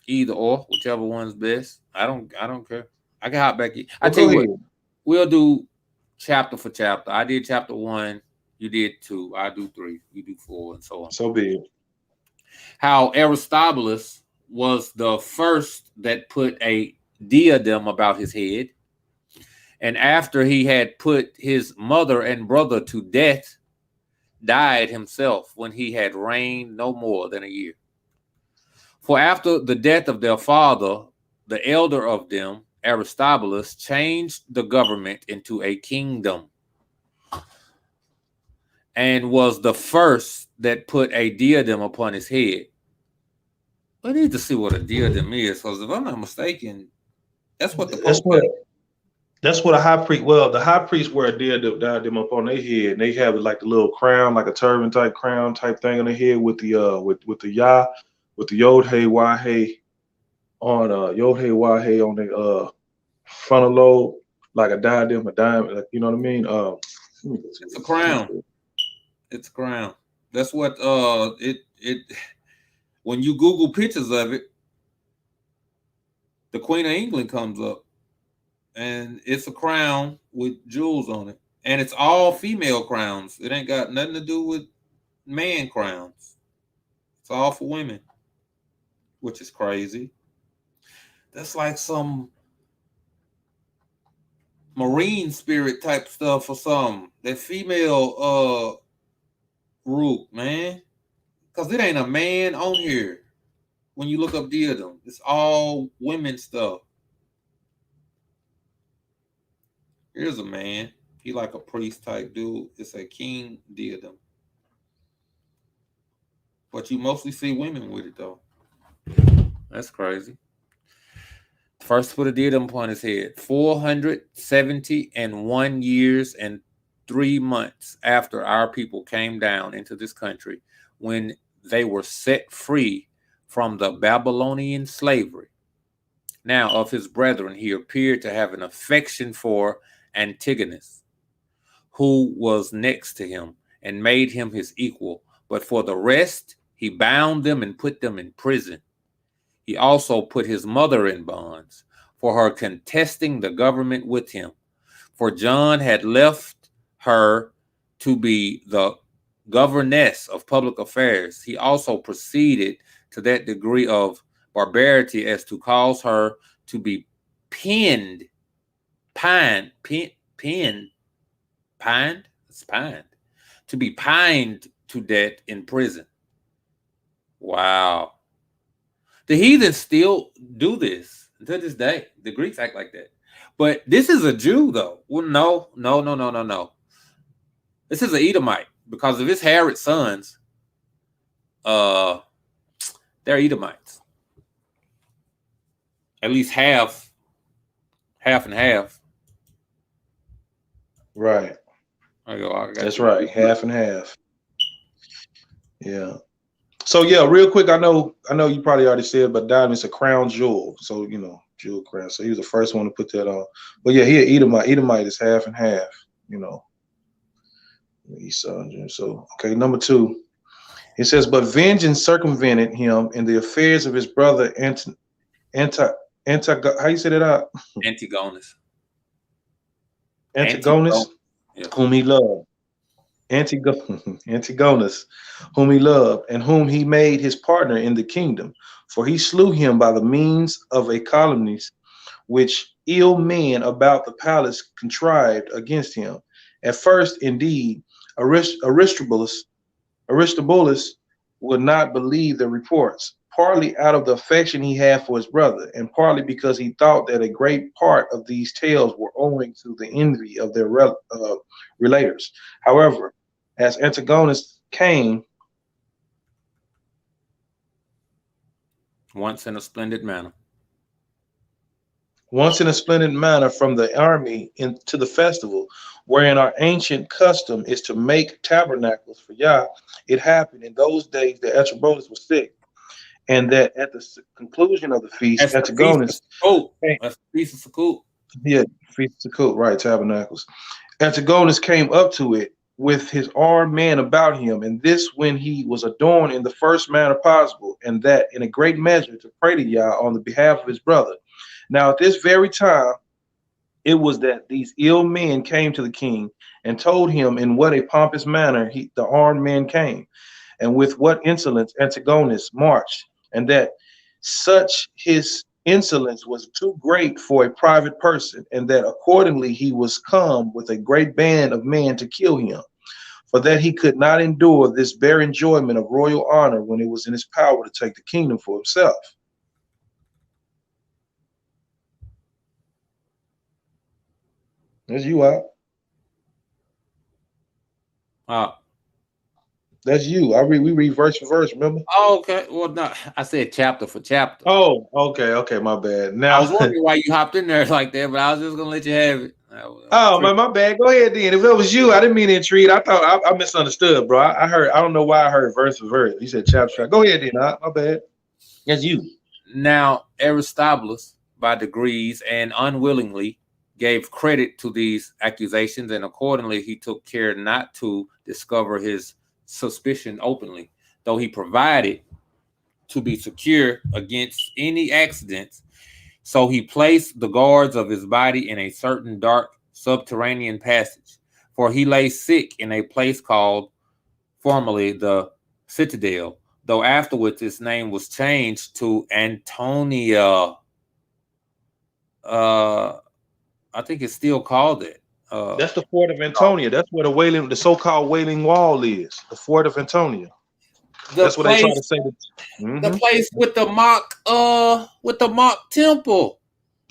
Speaker 5: Either or, whichever one's best. I don't care. I can hop back in. I tell you what, we'll do chapter for chapter. I did chapter 1. You did 2. I do 3. You do 4, and so on.
Speaker 6: So be it.
Speaker 5: How Aristobulus was the first that put a diadem about his head. And after he had put his mother and brother to death, died himself when he had reigned no more than a year. For after the death of their father, the elder of them, Aristobulus, changed the government into a kingdom and was the first that put a diadem upon his head. We need to see what a diadem is, because if I'm not mistaken, that's what the Pope
Speaker 6: That's what a high priest. Well, the high priest wear a diadem up on their head, and they have like the little crown, like a turban type crown type thing on their head with the with the Yod Hey Wah Hey on Yod Hey Wah Hey on the frontal lobe, like a diadem, like, you know what I mean?
Speaker 5: It's a crown. It's a crown. That's what it when you Google pictures of it, the Queen of England comes up. And it's a crown with jewels on it. And it's all female crowns. It ain't got nothing to do with man crowns. It's all for women, which is crazy. That's like some marine spirit type stuff or something. That female root, man. Because it ain't a man on here. When you look up diadem, it's all women stuff. Here's a man. He like a priest type dude. It's a king diadem. But you mostly see women with it though. That's crazy. First put a diadem upon his head. 471 years and 3 months after our people came down into this country, when they were set free from the Babylonian slavery. Now of his brethren he appeared to have an affection for Antigonus, who was next to him, and made him his equal. But for the rest, he bound them and put them in prison. He also put his mother in bonds for her contesting the government with him. For John had left her to be the governess of public affairs. He also proceeded to that degree of barbarity as to cause her to be pined, to be pined to death in prison. Wow. The heathens still do this to this day. The Greeks act like that. But this is a Jew, though. Well, no. This is an Edomite, because of his Herod's sons, they're Edomites. At least half and half.
Speaker 6: Right. That's right. Half and half. Yeah. So yeah, real quick, I know you probably already said, but diamond's a crown jewel. So jewel crown. So he was the first one to put that on. But yeah, he an Edomite. Edomite is half and half. Esau. So okay, number 2. It says, but vengeance circumvented him in the affairs of his brother how you say that out?
Speaker 5: Antigonus.
Speaker 6: Yeah. Whom he loved. Antigonus, whom he loved, and whom he made his partner in the kingdom. For he slew him by the means of a calumnies which ill men about the palace contrived against him. At first, indeed, Aristobulus would not believe the reports, partly out of the affection he had for his brother, and partly because he thought that a great part of these tales were owing to the envy of their relators. However, as Antigonus came
Speaker 5: once in a splendid manner
Speaker 6: from the army into the festival, wherein our ancient custom is to make tabernacles for Yah, it happened in those days that Aristobulus was sick, and that at the conclusion of the feast, Antigonus,
Speaker 5: that's the Feast of Sukkot.
Speaker 6: Yeah, Feast of Sukkot, right? Tabernacles. Antigonus came up to it with his armed men about him, and this when he was adorned in the first manner possible, and that in a great measure to pray to Yah on the behalf of his brother. Now at this very time, it was that these ill men came to the king and told him in what a pompous manner the armed men came, and with what insolence Antigonus marched, and that such his insolence was too great for a private person, and that accordingly he was come with a great band of men to kill him, for that he could not endure this bare enjoyment of royal honor when it was in his power to take the kingdom for himself. That's you out. That's you. We read verse for verse, remember?
Speaker 5: Oh, okay. Well, no, I said chapter for chapter.
Speaker 6: Oh, okay, my bad. Now
Speaker 5: I was wondering why you hopped in there like that, but I was just gonna let you have it.
Speaker 6: My bad. Go ahead then. If it was you, I didn't mean to intrude. I thought I misunderstood, bro. I heard. I don't know why I heard verse for verse. You said chapter. Go ahead then. My bad. That's you.
Speaker 5: Now Aristobulus, by degrees and unwillingly, gave credit to these accusations, and accordingly he took care not to discover his suspicion openly, though he provided to be secure against any accidents. So he placed the guards of his body in a certain dark subterranean passage, for he lay sick in a place called formerly the Citadel, though afterwards its name was changed to Antonia. I think it's still called it.
Speaker 6: That's the fort of Antonia. That's where the so-called Wailing Wall is. The fort of Antonia. That's what they try to say.
Speaker 5: The place with the mock temple.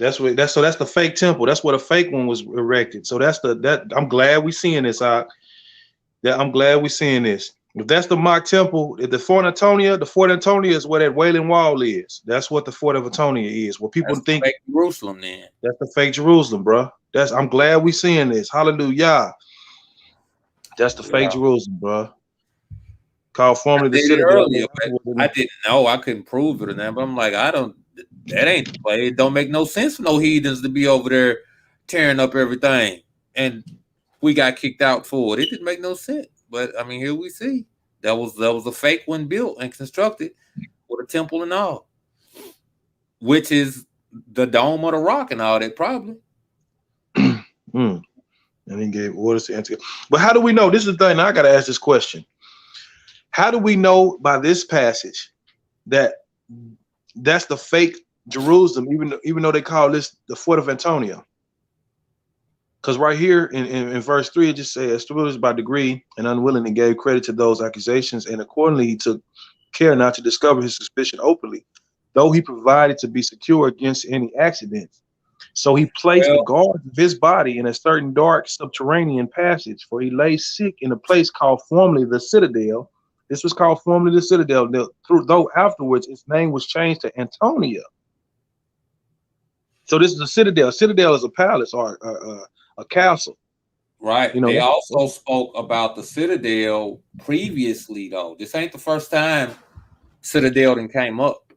Speaker 6: That's the fake temple. That's where the fake one was erected. So that I'm glad we seeing this. I'm glad we seeing this. If that's the mock temple, the Fort Antonia is where that Wailing Wall is. That's what the Fort of Antonia is. Where people
Speaker 5: That's
Speaker 6: think
Speaker 5: fake Jerusalem. Then
Speaker 6: that's the fake Jerusalem, bro. I'm glad we seeing this. Hallelujah. That's the fake Jerusalem, bro. Called formerly the
Speaker 5: did it
Speaker 6: Citadel.
Speaker 5: earlier, but I didn't know. I couldn't prove it or that. But I'm like, that ain't the play. It don't make no sense for no heathens to be over there tearing up everything. And we got kicked out for it. It didn't make no sense. But I mean, here we see. That was a fake one built and constructed with a temple and all. Which is the Dome of the Rock and all that, probably.
Speaker 6: And he gave orders to enter. But how do we know? This is the thing. Now I got to ask this question. How do we know by this passage that that's the fake Jerusalem, even though they call this the Fort of Antonia? Because right here in verse 3, it just says, "Stewardess by degree and unwillingly gave credit to those accusations, and accordingly he took care not to discover his suspicion openly, though he provided to be secure against any accidents. So he placed the guards of his body in a certain dark subterranean passage, for he lay sick in a place called formerly the Citadel." This was called formerly the Citadel, though afterwards its name was changed to Antonia. So this is a citadel. Citadel is a palace or a castle.
Speaker 5: Right. They also spoke about the Citadel previously, though. This ain't the first time Citadel then came up.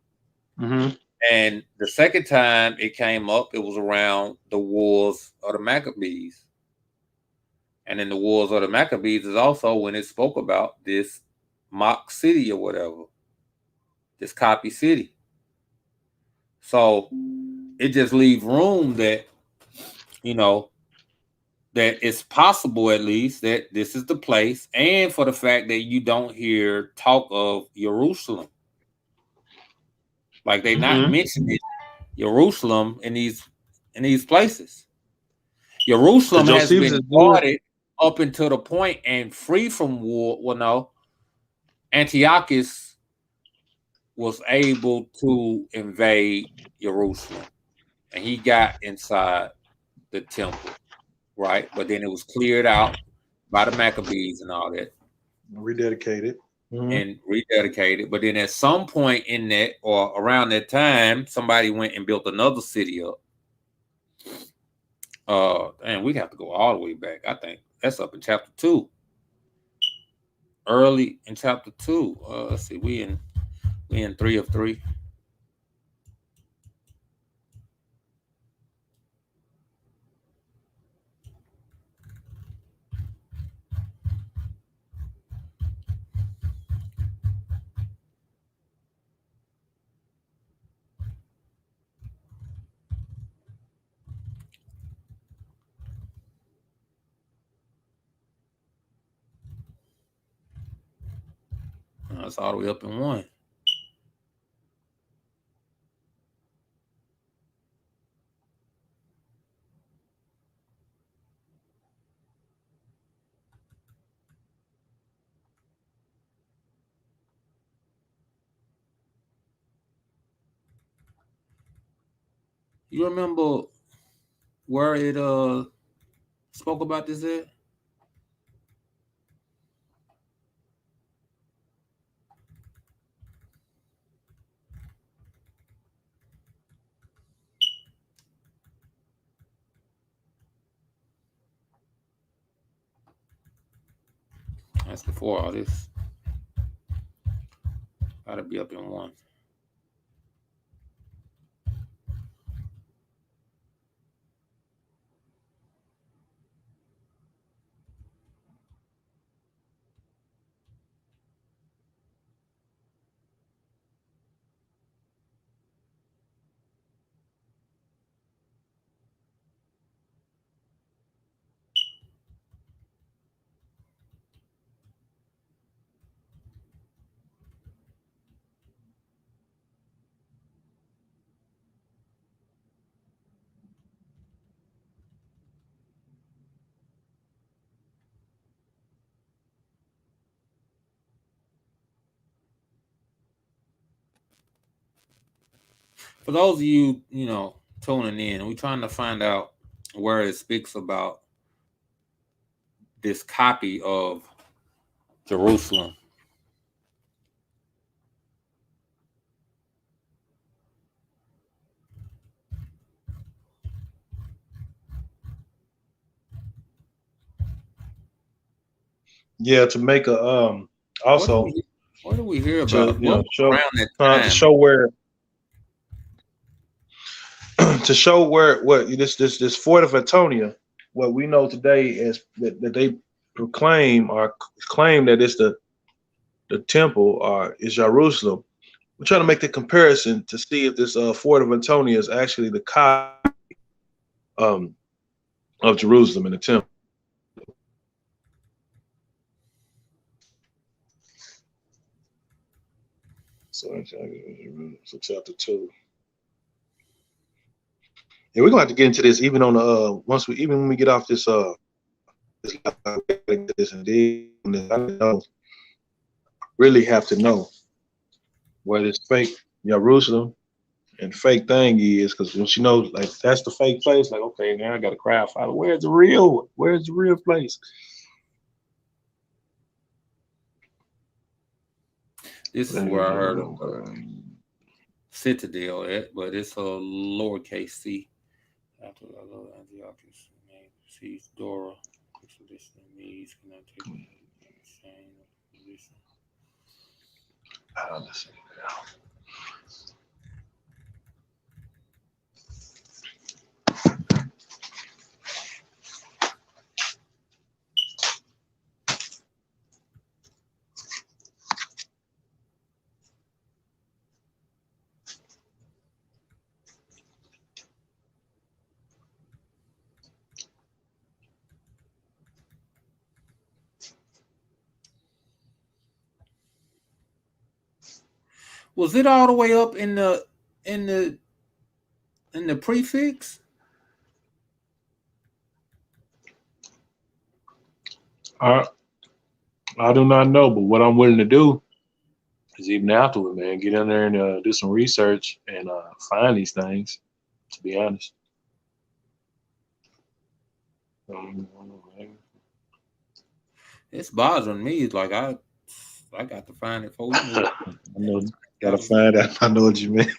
Speaker 5: And the second time it came up, it was around the Wars of the Maccabees. And in the Wars of the Maccabees is also when it spoke about this mock city or whatever, this copy city. So it just leaves room that, that it's possible at least that this is the place, and for the fact that you don't hear talk of Jerusalem. Like they not mentioning Jerusalem in these places. Jerusalem has been guarded up until the point and free from war. Well, no, Antiochus was able to invade Jerusalem, and he got inside the temple, right? But then it was cleared out by the Maccabees and all that.
Speaker 6: Rededicated.
Speaker 5: And rededicated. But then at some point in that or around that time, somebody went and built another city up. And we have to go all the way back. I think that's up in chapter 2. Early in chapter 2. Let's see, we in 3 of 3. That's all the way up in 1. You remember where it spoke about this at? That's before all this. Gotta be up in 1. For those of you, tuning in, we're trying to find out where it speaks about this copy of Jerusalem.
Speaker 6: Yeah, to make a also
Speaker 5: What do we hear
Speaker 6: to
Speaker 5: about? What
Speaker 6: show
Speaker 5: around that
Speaker 6: to
Speaker 5: time?
Speaker 6: show where to show where what this Fort of Antonia, what we know today is that they proclaim or claim that it's the temple or is Jerusalem. We're trying to make the comparison to see if this Fort of Antonia is actually the copy um, of Jerusalem and the temple. So chapter 2. Yeah, we're gonna have to get into this even on the once we even when we get off this this and I really have to know where this fake Jerusalem and fake thing is, because once you know like that's the fake place, like okay, now I gotta cry out, where's the real? Where's the real place?
Speaker 5: This is where I heard of Citadel at, but it's a lowercase c. After Antiochus name sees Dora, expedition needs cannot take shame position.
Speaker 6: Let's see now.
Speaker 5: Was it all the way up in the prefix?
Speaker 6: I do not know, but what I'm willing to do is even afterward, man, get in there and do some research and find these things. To be honest,
Speaker 5: It's bothering me. It's like I got to find it for you.
Speaker 6: I know, gotta find out. I know what you mean.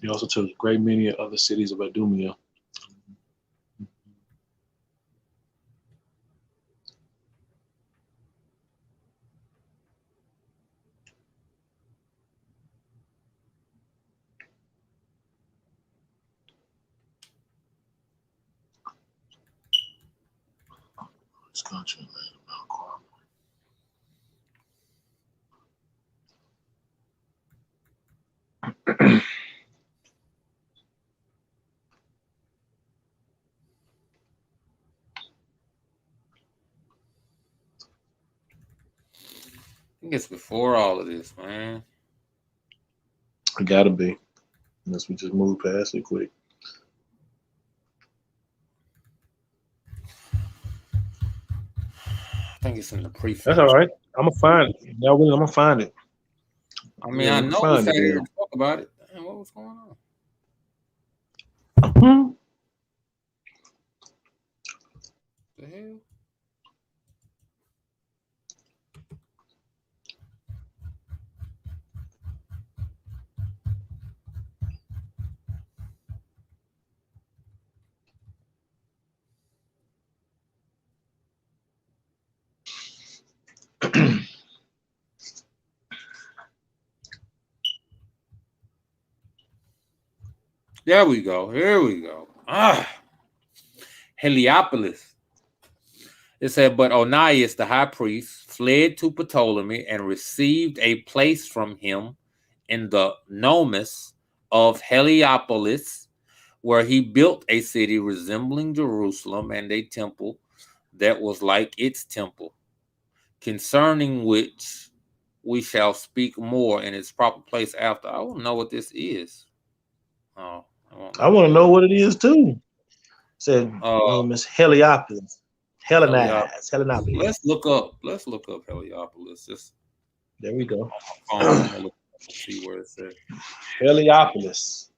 Speaker 6: He also took a great many other cities of Idumea. This country made about Carmel.
Speaker 5: I think it's before all of this, man.
Speaker 6: It gotta be, unless we just move past it quick.
Speaker 5: I think it's in the prefix.
Speaker 6: That's all right. I'm gonna find it. Y'all willing? I'm gonna find it.
Speaker 5: I mean, I know we said to talk about it. Damn, what was going on? The hell? There we go. Here we go. Heliopolis. It said, but Onias, the high priest, fled to Ptolemy and received a place from him in the Nomus of Heliopolis, where he built a city resembling Jerusalem and a temple that was like its temple, concerning which we shall speak more in its proper place after. I want to know what this is. Oh, I won't know
Speaker 6: I
Speaker 5: what
Speaker 6: want to
Speaker 5: that
Speaker 6: know
Speaker 5: is.
Speaker 6: what it is too. Said
Speaker 5: Uh,
Speaker 6: Miss Heliopolis.
Speaker 5: Heliop.
Speaker 6: Heliopolis.
Speaker 5: Let's look up Heliopolis. Just
Speaker 6: There we go.
Speaker 5: on my phone. I'm gonna look and see where it's at.
Speaker 6: Heliopolis.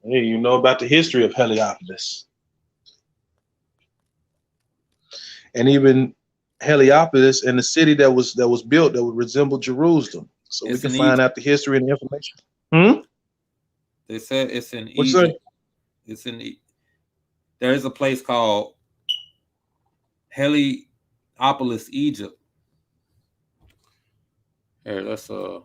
Speaker 6: Hey, you know about the history of Heliopolis. And even Heliopolis and the city that was built that would resemble Jerusalem. So we
Speaker 5: It's
Speaker 6: can
Speaker 5: in
Speaker 6: find
Speaker 5: Egypt.
Speaker 6: out the history and the information. Hmm?
Speaker 5: They said it's in
Speaker 6: What you say?
Speaker 5: Egypt. It's in. There is a place called Heliopolis, Egypt. Here, let's go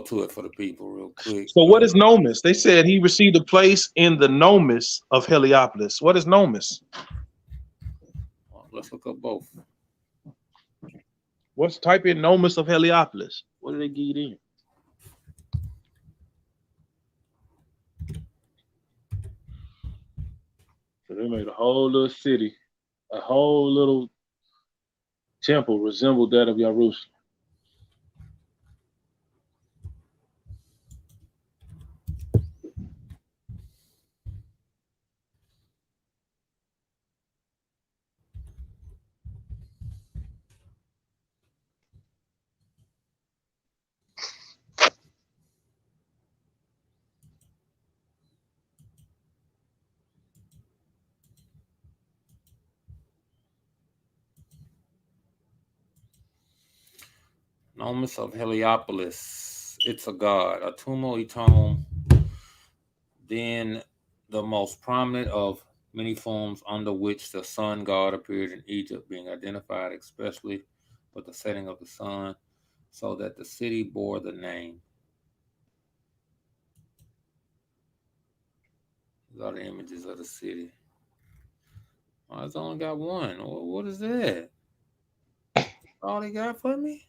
Speaker 5: to it for the people real quick.
Speaker 6: So what is Nomus? They said he received a place in the Nomus of Heliopolis. What is Nomus?
Speaker 5: Let's look up both.
Speaker 6: What's type in Nomus of Heliopolis? What did they get in? So they made a whole little city, a whole little temple resembled that of Jerusalem.
Speaker 5: Nomus of Heliopolis. It's a god. Atumo Itom. Then the most prominent of many forms under which the sun god appeared in Egypt, being identified especially with the setting of the sun, so that the city bore the name. These are the images of the city. Oh, it's only got one. What is that? All they got for me?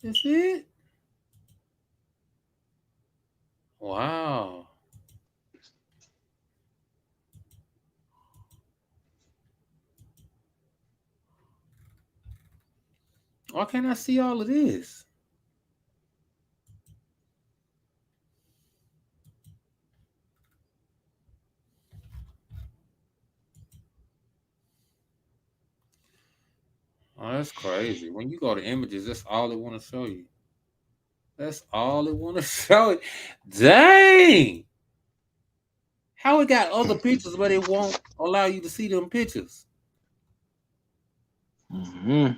Speaker 5: That's it? Wow. Why can't I see all of this? Oh, that's crazy. When you go to images, that's all they want to show you. That's all they want to show you. Dang! How it got other pictures, but it won't allow you to see them pictures?
Speaker 6: Mm-hmm.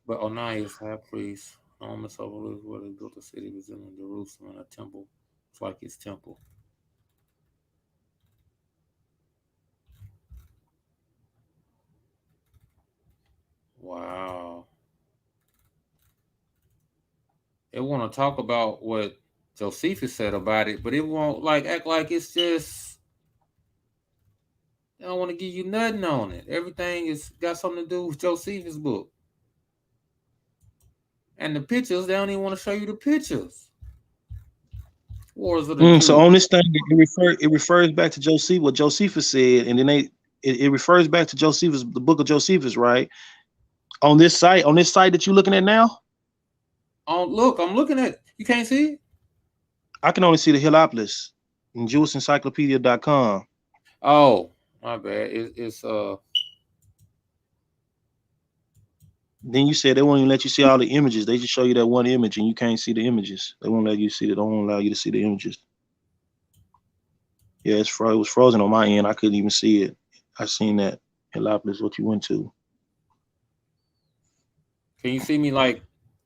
Speaker 5: But Onias, high priest, almost overlooked where they built a city resembling Jerusalem and a temple. It's like his temple. Wow. It want to talk about what Josephus said about it, but it won't like act like it's just. They don't want to give you nothing on it. Everything is got something to do with Josephus' book. And the pictures, they don't even want to show you the pictures. Wars of the
Speaker 6: So
Speaker 5: Jews.
Speaker 6: on this thing, it refers back to Josephus, what Josephus said, and then it refers back to Josephus, the book of Josephus, right? On this site that you're looking at now.
Speaker 5: Oh, look, I'm looking at it. You can't see it?
Speaker 6: I can only see the Heliopolis in JewishEncyclopedia.com.
Speaker 5: Oh, my bad. It's
Speaker 6: Then you said they won't even let you see all the images. They just show you that one image and you can't see the images. They won't let you see it. They won't allow you to see the images. Yeah, it was frozen on my end. I couldn't even see it. I seen that. Heliopolis, what you went to.
Speaker 5: Can you see me like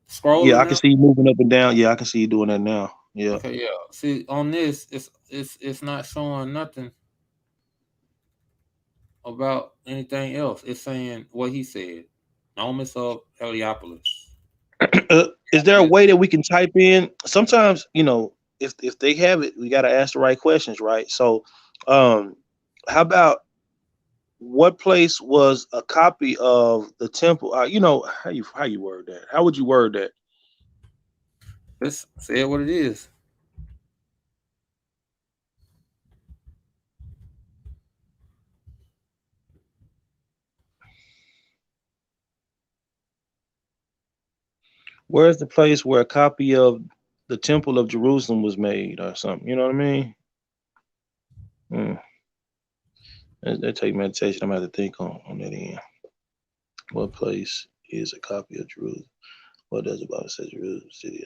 Speaker 5: scrolling
Speaker 6: Yeah, I
Speaker 5: now?
Speaker 6: can see you moving up and down. Yeah, I can see you doing that now. Yeah.
Speaker 5: Okay, yeah. See, on this, it's not showing nothing about anything else. It's saying what he said. Nomus of Heliopolis.
Speaker 6: Is there a way that we can type in? Sometimes, if they have it, we got to ask the right questions, right? So, how about what place was a copy of the temple? You know how you word that? How would you word that?
Speaker 5: Let's say it what it is.
Speaker 6: Where's the place where a copy of the Temple of Jerusalem was made, or something? You know what I mean? Mm. That take meditation. I'm gonna have to think on that end. What place is a copy of Jerusalem? What does the Bible say Jerusalem city?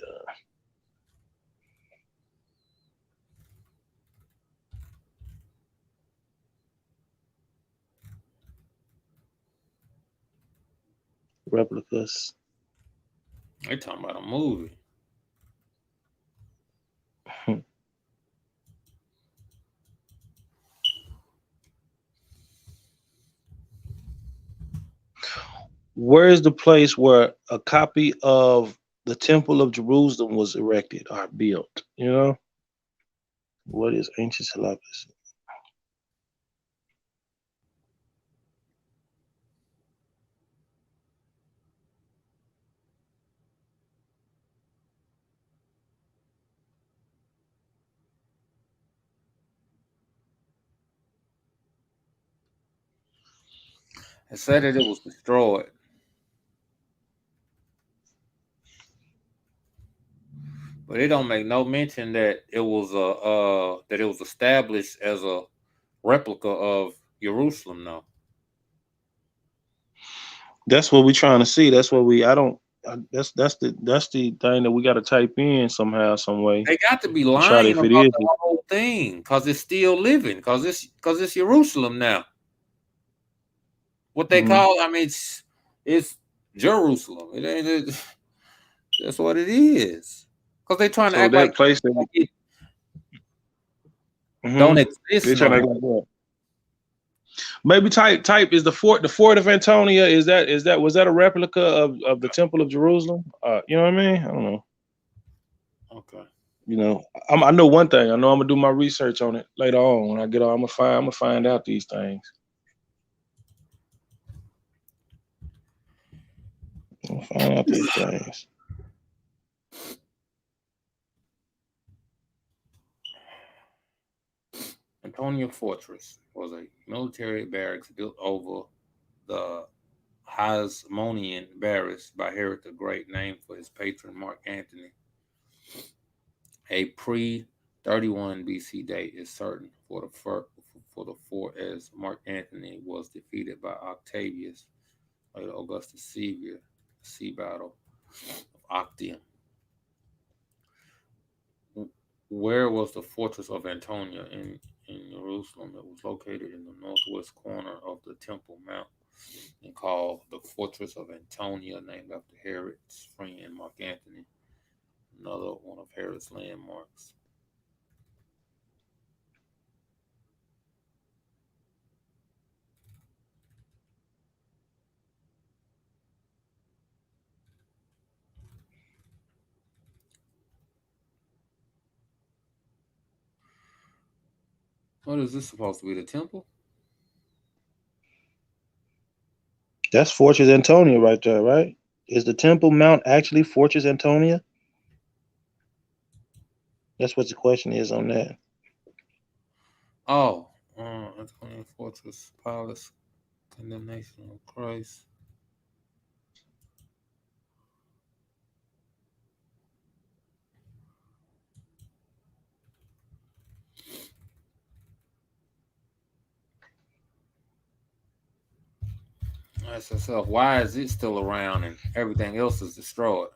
Speaker 6: Replicas.
Speaker 5: They talking about a movie.
Speaker 6: Where is the place where a copy of the Temple of Jerusalem was erected or built? You know, what is ancient Salapas?
Speaker 5: It said that it was destroyed, but it don't make no mention that it was that it was established as a replica of Jerusalem. No,
Speaker 6: That's what we're trying to see. That's what we. I don't. That's the thing that we got to type in somehow, some way
Speaker 5: they got to be
Speaker 6: to try to
Speaker 5: lying
Speaker 6: if it
Speaker 5: about
Speaker 6: is.
Speaker 5: the whole thing because it's still living. Because it's Jerusalem now. What they
Speaker 6: Mhm.
Speaker 5: call, I mean, it's Jerusalem. It ain't. That's what it is. Because they trying to
Speaker 6: So
Speaker 5: act
Speaker 6: that place that
Speaker 5: like it don't
Speaker 6: hmm
Speaker 5: exist
Speaker 6: they're
Speaker 5: no
Speaker 6: trying to
Speaker 5: more.
Speaker 6: act like that. Maybe type is the fort of Antonia. Is that was that a replica of the Temple of Jerusalem? You know what I mean? I don't know.
Speaker 5: Okay.
Speaker 6: You know, I know one thing. I know I'm gonna do my research on it later on when I get on. I'm gonna find out these things. I'm gonna find out these things.
Speaker 5: Antonia Fortress was a military barracks built over the Hasmonean Barracks by Herod the Great, named for his patron Mark Antony. A pre-31 BC date is certain for the fort, as Mark Antony was defeated by Octavius, later Augustus Caesar, sea battle of Actium. Where was the fortress of Antonia in Jerusalem? It was located in the northwest corner of the Temple Mount and called the Fortress of Antonia, named after Herod's friend Mark Antony, another one of Herod's landmarks. What is this supposed to be? The temple?
Speaker 6: That's Fortress Antonia right there, right? Is the Temple Mount actually Fortress Antonia? That's what the question is on that.
Speaker 5: Oh, Antonia Fortress Palace, condemnation of Christ. Ask yourself, why is it still around and everything else is destroyed?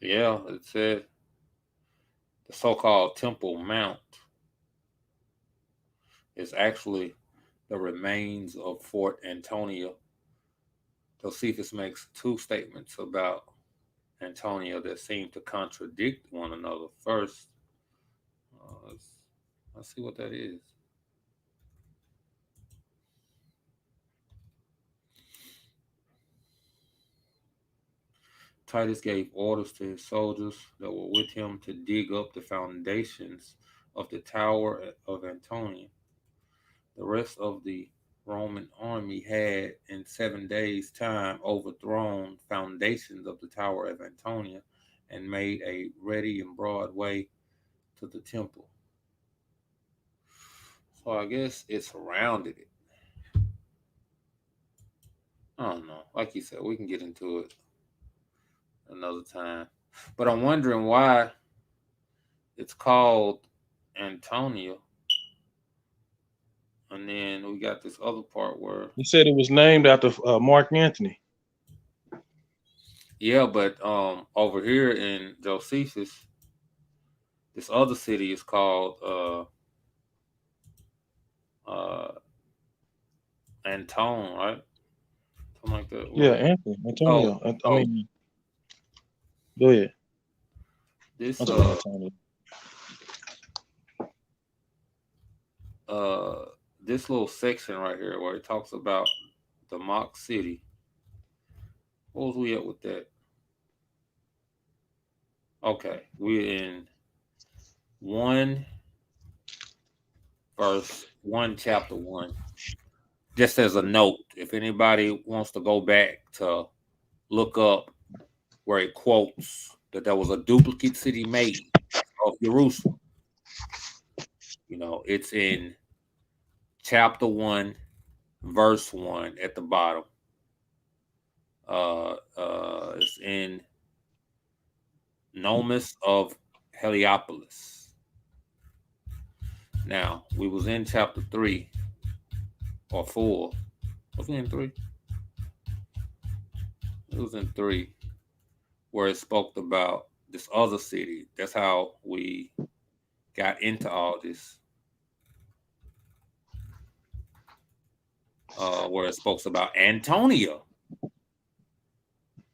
Speaker 5: Yeah, it said The so-called Temple Mount is actually the remains of Fort Antonia. Josephus makes two statements about Antonia that seem to contradict one another. First, let's see what that is. Titus gave orders to his soldiers that were with him to dig up the foundations of the Tower of Antonia. The rest of the Roman army had, in 7 days' time, overthrown foundations of the Tower of Antonia and made a ready and broad way to the temple. So I guess it surrounded it. I don't know. Like you said, we can get into it another time. But I'm wondering why it's called Antonia. And then we got this other part where
Speaker 6: He said it was named after Mark Antony.
Speaker 5: yeah, but over here in Josephus, this other city is called Antone, right? Something like that.
Speaker 6: Yeah, Anthony, Antonio. I mean, go ahead.
Speaker 5: This
Speaker 6: Antonio.
Speaker 5: This little section right here where it talks about the mock city. What was we at with that? Okay, we're in 1 verse 1 chapter 1. Just as a note, if anybody wants to go back to look up where it quotes that there was a duplicate city made of Jerusalem, you know, it's in chapter 1, verse 1 at the bottom. It's in Nomus of Heliopolis. Now, we was in chapter 3 or 4. Was it in 3? It was in 3 where it spoke about this other city. That's how we got into all this. Where it spoke about Antonia,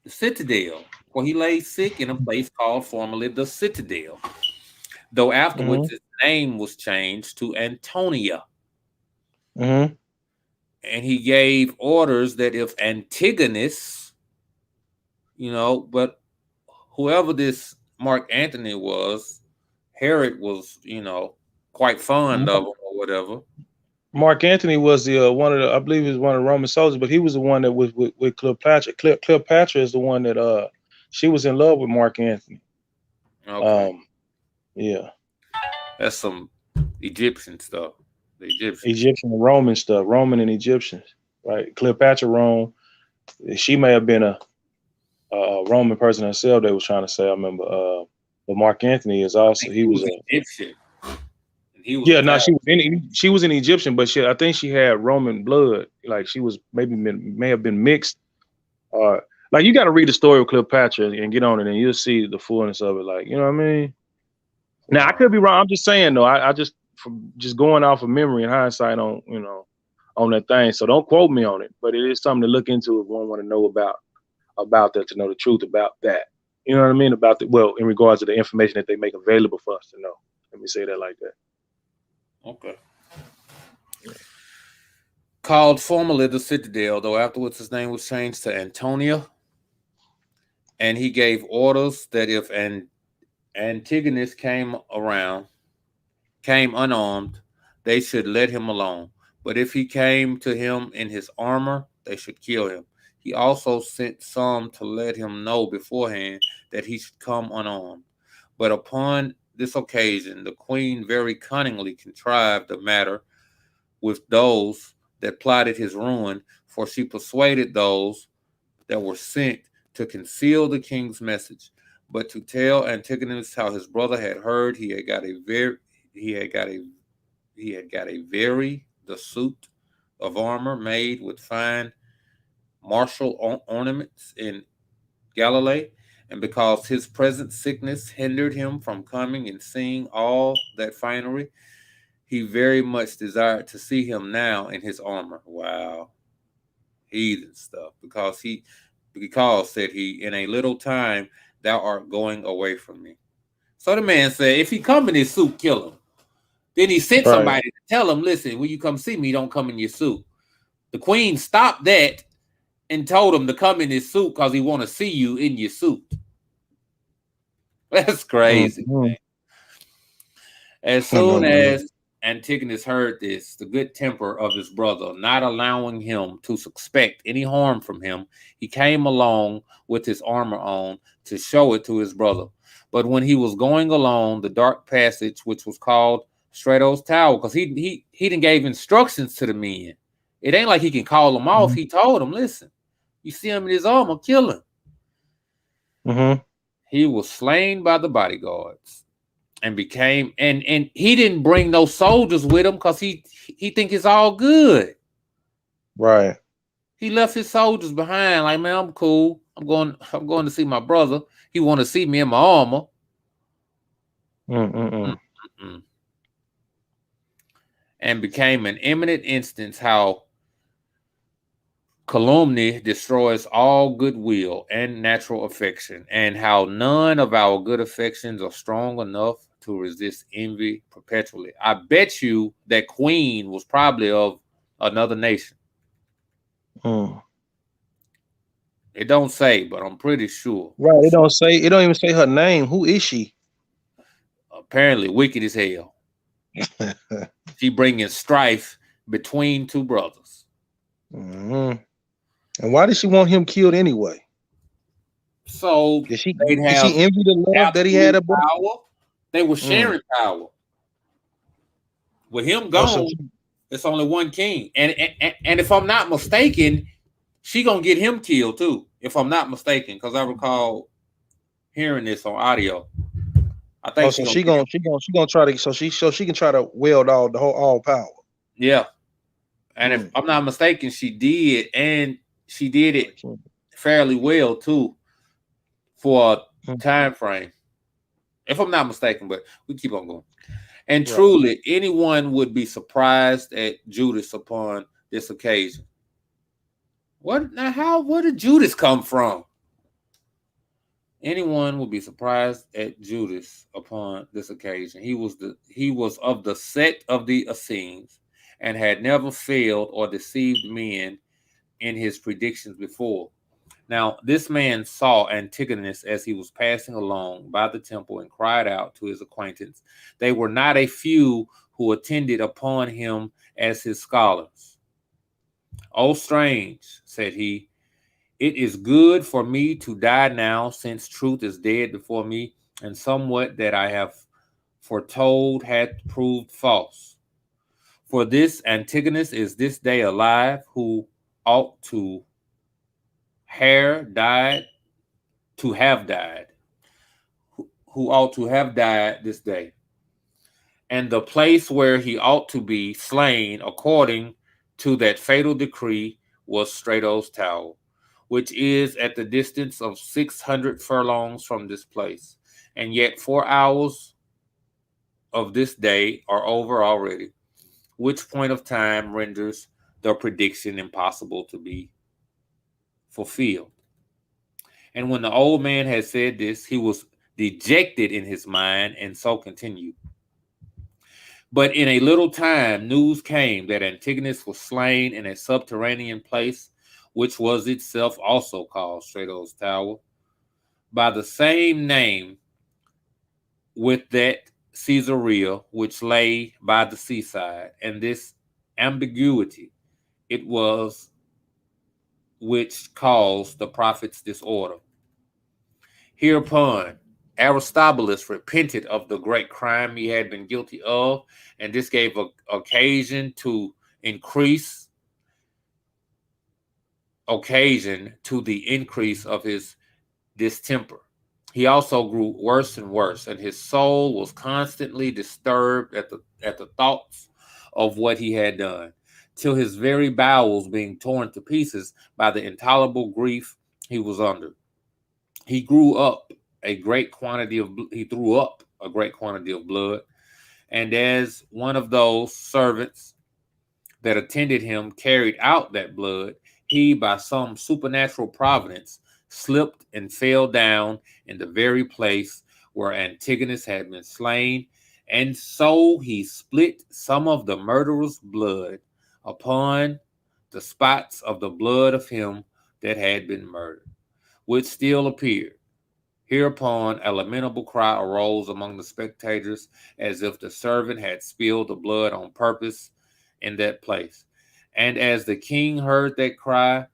Speaker 5: the citadel, where he lay sick in a place called formerly the Citadel, though afterwards his name was changed to Antonia. And he gave orders that if Antigonus, you know, but whoever this Mark Antony was, Herod was, you know, quite fond of him or whatever.
Speaker 6: Mark Antony was the one of the, I believe he was one of the Roman soldiers, but he was the one that was with Cleopatra. Cleopatra is the one that she was in love with Mark Antony.
Speaker 5: Okay.
Speaker 6: Yeah.
Speaker 5: That's some Egyptian stuff. The
Speaker 6: Egyptian and Roman stuff. Roman and Egyptians. Right. Cleopatra Rome. She may have been a Roman person herself, they was trying to say. I remember but Mark Antony is also he was
Speaker 5: Egyptian.
Speaker 6: She was an Egyptian, but I think she had Roman blood. Like she was may have been mixed. Like you got to read the story of Cleopatra and get on it, and you'll see the fullness of it. Like, you know what I mean? Now I could be wrong. I'm just saying though. I just from just going off of memory and hindsight on on that thing. So don't quote me on it, but it is something to look into if one want to know about that, to know the truth about that. You know what I mean? About in regards to the information that they make available for us to know. Let me say that like that.
Speaker 5: Okay. Called formerly the Citadel, though afterwards his name was changed to Antonia. And he gave orders that if Antigonus came unarmed, they should let him alone. But if he came to him in his armor, they should kill him. He also sent some to let him know beforehand that he should come unarmed. But upon this occasion, the queen very cunningly contrived the matter with those that plotted his ruin, for she persuaded those that were sent to conceal the king's message, but to tell Antigonus how his brother had heard he had got a the suit of armor made with fine martial ornaments in Galilee, And because his present sickness hindered him from coming and seeing all that finery, he very much desired to see him now in his armor. Wow, heathen stuff. Because, said he, in a little time thou art going away from me. So the man said, if he come in his suit, kill him. Then he sent
Speaker 6: Right.
Speaker 5: somebody to tell him, listen, when you come see me, don't come in your suit. The queen stopped that and told him to come in his suit because he want to see you in your suit. That's crazy.
Speaker 6: Mm-hmm.
Speaker 5: As soon as Antigonus heard this, the good temper of his brother, not allowing him to suspect any harm from him, he came along with his armor on to show it to his brother. But when he was going along the dark passage, which was called Strato's Tower, because he didn't gave instructions to the men. It ain't like he can call them off. He told them, listen, you see him in his armor, kill him.
Speaker 6: Mm-hmm.
Speaker 5: He was slain by the bodyguards and became, and he didn't bring no soldiers with him because he think it's all good.
Speaker 6: Right.
Speaker 5: He left his soldiers behind, like, man, I'm cool. I'm going to see my brother. He want to see me in my armor. And became an eminent instance how calumny destroys all goodwill and natural affection, and how none of our good affections are strong enough to resist envy perpetually. I bet you that queen was probably of another nation. It don't say, but I'm pretty sure.
Speaker 6: Right. It don't say. It don't even say her name. Who is she?
Speaker 5: Apparently wicked as hell. She bringing strife between two brothers.
Speaker 6: Mm-hmm. And why did she want him killed anyway?
Speaker 5: So
Speaker 6: did she
Speaker 5: envy
Speaker 6: the love that he had about
Speaker 5: power? They were sharing power. With him gone, it's only one king. And if I'm not mistaken, she gonna get him killed too. If I'm not mistaken, because I recall hearing this on audio. I think
Speaker 6: she gonna try to so she can try to wield all power.
Speaker 5: Yeah. And if I'm not mistaken, she did, and she did it fairly well too for a time frame. If I'm not mistaken, but we keep on going. And truly, anyone would be surprised at Judas upon this occasion. Where did Judas come from? Anyone would be surprised at Judas upon this occasion. He was of the sect of the Essenes, and had never failed or deceived men in his predictions before. Now, this man saw Antigonus as he was passing along by the temple and cried out to his acquaintance. They were not a few who attended upon him as his scholars. "Oh, strange," said he, "it is good for me to die now, since truth is dead before me, and somewhat that I have foretold hath proved false. For this Antigonus is this day alive, who ought to have died, who ought to have died this day. And the place where he ought to be slain according to that fatal decree was Strato's Tower, which is at the distance of 600 furlongs from this place. And yet 4 hours of this day are over already, which point of time renders the prediction impossible to be fulfilled." And when the old man had said this, he was dejected in his mind, and so continued. But in a little time, news came that Antigonus was slain in a subterranean place, which was itself also called Strato's Tower, by the same name with that Caesarea, which lay by the seaside. And this ambiguity it was which caused the prophet's disorder. Hereupon, Aristobulus repented of the great crime he had been guilty of, and this gave occasion to the increase of his distemper. He also grew worse and worse, and his soul was constantly disturbed at the thoughts of what he had done, till his very bowels being torn to pieces by the intolerable grief he was under. He grew up a great quantity of he threw up a great quantity of blood, and as one of those servants that attended him carried out that blood, he, by some supernatural providence, slipped and fell down in the very place where Antigonus had been slain, and so he split some of the murderer's blood upon the spots of the blood of him that had been murdered, which still appeared. Hereupon a lamentable cry arose among the spectators, as if the servant had spilled the blood on purpose in that place. And as the king heard that cry,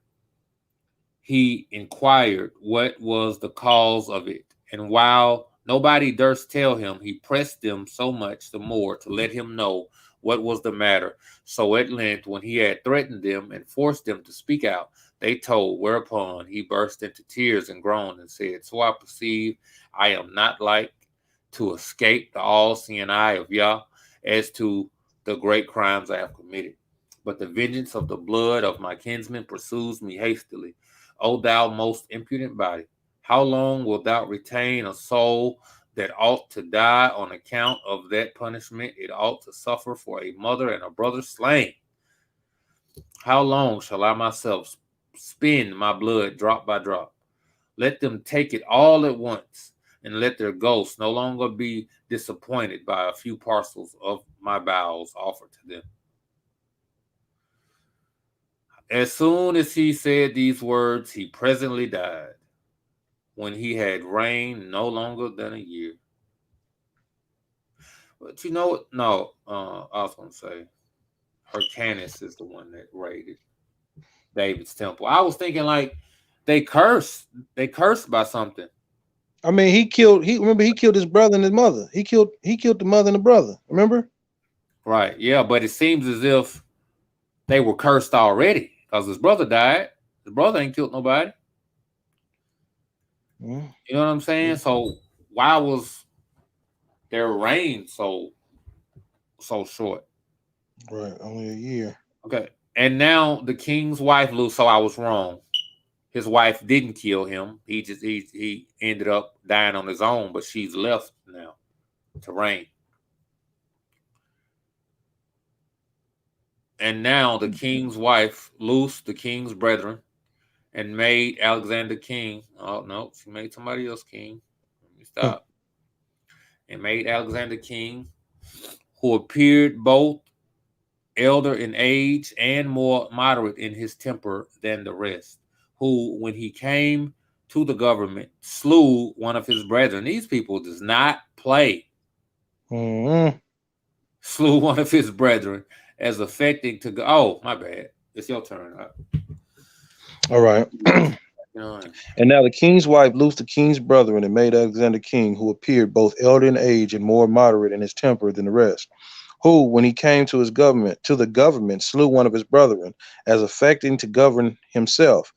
Speaker 5: he inquired what was the cause of it. And while nobody durst tell him, he pressed them so much the more to let him know what was the matter. So at length, when he had threatened them and forced them to speak out, they told, whereupon he burst into tears and groaned and said, So I perceive I am not like to escape the all-seeing eye of Yah as to the great crimes I have committed. But the vengeance of the blood of my kinsmen pursues me hastily. O thou most impudent body, how long wilt thou retain a soul that ought to die on account of that punishment it ought to suffer for a mother and a brother slain? How long shall I myself spend my blood drop by drop? Let them take it all at once, and let their ghosts no longer be disappointed by a few parcels of my bowels offered to them. As soon as he said these words, he presently died, when he had reigned no longer than a year. But you know what? No, I was going to say Hyrcanus is the one that raided David's temple. I was thinking like they cursed by something.
Speaker 7: I mean, he killed his brother and his mother. He killed the mother and the brother. Remember?
Speaker 5: Right. Yeah, but it seems as if they were cursed already because his brother died. His brother ain't killed nobody. You know what I'm saying? So why was their reign so short?
Speaker 7: Right, only a year.
Speaker 5: Okay. And now the king's wife, Lou, so I was wrong. His wife didn't kill him. He ended up dying on his own, but she's left now to reign. And now the king's wife loosed the king's brethren and made Alexander king. Oh no, she made somebody else king. Let me stop. And made Alexander king, who appeared both elder in age and more moderate in his temper than the rest, who, when he came to the government, slew one of his brethren. These people does not play. Slew one of his brethren as affecting to go. Oh, my bad. It's your turn.
Speaker 7: All right. And now the king's wife loosed the king's brethren and made Alexander king, who appeared both elder in age and more moderate in his temper than the rest, who, when he came to the government, slew one of his brethren, as affecting to govern himself,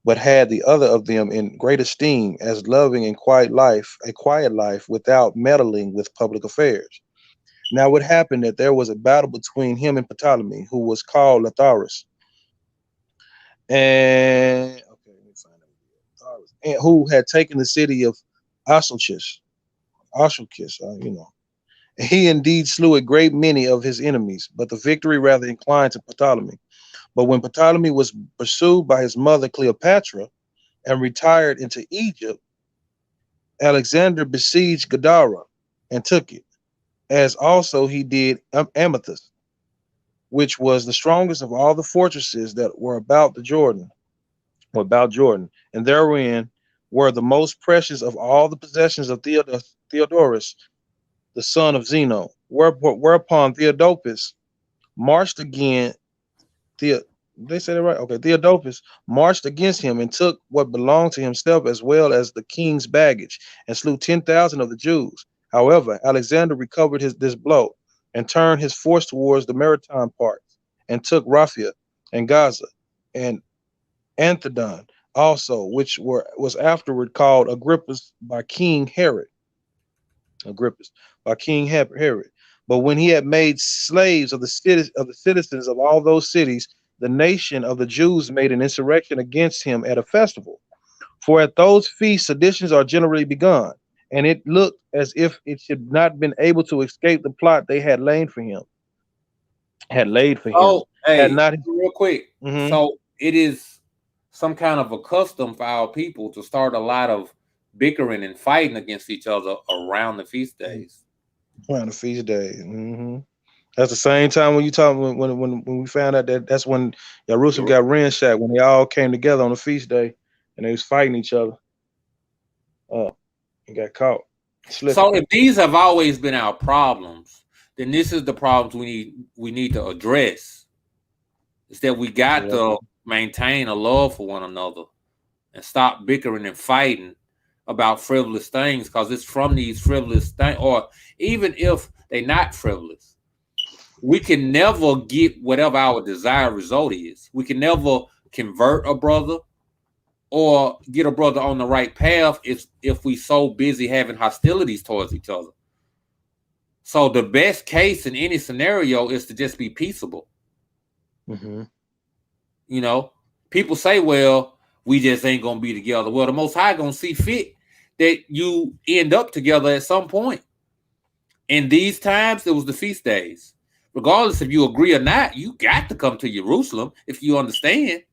Speaker 7: but had the other of them in great esteem, as loving a quiet life without meddling with public affairs. Now it happened that there was a battle between him and Ptolemy, who was called Latharus, and who had taken the city of Ashelchis. He indeed slew a great many of his enemies, but the victory rather inclined to Ptolemy. But when Ptolemy was pursued by his mother Cleopatra and retired into Egypt, Alexander besieged Gadara and took it, as also he did Amethyst, which was the strongest of all the fortresses that were about Jordan, and therein were the most precious of all the possessions of Theodorus, the son of Zeno. Whereupon Theodopus marched again. They said it right. Okay, Theodopus marched against him and took what belonged to himself as well as the king's baggage, and slew 10,000 of the Jews. However, Alexander recovered this blow and turned his force towards the maritime parts, and took Raphia and Gaza and Anthedon also, which was afterward called Agrippas by King Herod. But when he had made slaves of the citizens of all those cities, the nation of the Jews made an insurrection against him at a festival. For at those feasts seditions are generally begun, and it looked as if it should not been able to escape the plot they had laid for him. Had laid for him.
Speaker 5: Oh,
Speaker 7: Had
Speaker 5: hey,
Speaker 7: not.
Speaker 5: real quick.
Speaker 7: Mm-hmm.
Speaker 5: So it is some kind of a custom for our people to start a lot of bickering and fighting against each other around the feast days.
Speaker 7: Around the feast day. Mm-hmm. That's the same time when you talk when we found out that that's when Jerusalem got ransacked, when they all came together on the feast day and they was fighting each other. And got caught slipping.
Speaker 5: So if these have always been our problems, then this is the problems we need to address. Is that we got
Speaker 7: Yeah.
Speaker 5: to maintain a love for one another and stop bickering and fighting about frivolous things, because it's from these frivolous things, or even if they're not frivolous, we can never get whatever our desired result is. We can never convert a brother or get a brother on the right path if we so busy having hostilities towards each other. So the best case in any scenario is to just be peaceable.
Speaker 7: Mm-hmm.
Speaker 5: You know, people say, well, we just ain't gonna be together. Well, the Most High gonna see fit that you end up together at some point. In these times, it was the feast days. Regardless if you agree or not, you got to come to Jerusalem if you understand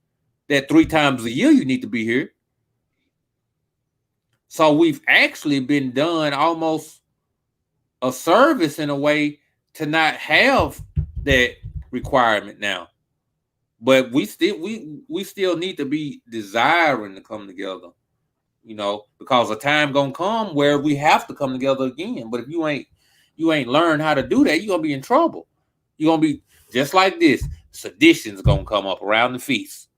Speaker 5: that 3 times a year you need to be here. So we've actually been done almost a service in a way to not have that requirement now. But we still need to be desiring to come together, because a time gonna come where we have to come together again. But if you ain't learned how to do that, you're gonna be in trouble. You're gonna be just like this. Sedition's gonna come up around the feast.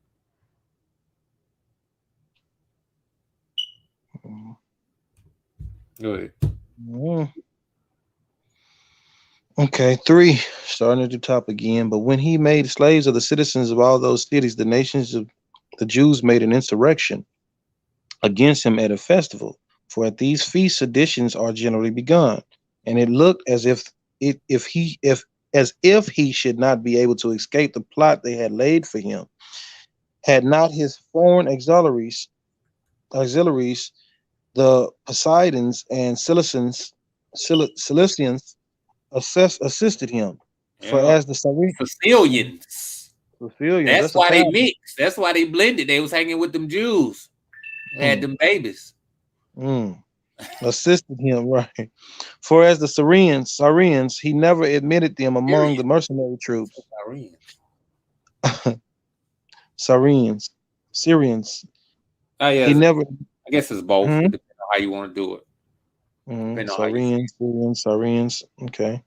Speaker 5: Go ahead.
Speaker 7: Mm. Okay, 3, starting at the top again. But when he made slaves of the citizens of all those cities, the nations of the Jews made an insurrection against him at a festival. For at these feast seditions are generally begun, and it looked as if he should not be able to escape the plot they had laid for him. Had not his foreign auxiliaries, the Poseidons and Cilicians, assisted him. For
Speaker 5: Yeah.
Speaker 7: as the
Speaker 5: Sicilians.
Speaker 7: Sicilians,
Speaker 5: That's
Speaker 7: that's
Speaker 5: why they
Speaker 7: Italian.
Speaker 5: mixed. That's why they blended. They was hanging with them Jews. Had them babies.
Speaker 7: Assisted him, right? For as the Syrians, he never admitted them among the mercenary troops. Syrians, Syrians.
Speaker 5: Oh yeah,
Speaker 7: He never.
Speaker 5: I guess it's both. It depends on how you want to do it. Depending on how you
Speaker 7: Syrians. Okay.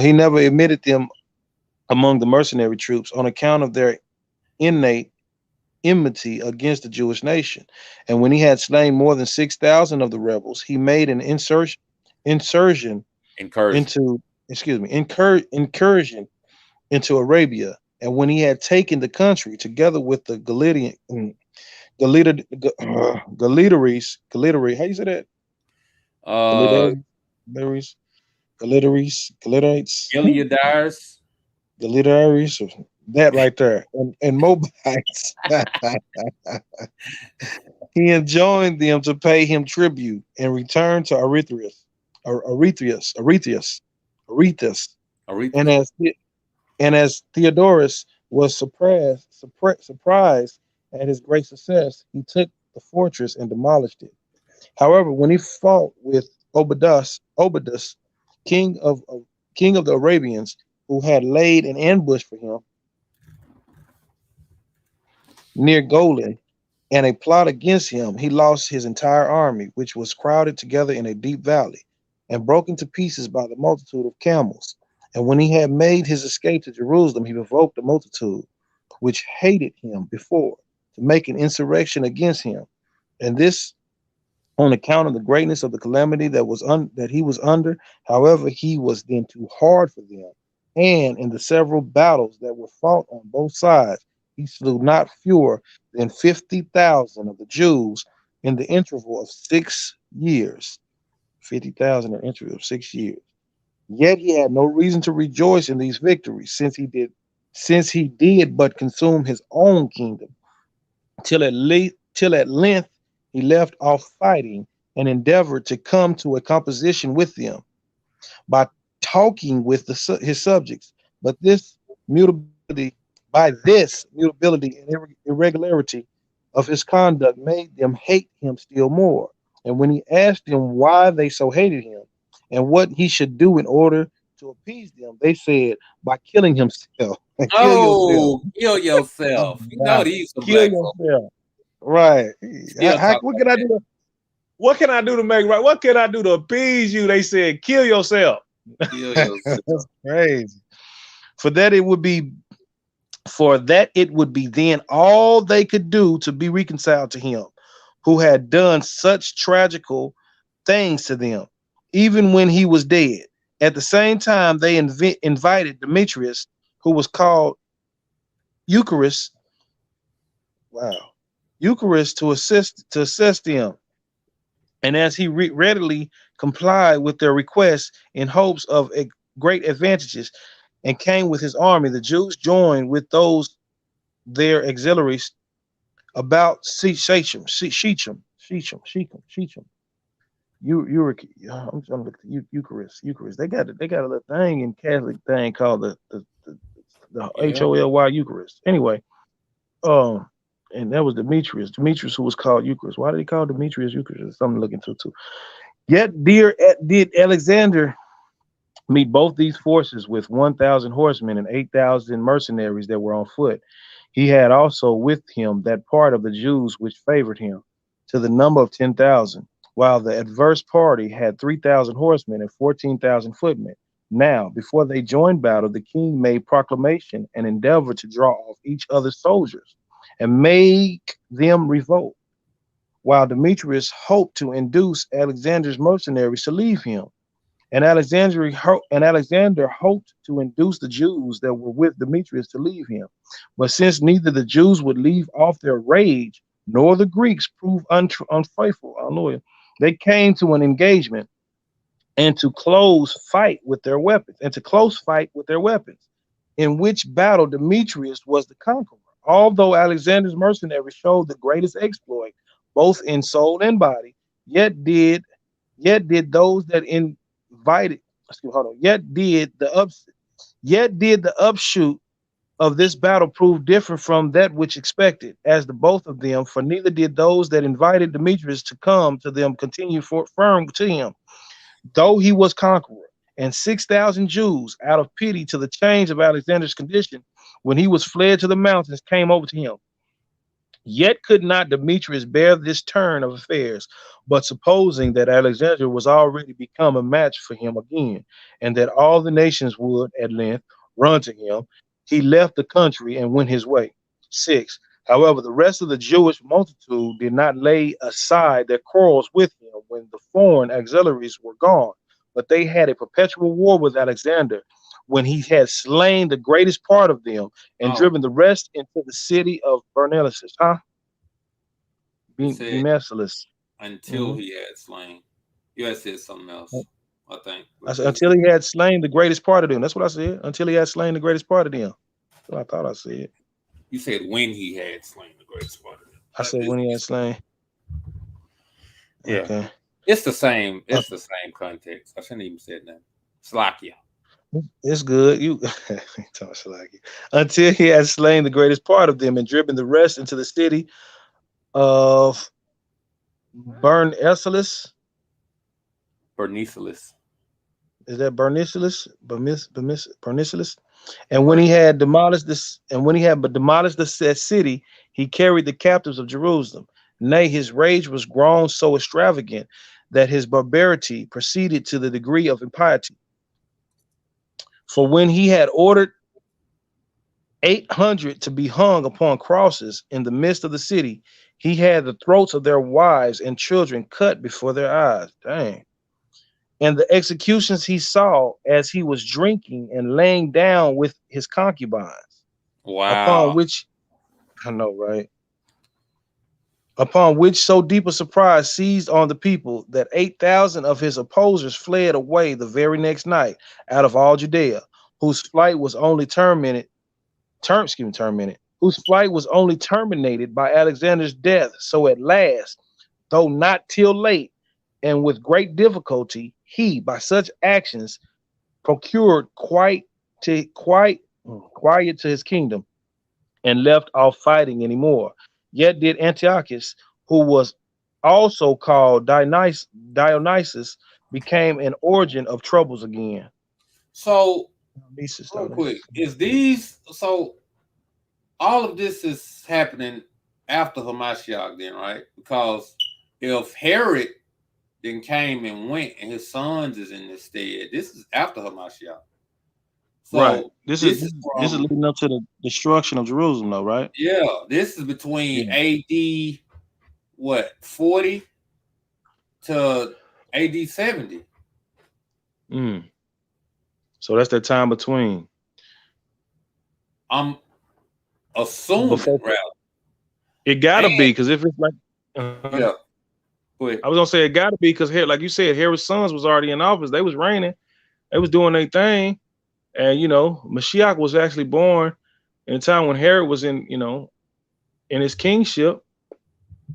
Speaker 7: He never admitted them among the mercenary troops on account of their innate enmity against the Jewish nation. And when he had slain more than 6,000 of the rebels, he made an incursion into Arabia. And when he had taken the country together with the Galitaries, how you say that?
Speaker 5: Uh,
Speaker 7: Galitaries, Galitaries,
Speaker 5: Gileadars.
Speaker 7: Galitaries, that right there, and Moabites. He enjoined them to pay him tribute and return to Arethius. And as Theodorus was surprised at his great success, he took the fortress and demolished it. However, when he fought with Obadus, king of the Arabians, who had laid an ambush for him near Golan, and a plot against him, he lost his entire army, which was crowded together in a deep valley, and broken to pieces by the multitude of camels. And when he had made his escape to Jerusalem, he provoked the multitude, which hated him before, to make an insurrection against him. And this on account of the greatness of the calamity that he was under. However, he was then too hard for them. And in the several battles that were fought on both sides, he slew not fewer than 50,000 of the Jews in the interval of 6 years. 50,000 in the interval of 6 years. Yet he had no reason to rejoice in these victories, since he did but consume his own kingdom, till till at length he left off fighting and endeavored to come to a composition with them by talking with his subjects. But this mutability, by this mutability and irregularity of his conduct, made them hate him still more. And when he asked them why they so hated him and what he should do in order to appease them, they said, by killing himself. Kill yourself.
Speaker 5: Oh, kill yourself. You know
Speaker 7: Wow.
Speaker 5: these some
Speaker 7: Kill
Speaker 5: black folk
Speaker 7: yourself. Right.
Speaker 5: still talk
Speaker 6: What
Speaker 5: like
Speaker 6: can I
Speaker 5: that.
Speaker 6: do? What can I do to make right? What can I do to appease you? They said, kill yourself.
Speaker 5: Kill yourself.
Speaker 7: That's crazy. For that it would be then all they could do to be reconciled to him, who had done such tragical things to them, even when he was dead. At the same time, they invited Demetrius, who was called Eucharist, wow, Eucharist, to assist them. And as he readily complied with their requests in hopes of great advantages, and came with his army, the Jews joined with those their auxiliaries about Shechem. I'm trying to look at Eucharist. They got a little thing in Catholic thing called the
Speaker 5: Yeah.
Speaker 7: HOLY Eucharist. Anyway, um, and that was Demetrius, who was called Eucharist. Why did he call Demetrius Eucharist? Something to look into too. Yet, did Alexander meet both these forces with 1,000 horsemen and 8,000 mercenaries that were on foot. He had also with him that part of the Jews which favored him, to the number of 10,000, while the adverse party had 3,000 horsemen and 14,000 footmen. Now, before they joined battle, the king made proclamation and endeavored to draw off each other's soldiers and make them revolt, while Demetrius hoped to induce Alexander's mercenaries to leave him. And Alexander hoped to induce the Jews that were with Demetrius to leave him. But since neither the Jews would leave off their rage, nor the Greeks prove unfaithful, unloyal, they came to an engagement and to close fight with their weapons, in which battle Demetrius was the conqueror. Although Alexander's mercenaries showed the greatest exploit, both in soul and body, yet did those that invited, excuse me, hold on, yet did the upshoot of this battle prove different from that which expected, as the both of them, for neither did those that invited Demetrius to come to them continue firm to him, though he was conqueror. And 6,000 Jews, out of pity to the change of Alexander's condition, when he was fled to the mountains, came over to him. Yet could not Demetrius bear this turn of affairs, but supposing that Alexander was already become a match for him again, and that all the nations would at length run to him, he left the country and went his way. 6. However, the rest of the Jewish multitude did not lay aside their quarrels with him when the foreign auxiliaries were gone, but they had a perpetual war with Alexander when he had slain the greatest part of them and
Speaker 5: Oh,
Speaker 7: driven the rest into the city of Bernelius.
Speaker 5: it said
Speaker 7: Bernelius.
Speaker 5: until he had slain. You had said something else, I think.
Speaker 7: I said, until he had slain the greatest part of them. That's what I said. Until he had slain the greatest part of them. That's what I thought I said.
Speaker 5: You said when he had slain the greatest part of them.
Speaker 7: I said when he had slain.
Speaker 5: Yeah.
Speaker 7: Okay.
Speaker 5: It's the same. It's the same context. I shouldn't even said that. Slakia.
Speaker 7: It's good. Until he had slain the greatest part of them and driven the rest into the city of Bernesilis.
Speaker 5: Bernesilis.
Speaker 7: Is that Bernesilis? Bernesilis. And when he had demolished the said city, he carried the captives of Jerusalem. Nay, his rage was grown so extravagant that his barbarity proceeded to the degree of impiety. For when he had ordered 800 to be hung upon crosses in the midst of the city, he had the throats of their wives and children cut before their eyes. Dang. And the executions he saw as he was drinking and laying down with his concubines.
Speaker 5: Wow.
Speaker 7: Upon which, I know, right? Upon which so deep a surprise seized on the people that 8,000 of his opposers fled away the very next night out of all Judea, whose flight was only terminated whose flight was only terminated by Alexander's death. So at last, though not till late, and with great difficulty, he, by such actions, procured quiet to his kingdom, and left off fighting anymore. Yet did Antiochus, who was also called Dionysus, became an origin of troubles again.
Speaker 5: So,
Speaker 7: Dionysus,
Speaker 5: real quick, is these so all of this is happening after Hamashiach, then, right? Because if Herod then came and went, and his sons is in this stead, this is after Hamashiach. So
Speaker 7: right. This is
Speaker 5: from,
Speaker 7: leading up to the destruction of Jerusalem, though, right?
Speaker 5: yeah, this is between AD what 40 to AD 70.
Speaker 7: So that's that time between.
Speaker 5: I'm assuming
Speaker 7: it gotta be, because if it's like
Speaker 5: yeah.
Speaker 7: I was gonna say it gotta be because here, like you said, Herod's sons was already in office. They was reigning, they was doing their thing, and Mashiach was actually born in a time when Herod was in his kingship.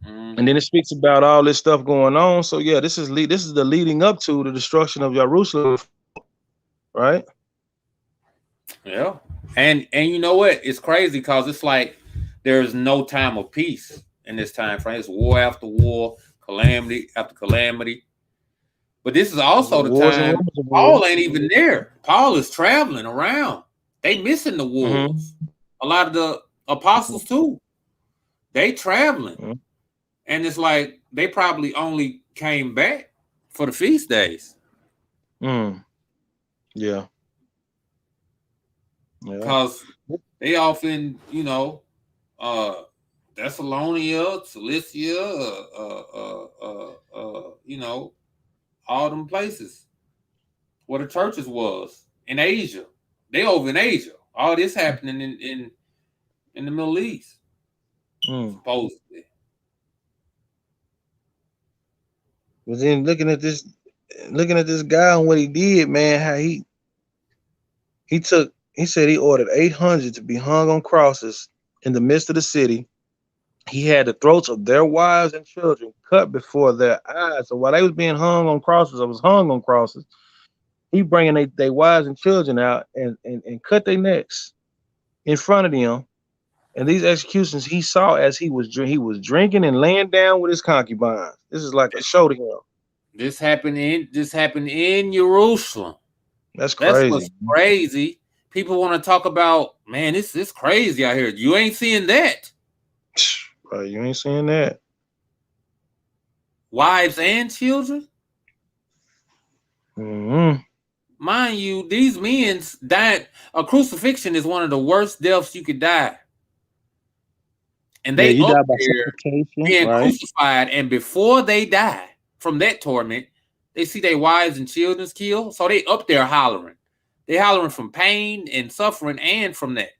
Speaker 7: And then it speaks about all this stuff going on. So yeah, this is the leading up to the destruction of Jerusalem, right?
Speaker 5: Yeah, and you know what? It's crazy because it's like there's no time of peace in this time frame. It's war after war, calamity after calamity. But this is also the time Paul ain't even there. Paul is traveling around. They missing the wars. A lot of the apostles too. They traveling. And it's like they probably only came back for the feast days.
Speaker 7: Yeah.
Speaker 5: Because they often, Thessalonica, Cilicia, all them places where the churches was in Asia. They over in Asia. All this happening in the Middle East, supposedly.
Speaker 7: But then looking at this guy and what he did, man, how he said he ordered 800 to be hung on crosses in the midst of the city. He had the throats of their wives and children cut before their eyes. So while they was being hung on crosses, he bringing their wives and children out and cut their necks in front of them. And these executions he saw as he was drinking and laying down with his concubines. This is like a show to him.
Speaker 5: This happened in Jerusalem.
Speaker 7: That's crazy.
Speaker 5: That's what's crazy. People want to talk about, man, this is crazy out here. You ain't seeing that.
Speaker 7: Right, you ain't seeing that.
Speaker 5: Wives and children. Mind you, these men died. A crucifixion is one of the worst deaths you could die. And they up there being crucified, and before they die from that torment, they see their wives and children killed. So they up there hollering. They hollering from pain and suffering and from that.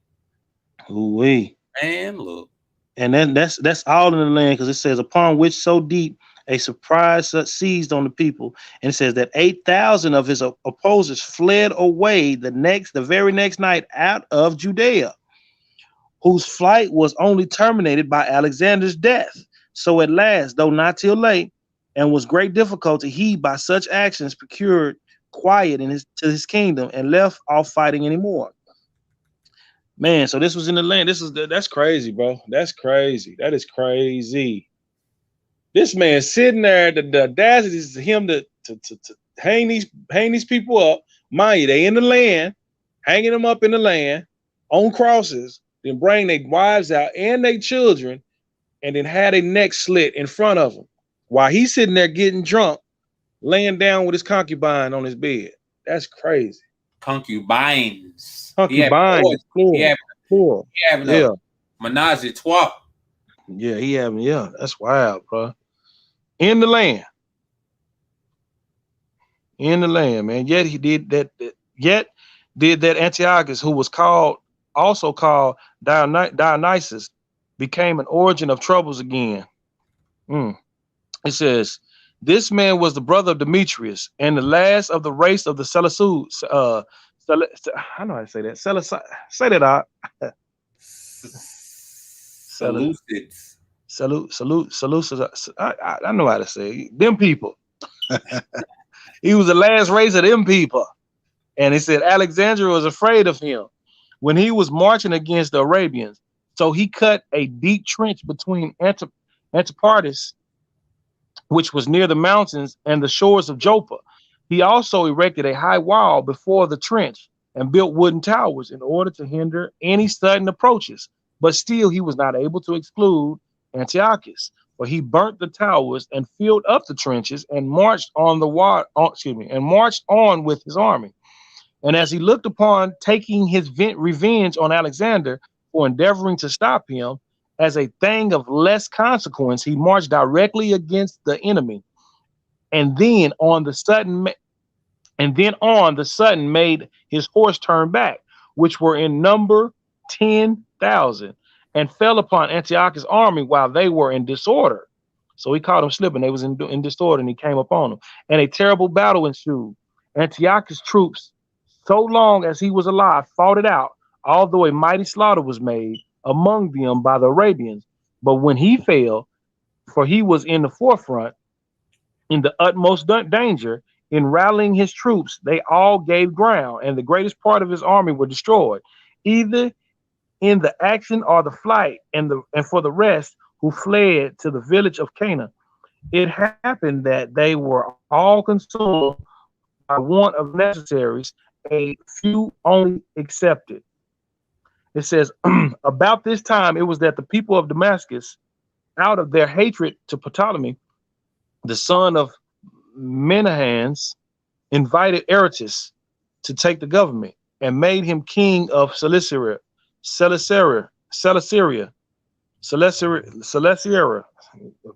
Speaker 7: Ooh-wee.
Speaker 5: Man, look.
Speaker 7: And then that's all in the land, because it says, upon which so deep a surprise seized on the people. And it says that 8,000 of his opposers fled away the very next night out of Judea, whose flight was only terminated by Alexander's death. So at last, though not till late, and was great difficulty, he by such actions procured quiet to his kingdom, and left off fighting anymore. Man, so this was in the land. That's crazy, bro. That's crazy. That is crazy. This man sitting there, the audacity is him to hang these people up. Mind you, they in the land, hanging them up in the land on crosses, then bring their wives out and their children, and then had their neck slit in front of them while he's sitting there getting drunk, laying down with his concubine on his bed. That's crazy.
Speaker 5: Concubines.
Speaker 7: He having
Speaker 5: a menage a trois.
Speaker 7: Yeah, that's wild, bro. In the land, man. Yet he did that. Yet did that Antiochus, who was also called Dionysus, became an origin of troubles again. It says, this man was the brother of Demetrius and the last of the race of the Seleucids. How do I say that? Say that out.
Speaker 5: Seleucids.
Speaker 7: I know how to say it. Them people. He was the last race of them people. And he said Alexander was afraid of him when he was marching against the Arabians. So he cut a deep trench between Antipatis, which was near the mountains, and the shores of Joppa. He also erected a high wall before the trench and built wooden towers in order to hinder any sudden approaches. But still, he was not able to exclude Antiochus, for he burnt the towers and filled up the trenches and marched on with his army. And as he looked upon taking his revenge on Alexander for endeavoring to stop him as a thing of less consequence, he marched directly against the enemy. And then on the sudden made his horse turn back, which were in number 10,000, and fell upon Antiochus' army while they were in disorder. So he caught them slipping. They was in disorder, and he came upon them. And a terrible battle ensued. Antiochus' troops, so long as he was alive, fought it out, although a mighty slaughter was made among them by the Arabians. But when he fell, for he was in the forefront, in the utmost danger, in rallying his troops, they all gave ground, and the greatest part of his army were destroyed, either in the action or the flight. And for the rest who fled to the village of Cana, it happened that they were all consumed by want of necessaries, a few only accepted. It says, about this time, it was that the people of Damascus, out of their hatred to Ptolemy, the son of Menahans, invited Aretas to take the government and made him king of Cilicia. Okay.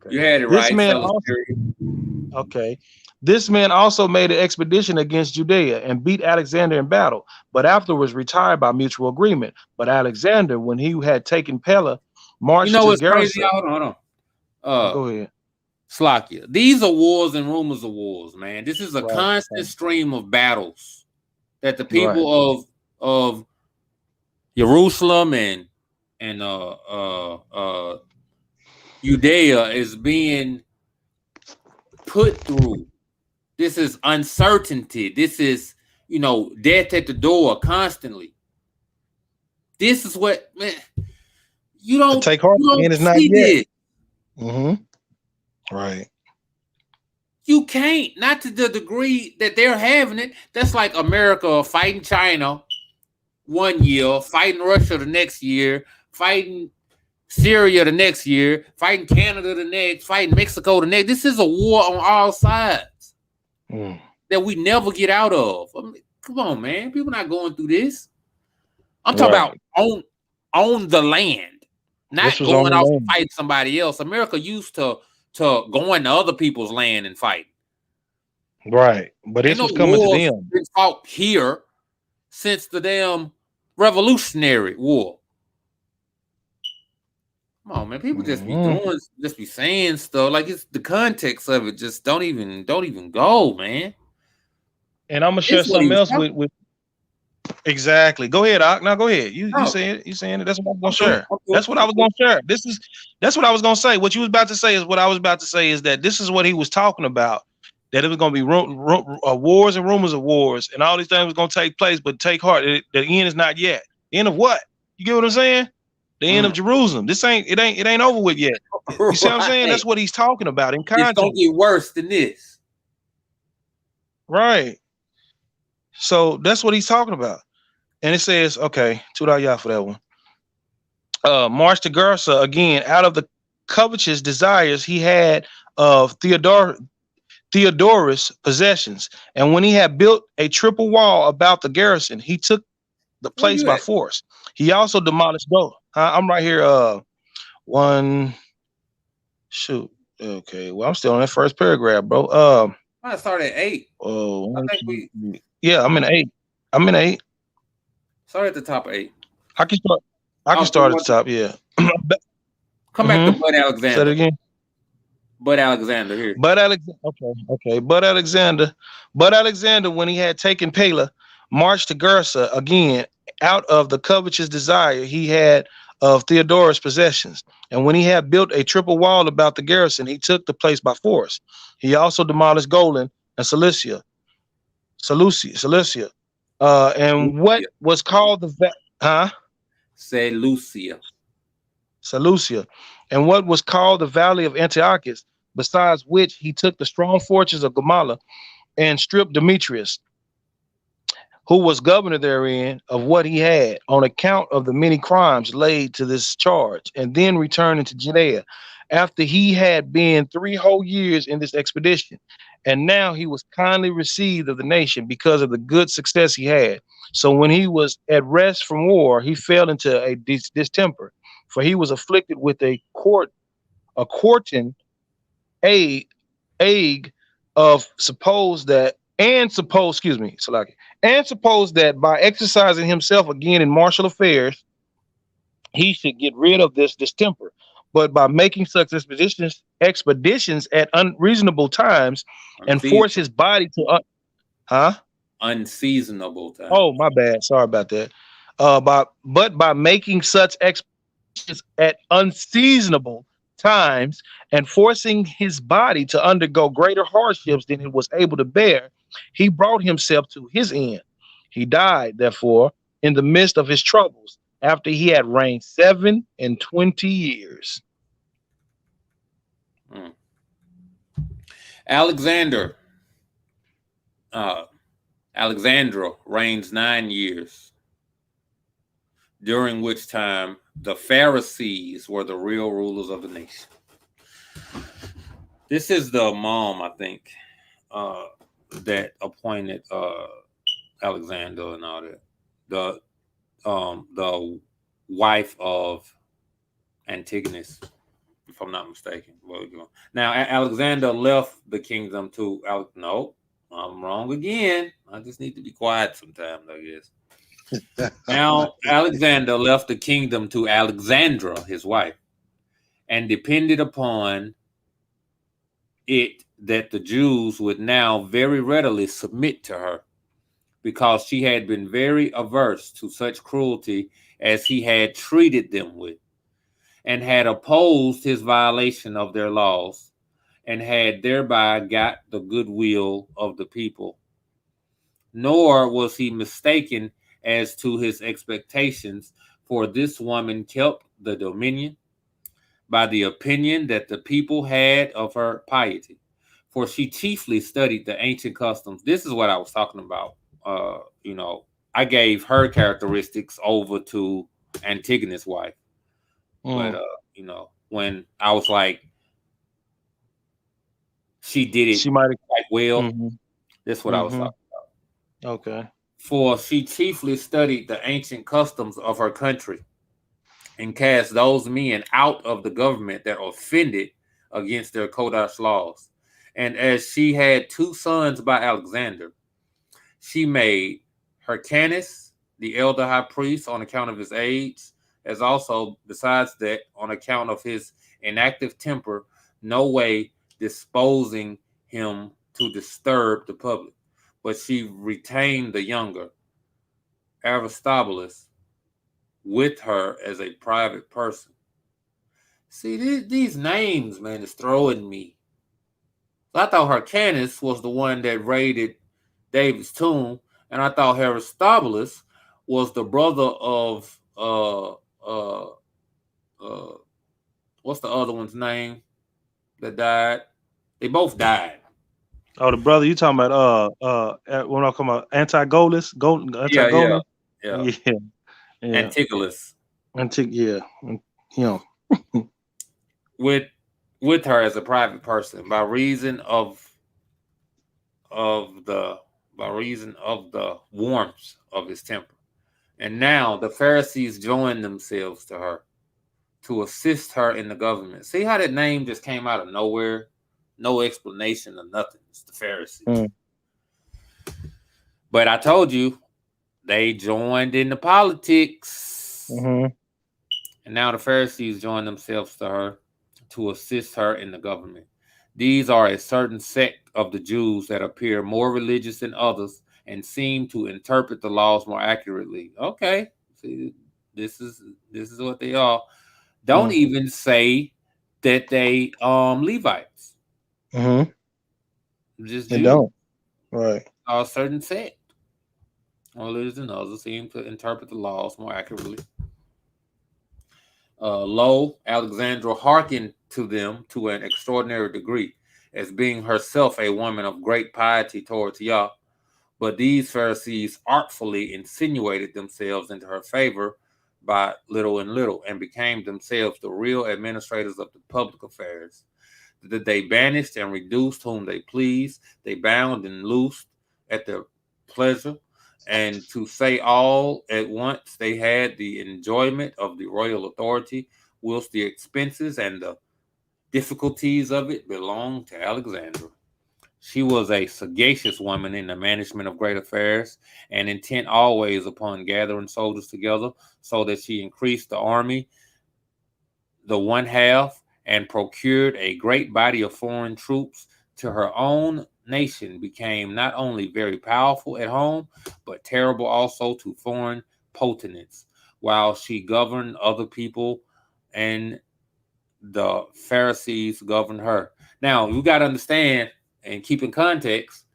Speaker 5: You had it right.
Speaker 7: This man also made an expedition against Judea and beat Alexander in battle, but afterwards retired by mutual agreement. But Alexander, when he had taken Pella, marched to
Speaker 5: what's
Speaker 7: Gerasa.
Speaker 5: Crazy? Hold on.
Speaker 7: Go ahead.
Speaker 5: Slakia. These are wars and rumors of wars, man. This is a constant stream of battles that the people of Jerusalem and Judea is being put through. This is uncertainty. This is, death at the door constantly. This is what, man, you don't
Speaker 7: take heart. Man, it's not yet. Right.
Speaker 5: You can't, not to the degree that they're having it. That's like America fighting China one year, fighting Russia the next year, fighting Syria the next year, fighting Canada the next, fighting Mexico the next. This is a war on all sides that we never get out of. I mean, come on, man. People not going through this. I'm talking about on the land, not going off and fighting somebody else. America used to going to other people's land and fight.
Speaker 7: Right. But this was coming to them.
Speaker 5: Been fought here since the damn Revolutionary War. Come on, man. People just be saying stuff like it's the context of it. Just don't even go, man.
Speaker 7: And I'm gonna share something else with. Exactly. Go ahead, Doc. Now go ahead. You saying it. You saying it. That's what I'm gonna share. That's what I was gonna share. That's what I was gonna say. What you was about to say is what I was about to say is that this is what he was talking about. That it was gonna be wars and rumors of wars, and all these things was gonna take place. But take heart. The end is not yet. The end of what? You get what I'm saying? The end of Jerusalem. It ain't over with yet. You see what I'm saying? That's what he's talking about in context.
Speaker 5: It's gonna get worse than this.
Speaker 7: Right. So that's what he's talking about. And it says, okay, $2 for that one. March to Gerasa again, out of the covetous desires he had of Theodorus' possessions. And when he had built a triple wall about the garrison, he took the place by force. He also demolished those. I'm right here. Okay. Well, I'm still on that first paragraph, bro.
Speaker 5: I started at 8.
Speaker 7: Oh, I'm in 8. I'm in 8.
Speaker 5: Start at the top of 8.
Speaker 7: I can start at the top. Yeah.
Speaker 5: Come back to Bud Alexander.
Speaker 7: Say it again.
Speaker 5: Bud Alexander here.
Speaker 7: Bud Alexander. Okay. Bud Alexander, when he had taken Pella, marched to Gerasa again, out of the covetous desire he had of Theodorus' possessions. And when he had built a triple wall about the garrison, he took the place by force. He also demolished Golan and Seleucia, and what
Speaker 5: Lucia.
Speaker 7: was called
Speaker 5: Say Lucia.
Speaker 7: Seleucia, and what was called the Valley of Antiochus. Besides which, he took the strong fortress of Gamala and stripped Demetrius, who was governor therein, of what he had, on account of the many crimes laid to this charge, and then returned into Judea, after he had been 3 whole years in this expedition. And now he was kindly received of the nation because of the good success he had. So when he was at rest from war, he fell into a distemper, for he was afflicted with a quartan ague, ague of suppose that by exercising himself again in martial affairs, he should get rid of this distemper. But by making such expeditions at unreasonable times, and force his body to
Speaker 5: Unseasonable time.
Speaker 7: oh, my bad, sorry about that. By making such expeditions at unseasonable times, and forcing his body to undergo greater hardships than it was able to bear, he brought himself to his end. He died, therefore, in the midst of his troubles, after he had reigned 27 years.
Speaker 5: Mm. Alexander, Alexandra reigns 9 years, during which time the Pharisees were the real rulers of the nation. This is the mom, I think, that appointed Alexander and all that. The wife of Antigonus, if I'm not mistaken. Now, Alexander left the kingdom to no, I'm wrong again. I just need to be quiet sometimes, I guess. Now, Alexander left the kingdom to Alexandra, his wife, and depended upon it that the Jews would now very readily submit to her, because she had been very averse to such cruelty as he had treated them with, and had opposed his violation of their laws, and had thereby got the goodwill of the people. Nor was he mistaken as to his expectations, for this woman kept the dominion by the opinion that the people had of her piety, for she chiefly studied the ancient customs. This is what I was talking about. I gave her characteristics over to Antigonus' wife. But when I was like, she did it quite well.
Speaker 7: Mm-hmm.
Speaker 5: That's what I was talking about.
Speaker 7: Okay.
Speaker 5: For she chiefly studied the ancient customs of her country, and cast those men out of the government that offended against their Kodash laws. And as she had 2 sons by Alexander, she made Hyrcanus the elder high priest on account of his age, as also, besides that, on account of his inactive temper, no way disposing him to disturb the public. But she retained the younger, Aristobulus, with her as a private person. See, these names, man, is throwing me. I thought Hyrcanus was the one that raided David's tomb, and I thought Aristobulus was the brother of what's the other one's name that died? They both died.
Speaker 6: Oh, the brother you talking about? When I come about Antigonus,
Speaker 5: Yeah. Antigonus. With her as a private person by reason of the warmth of his temper. And now the Pharisees join themselves to her to assist her in the government. See how that name just came out of nowhere? No explanation or nothing. It's the Pharisees. But I told you, they joined in the politics. And now the Pharisees join themselves to her to assist her in the government. These are a certain sect of the Jews that appear more religious than others and seem to interpret the laws more accurately. Okay. See, This is what they are. Don't
Speaker 7: Mm.
Speaker 5: even say that they Levites.
Speaker 7: Mm-hmm.
Speaker 5: Just
Speaker 7: They
Speaker 5: Jews.
Speaker 7: don't. Right.
Speaker 5: A certain sect. While leaders and others seem to interpret the laws more accurately. Lo, Alexandra hearkened to them to an extraordinary degree, as being herself a woman of great piety towards Yah. But these Pharisees artfully insinuated themselves into her favor by little and little, and became themselves the real administrators of the public affairs. That they banished and reduced whom they pleased, they bound and loosed at their pleasure, and to say all at once, they had the enjoyment of the royal authority, whilst the expenses and the difficulties of it belonged to Alexandra. She was a sagacious woman in the management of great affairs, and intent always upon gathering soldiers together, so that she increased the army the one half and procured a great body of foreign troops to her own nation, became not only very powerful at home, but terrible also to foreign potentates, while she governed other people and the Pharisees governed her. Now, you got to understand and keep in context,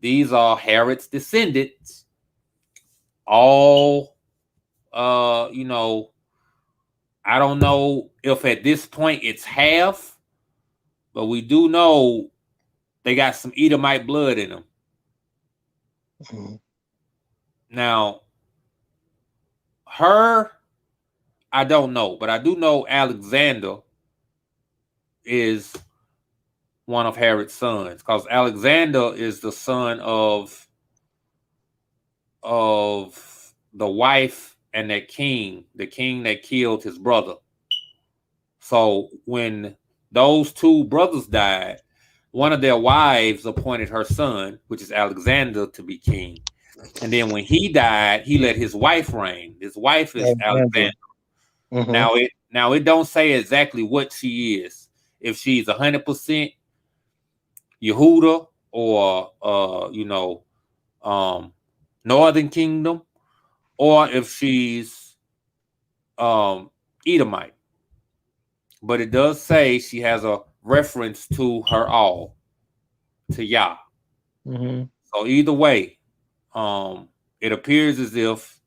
Speaker 5: these are Herod's descendants, all, you know, I don't know if at this point it's half, but we do know they got some Edomite blood in them.
Speaker 7: Mm-hmm.
Speaker 5: Now, her, I don't know, but I do know Alexander is one of Herod's sons, because Alexander is the son of the wife and that king, the king that killed his brother. So when those two brothers died, one of their wives appointed her son, which is Alexander, to be king. And then when he died, he let his wife reign. His wife is
Speaker 7: Alexandra.
Speaker 5: Alexander.
Speaker 7: Mm-hmm.
Speaker 5: Now it don't say exactly what she is. If she's 100% Yehuda or um Northern Kingdom, or if she's um Edomite. But it does say she has a reference to her all, to Yah.
Speaker 7: Mm-hmm.
Speaker 5: So either way, it appears as if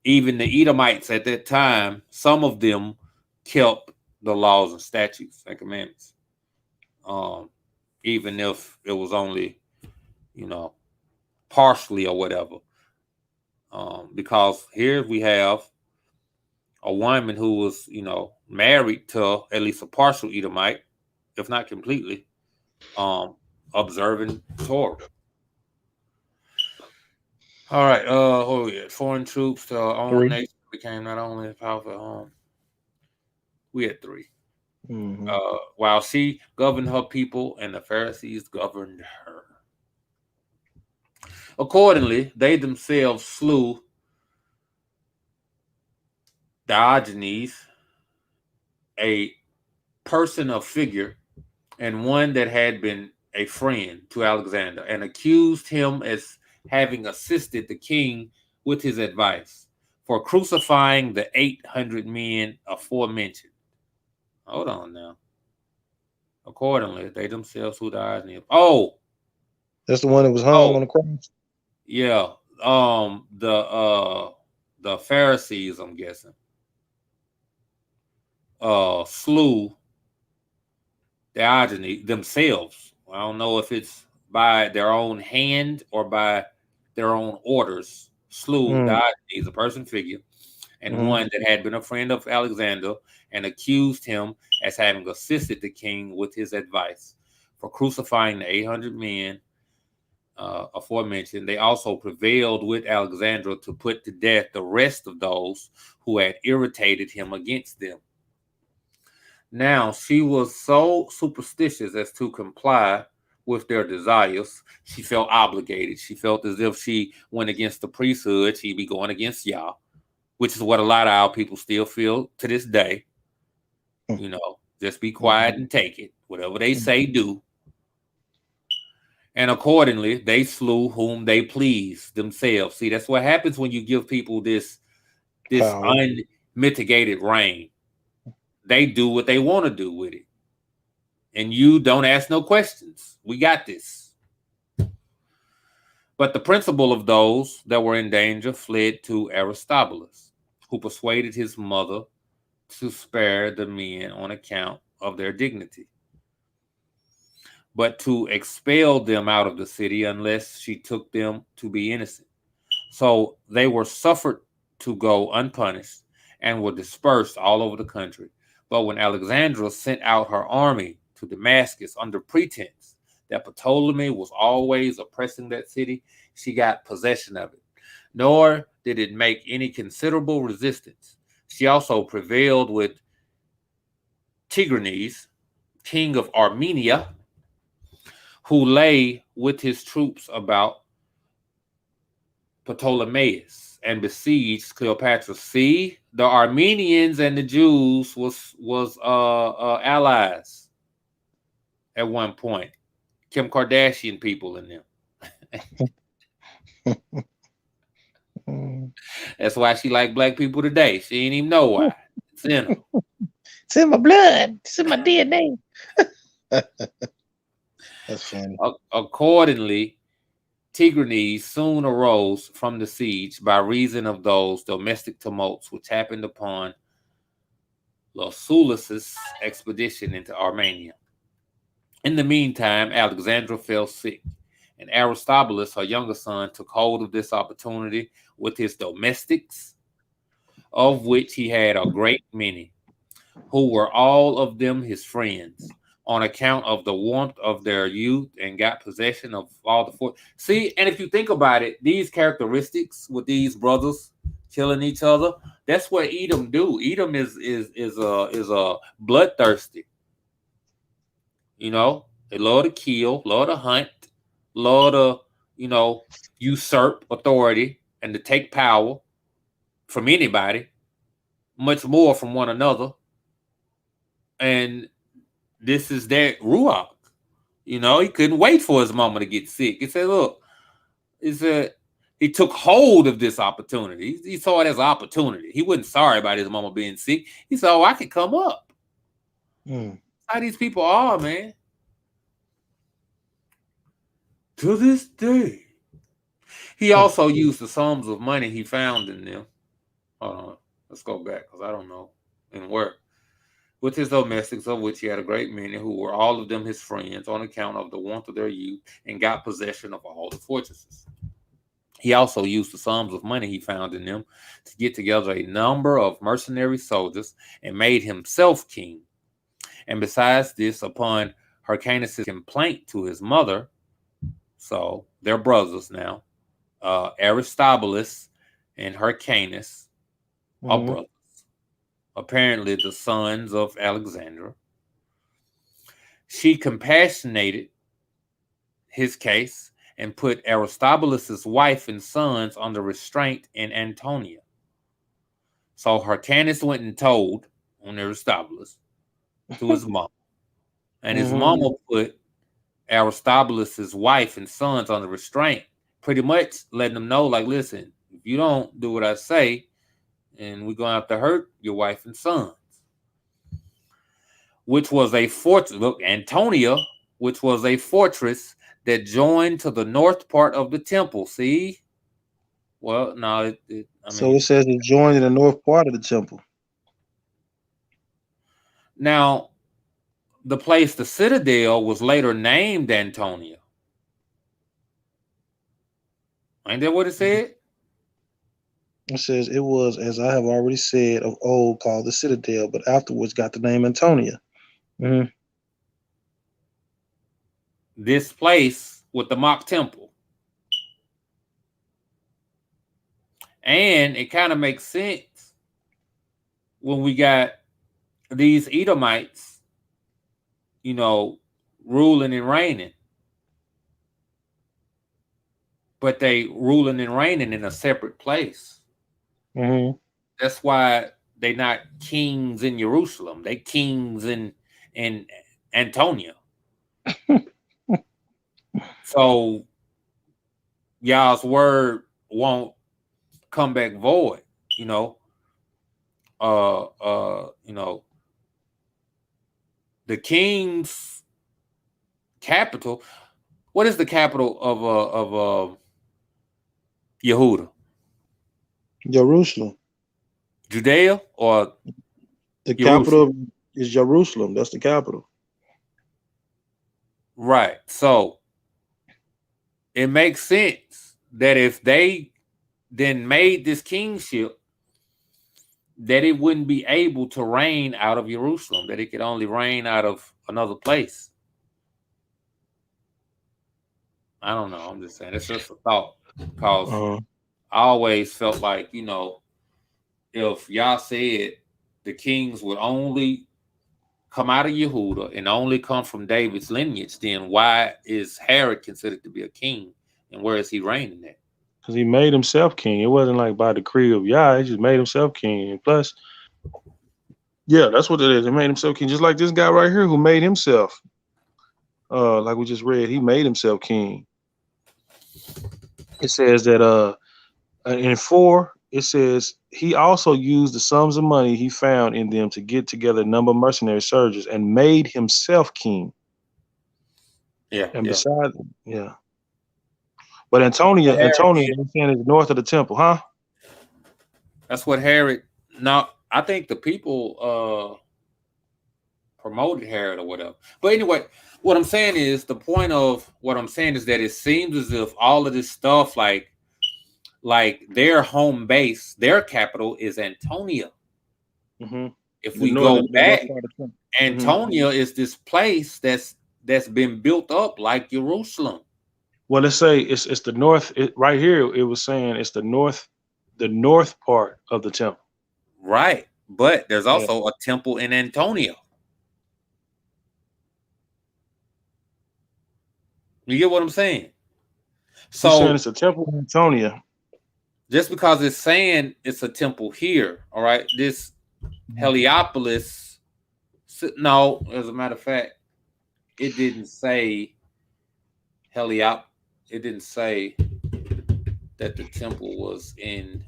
Speaker 5: even the Edomites at that time, some of them kept the laws and statutes and commandments, um, even if it was only, you know, partially or whatever. Because here we have a woman who was, married to at least a partial Edomite, if not completely, observing Torah. All right. Oh yeah, foreign troops to our own
Speaker 7: 3.
Speaker 5: nation became not only powerful at home. We had three.
Speaker 7: Mm-hmm.
Speaker 5: While she governed her people, and the Pharisees governed her. Accordingly, they themselves slew Diogenes, a person of figure, and one that had been a friend to Alexander, and accused him as having assisted the king with his advice for crucifying the 800 men aforementioned. Hold on now. Accordingly, they themselves who died in him.
Speaker 7: That's the one that was hung
Speaker 5: Oh,
Speaker 7: on the cross.
Speaker 5: yeah. The Pharisees, I'm guessing, slew Diogenes themselves. I don't know if it's by their own hand or by their own orders. Slew
Speaker 7: Mm.
Speaker 5: Diogenes, a person figure, and
Speaker 7: Mm-hmm.
Speaker 5: one that had been a friend of Alexander, and accused him as having assisted the king with his advice for crucifying the 800 men aforementioned. They also prevailed with Alexandra to put to death the rest of those who had irritated him against them. Now, she was so superstitious as to comply with their desires. She felt obligated. She felt as if she went against the priesthood, she'd be going against Yah, which is what a lot of our people still feel to this day. Just be quiet and take it. Whatever they say, do. And accordingly, they slew whom they pleased themselves. See, that's what happens when you give people this
Speaker 7: Power.
Speaker 5: mitigated rain. They do what they want to do with it. And you don't ask no questions. We got this. But the principal of those that were in danger fled to Aristobulus, who persuaded his mother to spare the men on account of their dignity, but to expel them out of the city unless she took them to be innocent. So they were suffered to go unpunished and were dispersed all over the country. But when Alexandra sent out her army to Damascus under pretense that Ptolemy was always oppressing that city, she got possession of it. Nor did it make any considerable resistance. She also prevailed with Tigranes, king of Armenia, who lay with his troops about Ptolemaeus and besieged Cleopatra. See, the Armenians and the Jews was allies at one point. Kim Kardashian people in them. That's why she like black people today. She ain't even know why. It's in her.
Speaker 7: It's in my blood. It's in my DNA. That's funny.
Speaker 5: Accordingly, Tigranes soon arose from the siege by reason of those domestic tumults which happened upon Lucullus's expedition into Armenia. In the meantime, Alexandra fell sick, and Aristobulus, her younger son, took hold of this opportunity with his domestics, of which he had a great many, who were all of them his friends, on account of the warmth of their youth, and got possession of all the fort. See, and if you think about it, these characteristics with these brothers killing each other, that's what Edom do. Edom is a bloodthirsty. You know, they love to kill, love to hunt, love to, usurp authority and to take power from anybody, much more from one another. And this is their ruach. He couldn't wait for his mama to get sick. He said, look, he took hold of this opportunity. He saw it as an opportunity. He wasn't sorry about his mama being sick. He said, I could come up. How these people are, man. To this day. He also used the sums of money he found in them. Hold on. Let's go back because I don't know. And work. With his domestics, of which he had a great many, who were all of them his friends, on account of the want of their youth, and got possession of all the fortresses. He also used the sums of money he found in them to get together a number of mercenary soldiers and made himself king. And besides this, upon Hyrcanus' complaint to his mother, so they're brothers now, Aristobulus and Hyrcanus are brothers. Apparently the sons of Alexandra. She compassionated his case and put Aristobulus' wife and sons under restraint in Antonia. So Hyrcanus went and told on Aristobulus to his mom. And his mama put Aristobulus' wife and sons under restraint, pretty much letting them know, like, listen, if you don't do what I say, and we're going to have to hurt your wife and sons. Which was a fortress. Look, Antonia, which was a fortress that joined to the north part of the temple. See? Well, no.
Speaker 7: So it says it joined in the north part of the temple.
Speaker 5: Now, the place, the citadel, was later named Antonia. Ain't that what it said?
Speaker 7: It says it was, as I have already said, of old called the citadel, but afterwards got the name Antonia.
Speaker 5: This place with the mock temple. And it kind of makes sense when we got these Edomites, ruling and reigning. But they ruling and reigning in a separate place. That's why they not kings in Jerusalem. They kings in Antonia. So y'all's word won't come back void, you know, the king's capital. What is the capital of Yehuda?
Speaker 7: Jerusalem.
Speaker 5: Judea or
Speaker 7: The
Speaker 5: Jerusalem?
Speaker 7: capital is Jerusalem. That's the capital.
Speaker 5: Right. So it makes sense that if they then made this kingship, that it wouldn't be able to reign out of Jerusalem, that it could only reign out of another place. I don't know. I'm just saying it's just a thought, because I always felt like, you know, if y'all said the kings would only come out of Yehuda and only come from David's lineage, then why is Herod considered to be a king, and where is he reigning at?
Speaker 6: Because he made himself king. It wasn't like by decree of Yah. He just made himself king. And plus, yeah, that's what it is. He made himself king. Just like this guy right here who made himself. Like we just read, he made himself king. It says that in 4, it says he also used the sums of money he found in them to get together a number of mercenary soldiers and made himself king.
Speaker 5: Yeah.
Speaker 6: And besides, yeah. But Antonia, they're saying is north of the temple, huh?
Speaker 5: That's what Herod. Now, I think the people promoted Herod or whatever. But anyway, what I'm saying is, the point of what I'm saying is that it seems as if all of this stuff, like their home base, their capital is Antonia.
Speaker 6: Mm-hmm.
Speaker 5: If we go back, Antonia is this place that's been built up like Jerusalem.
Speaker 6: Well, let's say it's the north. Right here, it was saying it's the north part of the temple.
Speaker 5: Right, but there's also a temple in Antonia. You get what I'm saying? So
Speaker 6: you're saying it's a temple in Antonia.
Speaker 5: Just because it's saying it's a temple here, all right? This Heliopolis, no, as a matter of fact, it didn't say it didn't say that the temple was in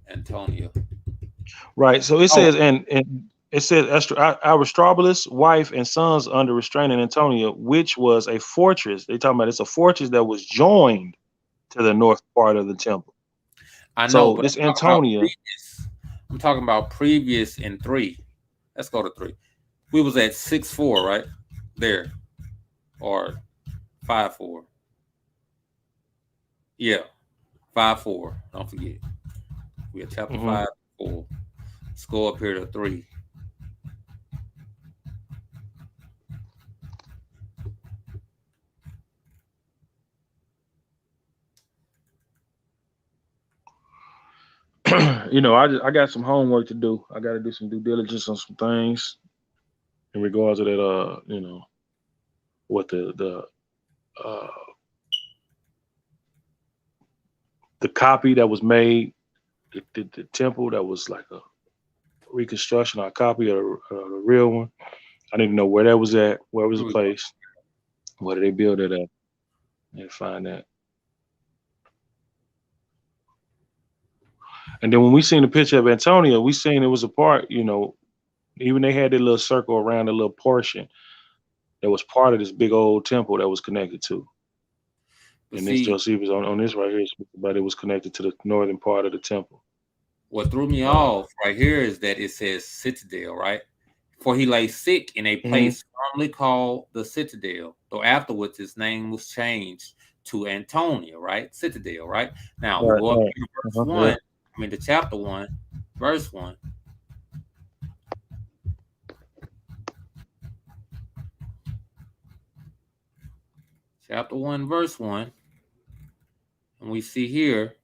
Speaker 5: Antonia.
Speaker 6: Right. So it says, and it says Aristobulus' wife and sons under restraint in Antonia, which was a fortress. They talking about it's a fortress that was joined to the north part of the temple.
Speaker 5: I know,
Speaker 6: so
Speaker 5: but
Speaker 6: this Antonia.
Speaker 5: I'm talking about previous in 3. Let's go to 3. We was at 6:4, right? There. Or 5:4. Yeah. 5:4. Don't forget. We at chapter 5:4. Let's go up here to 3.
Speaker 6: You know, I got some homework to do. I got to do some due diligence on some things in regards to that. You know, what the copy that was made, the temple that was like a reconstruction or a copy of the real one. I didn't know where that was at. Where was the place? Where did they build it at? And find that. And then when we seen the picture of Antonia, we seen it was a part, you know, even they had that little circle around a little portion that was part of this big old temple that was connected to. And this Josephus on this right here, but it was connected to the northern part of the temple.
Speaker 5: What threw me off right here is that it says citadel, right? For he lay sick in a place formerly called the citadel, though afterwards his name was changed to Antonia, right? Citadel, right? Now we go up to verse 1. I mean, the chapter 1, verse 1. Chapter 1, verse 1. And we see here,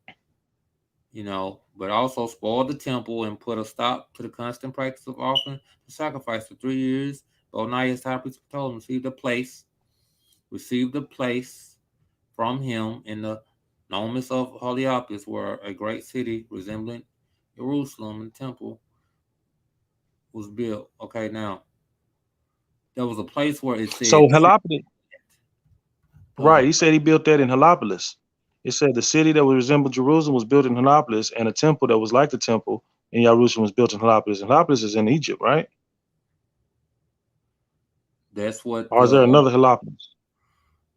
Speaker 5: you know, but also spoiled the temple and put a stop to the constant practice of offering the sacrifice for 3 years. Onias high priest told him, received a place from him in the nomus of Heliopolis, where a great city resembling Jerusalem and temple was built. Okay, now there was a place where it said.
Speaker 6: So Heliopolis. Right, he said he built that in Heliopolis. It said the city that would resemble Jerusalem was built in Heliopolis, and a temple that was like the temple and Jerusalem was built in Heliopolis. And Heliopolis is in Egypt, right?
Speaker 5: That's what
Speaker 6: Or is there another Heliopolis?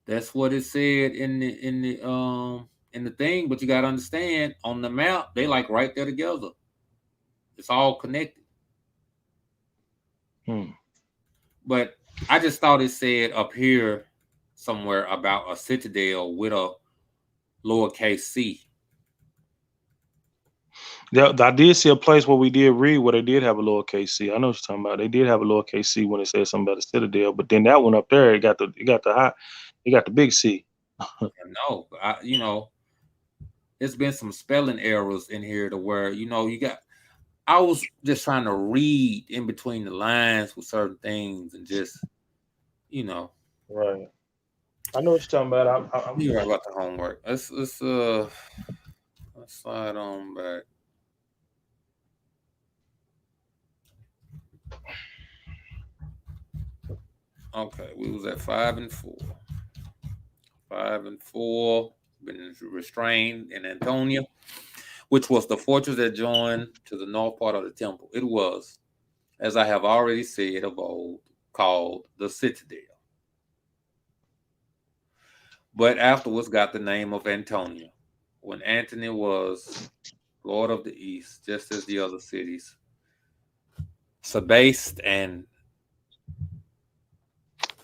Speaker 5: that's what it said in the thing. But you got to understand, on the map, they like right there together. It's all connected. But I just thought it said up here somewhere about a citadel with a lowercase c.
Speaker 6: Yeah, I did see a place where we did read where they did have a lowercase c. I know what you're talking about. They did have a lowercase c when it said something about a citadel, but then that one up there, it got the big C.
Speaker 5: No, there's been some spelling errors in here to where you got. I was just trying to read in between the lines with certain things and just,
Speaker 6: Right. I know what you're talking about.
Speaker 5: You're right about the homework. Let's slide on back. Okay, we was at 5 and 4. 5 and 4 been restrained in Antonia, which was the fortress that joined to the north part of the temple. It was, as I have already said of old, called the citadel, but afterwards got the name of Antonia, when Antony was lord of the east, just as the other cities, Sebaste and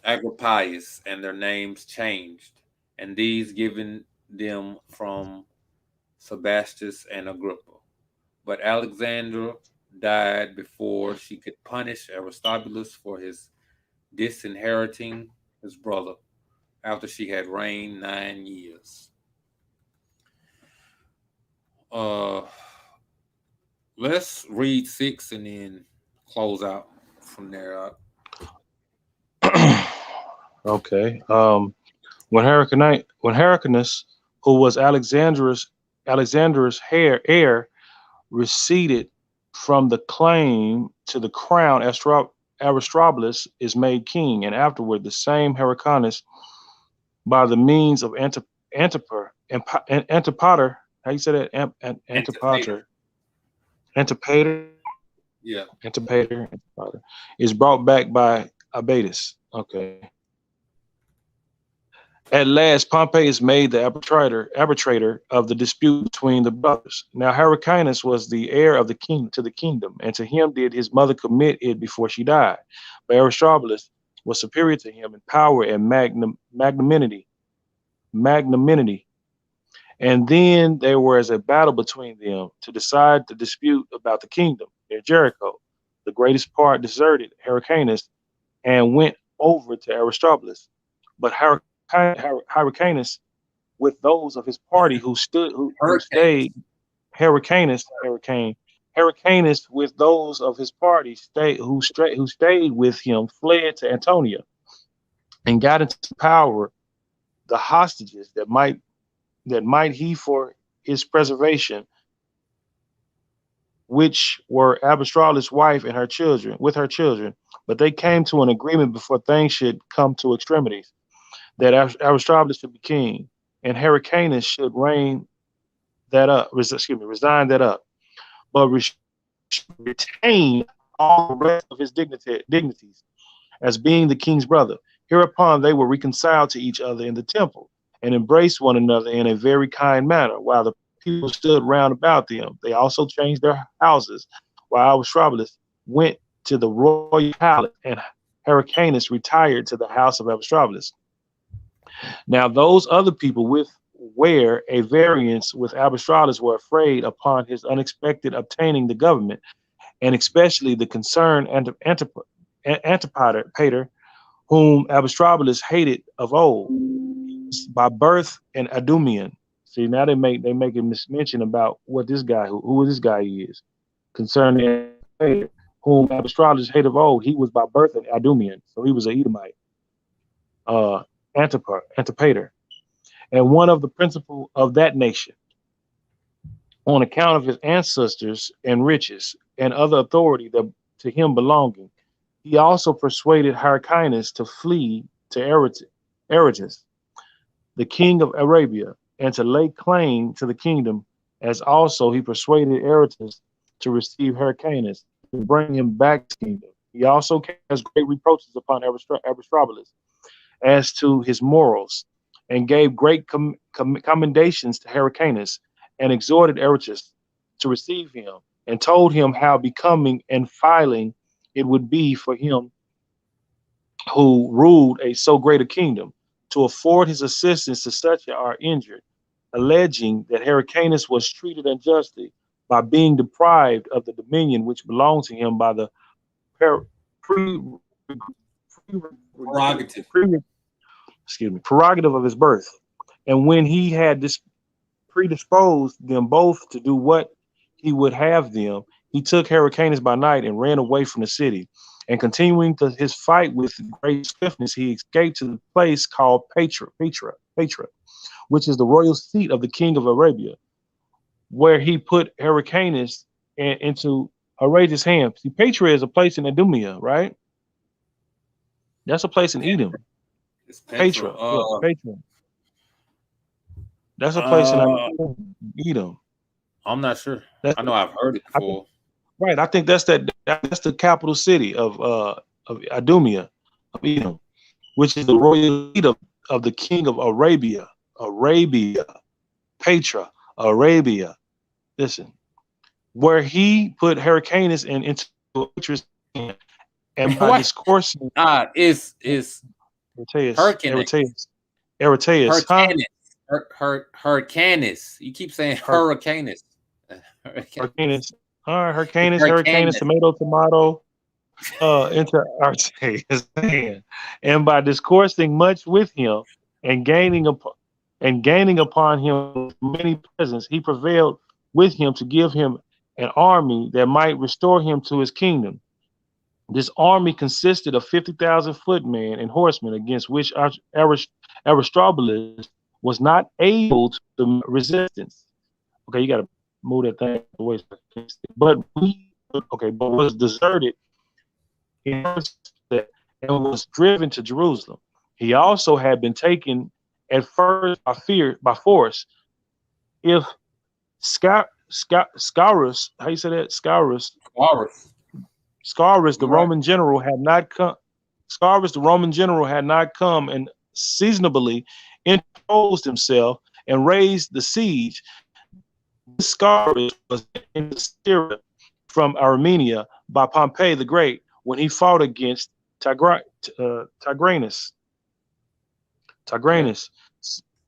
Speaker 5: Agrippius, and their names changed, and these given them from Sebastus and Agrippa. But Alexandra died before she could punish Aristobulus for his disinheriting his brother after she had reigned 9 years. Let's read 6 and then close out from there.
Speaker 6: Okay. When Hyrcanus, who was Alexander's heir, receded from the claim to the crown, Aristobulus is made king, and afterward the same Hyrcanus, by the means of Antipater, how you say that? Antipater.
Speaker 5: Yeah.
Speaker 6: Antipater is brought back by Abatus. Okay. At last, Pompey is made the arbitrator of the dispute between the brothers. Now, Hyrcanus was the heir of the king to the kingdom, and to him did his mother commit it before she died. But Aristobulus was superior to him in power and magnanimity. And then there was a battle between them to decide the dispute about the kingdom near Jericho. The greatest part deserted Hyrcanus and went over to Aristobulus. But Hyrcanus, with those of his party who stayed with those of his party who stayed with him, fled to Antonia and got into power the hostages that might he for his preservation, which were Aristobulus' wife and her children, but they came to an agreement before things should come to extremities, that Aristobulus should be king, and Hyrcanus should resign that up, but retain all the rest of his dignities, as being the king's brother. Hereupon they were reconciled to each other in the temple, and embraced one another in a very kind manner, while the people stood round about them. They also changed their houses, while Aristobulus went to the royal palace, and Hyrcanus retired to the house of Aristobulus. Now those other people where a variance with Aristobulus were afraid upon his unexpected obtaining the government, and especially the concerned Antipater, whom Aristobulus hated of old, by birth an Idumean. See, now they making mention about what this guy, who this guy is, concerning Antipater, whom Aristobulus hated of old. He was by birth an Idumean, so he was an Edomite. Antipater, and one of the principal of that nation, on account of his ancestors and riches and other authority that to him belonging. He also persuaded Hyrcanus to flee to Aretas, the king of Arabia, and to lay claim to the kingdom, as also he persuaded Aretas
Speaker 7: to receive Hyrcanus to bring him back to the kingdom. He also cast great reproaches upon Aristobulus as to his morals, and gave great commendations to Hyrcanus, and exhorted Aretas to receive him, and told him how becoming and filing it would be for him who ruled so great a kingdom, to afford his assistance to such as are injured, alleging that Hyrcanus was treated unjustly by being deprived of the dominion which belonged to him by the per, pre,
Speaker 5: Prerogative.
Speaker 7: prerogative of his birth. And when he had predisposed them both to do what he would have them, he took Hyrcanus by night and ran away from the city. And continuing his fight with great swiftness, he escaped to the place called Petra, which is the royal seat of the king of Arabia, where he put Hyrcanus into Aretas' hand. See, Petra is a place in Idumea, right? That's a place in Edom.
Speaker 5: It's
Speaker 7: Petra. Yeah, Petra. That's a place in Edom.
Speaker 5: I'm not sure. I know I've heard it before.
Speaker 7: Right. I think that's the capital city of Idumea, of Edom, which is the royal seat of the king of Arabia. Petra, Arabia. Listen, where he put Hyrcanus into Petra's hand, and by discoursing,
Speaker 5: is
Speaker 7: Hyrcanus.
Speaker 5: Hyrcanus. You keep saying Hyrcanus.
Speaker 7: Hyrcanus. All right, Hyrcanus, tomato, into Arteas' hand, and by discoursing much with him and gaining upon him many presents, he prevailed with him to give him an army that might restore him to his kingdom. This army consisted of 50,000 footmen and horsemen, against which Aristobulus was not able to resistance. Okay, you got to move that thing away. But was deserted and was driven to Jerusalem. He also had been taken at first by force. If Scaurus, how you say that? Scaurus, the Roman general had not come. Scaurus, the Roman general, had not come and seasonably interposed himself and raised the siege. Scaurus was in Syria from Armenia by Pompey the Great when he fought against Tigranes.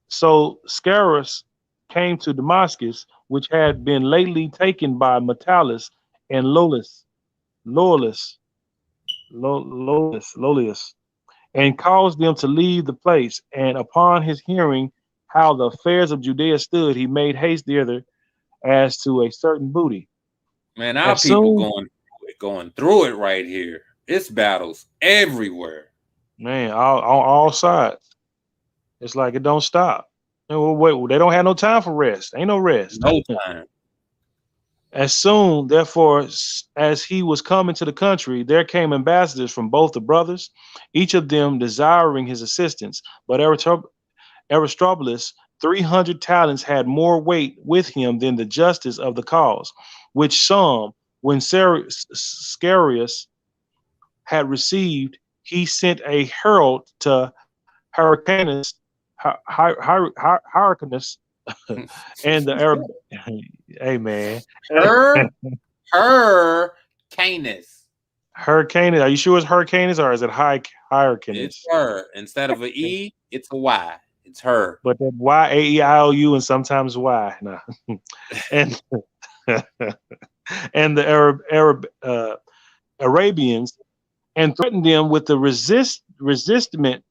Speaker 7: So Scaurus came to Damascus, which had been lately taken by Metellus and Lollius, and caused them to leave the place. And upon his hearing how the affairs of Judea stood, he made haste thither as to a certain booty.
Speaker 5: Man, our people going through it right here. It's battles everywhere.
Speaker 7: Man, on all sides. It's like it don't stop. Wait, they don't have no time for rest. Ain't no rest.
Speaker 5: No time.
Speaker 7: As soon, therefore, as he was coming to the country, there came ambassadors from both the brothers, each of them desiring his assistance. But Aristobulus, 300 talents had more weight with him than the justice of the cause, which some, when Scarius had received, he sent a herald to Hyrcanus, and the Arab. Hey man,
Speaker 5: Hyrcanus.
Speaker 7: Hyrcanus. Are you sure it's Hyrcanus or is it Hyrcanus?
Speaker 5: It's her. Instead of an E, it's a Y. It's her.
Speaker 7: But that Y-A-E-I-O-U and sometimes Y. No. And and the Arabians, and threatened them with the resentment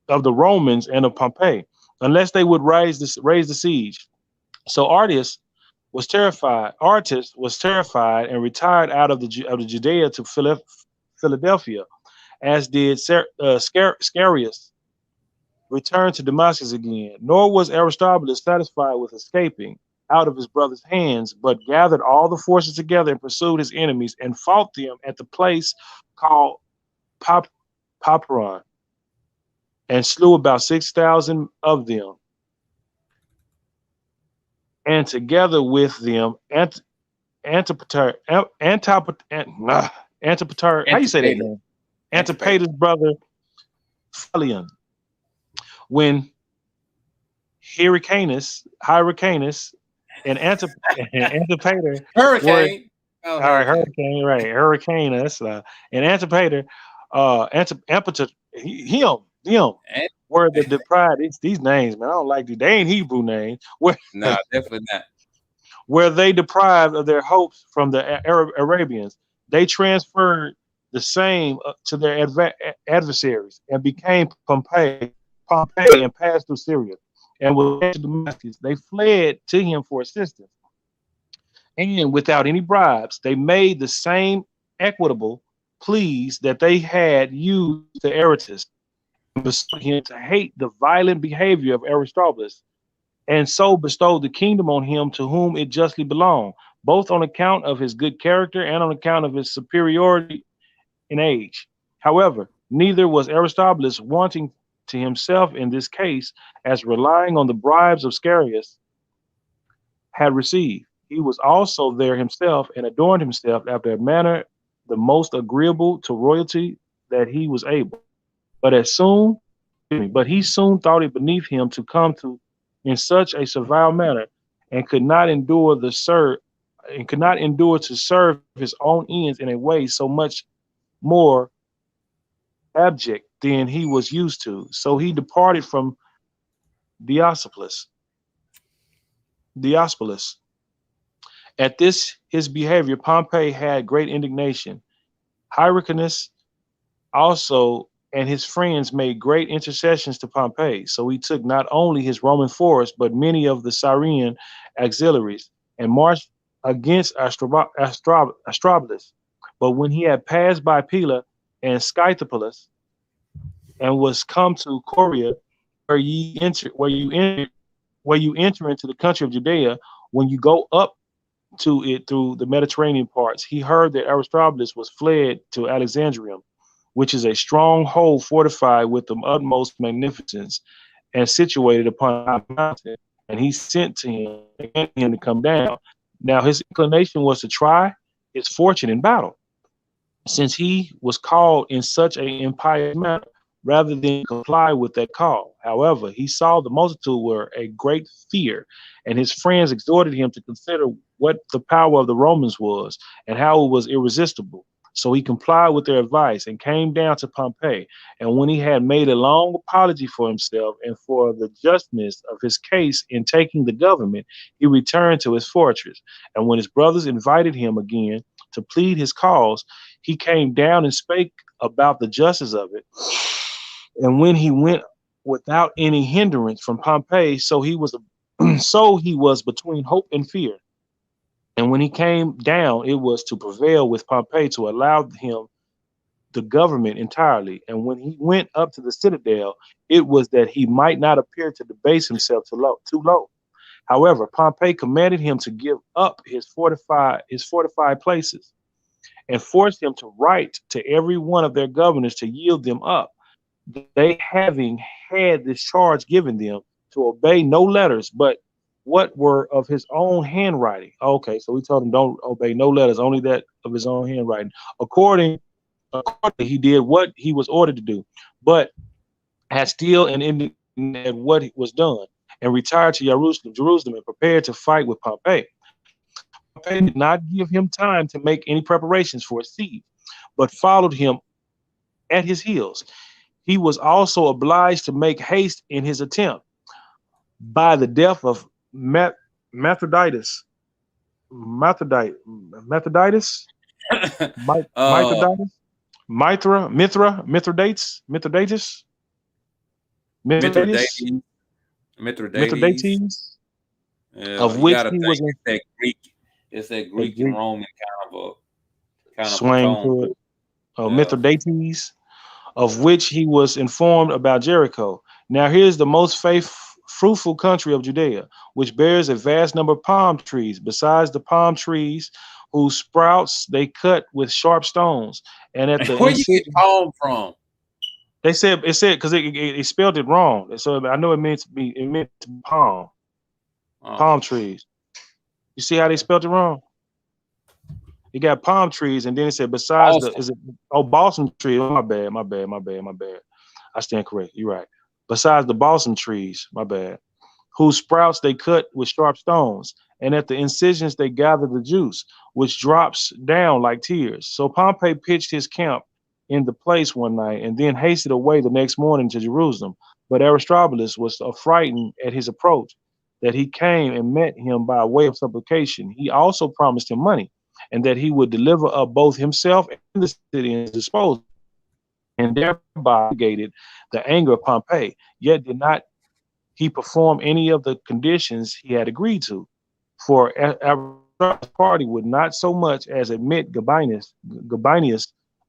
Speaker 7: of the Romans and of Pompey, unless they would raise the siege. So Artis was terrified and retired out of the Judea to Philadelphia, as did Scarius. Returned to Damascus again. Nor was Aristobulus satisfied with escaping out of his brother's hands, but gathered all the forces together and pursued his enemies and fought them at the place called Paparon, and slew about 6,000 of them.
Speaker 6: and together with them, Antipater, Antipater, how you say that
Speaker 5: Antipater.
Speaker 6: name?
Speaker 5: Antipater.
Speaker 6: Antipater's brother Phalion. When Hyrcanus, and Antipater were
Speaker 5: Hurricane. Oh,
Speaker 6: all right.
Speaker 5: hurricane.
Speaker 6: Hurricane, right? Hyrcanus, and Antipater, Antipater, him
Speaker 5: And,
Speaker 6: were the deprived. It's these names, man. I don't like these. They ain't Hebrew names.
Speaker 5: no, definitely not.
Speaker 6: Where they deprived of their hopes from the Arabians, they transferred the same to their adversaries and became Pompey and passed through Syria and was to Damascus. They fled to him for assistance. And without any bribes, they made the same equitable pleas that they had used to Aratus and besought him to hate the violent behavior of Aristobulus, and so bestowed the kingdom on him to whom it justly belonged, both on account of his good character and on account of his superiority in age. However, neither was Aristobulus wanting to himself in this case, as relying on the bribes of Scarius had received. He was also there himself and adorned himself after a manner the most agreeable to royalty that he was able. But but he soon thought it beneath him to come to in such a servile manner, and could not endure to serve his own ends in a way so much more abject than he was used to. So he departed from Diospolus. At this his behavior, Pompey had great indignation. Hyrcanus also and his friends made great intercessions to Pompey. So he took not only his Roman force, but many of the Syrian auxiliaries, and marched against Astrobulus. But when he had passed by Pella and Scythopolis, and was come to Coria, where you enter into the country of Judea, when you go up to it through the Mediterranean parts, he heard that Aristobulus was fled to Alexandrium, which is a stronghold fortified with the utmost magnificence and situated upon a mountain. And he sent to him to come down. Now his inclination was to try his fortune in battle, since he was called in such an impious manner, rather than comply with that call. However, he saw the multitude were a great fear, and his friends exhorted him to consider what the power of the Romans was and how it was irresistible. So he complied with their advice and came down to Pompey. And when he had made a long apology for himself and for the justness of his case in taking the government, he returned to his fortress. And when his brothers invited him again to plead his cause, he came down and spake about the justice of it. And when he went without any hindrance from Pompey, so he was between hope and fear. And when he came down, it was to prevail with Pompey to allow him the government entirely. And when he went up to the citadel, it was that he might not appear to debase himself too low. However, Pompey commanded him to give up his fortified places, and forced him to write to every one of their governors to yield them up, they having had this charge given them to obey no letters, but what were of his own handwriting. Okay, so we told him don't obey no letters, only that of his own handwriting. Accordingly, he did what he was ordered to do, but had still an indignation at what was done, and retired to Jerusalem, and prepared to fight with Pompey. Pompey did not give him time to make any preparations for a siege, but followed him at his heels. He was also obliged to make haste in his attempt by the death of Mithridates. Mithridates?
Speaker 5: Mithridates.
Speaker 6: Of
Speaker 5: You
Speaker 6: which
Speaker 5: gotta
Speaker 6: he
Speaker 5: think
Speaker 6: was
Speaker 5: it's that Greek. It's that
Speaker 6: a
Speaker 5: Greek and
Speaker 6: Greek
Speaker 5: Roman kind of a
Speaker 6: swang
Speaker 5: tone.
Speaker 6: to it.
Speaker 5: Yeah.
Speaker 6: Mithridates, of which he was informed about Jericho. Now here's the most fruitful country of Judea, which bears a vast number of palm trees, besides the palm trees whose sprouts they cut with sharp stones. And at the
Speaker 5: Where you get
Speaker 6: incision,
Speaker 5: palm from?
Speaker 6: it said because it spelled it wrong. So I know it meant to be palm
Speaker 5: Oh,
Speaker 6: trees. You see how they spelled it wrong? You got palm trees, and then it said besides the
Speaker 5: Awesome.
Speaker 6: is it balsam tree? Oh, my bad. I stand correct. You're right. Besides the balsam trees, my bad, whose sprouts they cut with sharp stones, and at the incisions they gather the juice, which drops down like tears. So Pompey pitched his camp in the place one night, and then hasted away the next morning to Jerusalem. But Aristobulus was so frightened at his approach that he came and met him by way of supplication. He also promised him money, and that he would deliver up both himself and the city in his disposal, and thereby mitigated the anger of Pompey. Yet did not he perform any of the conditions he had agreed to. For Aristobulus' party would not so much as admit Gabinius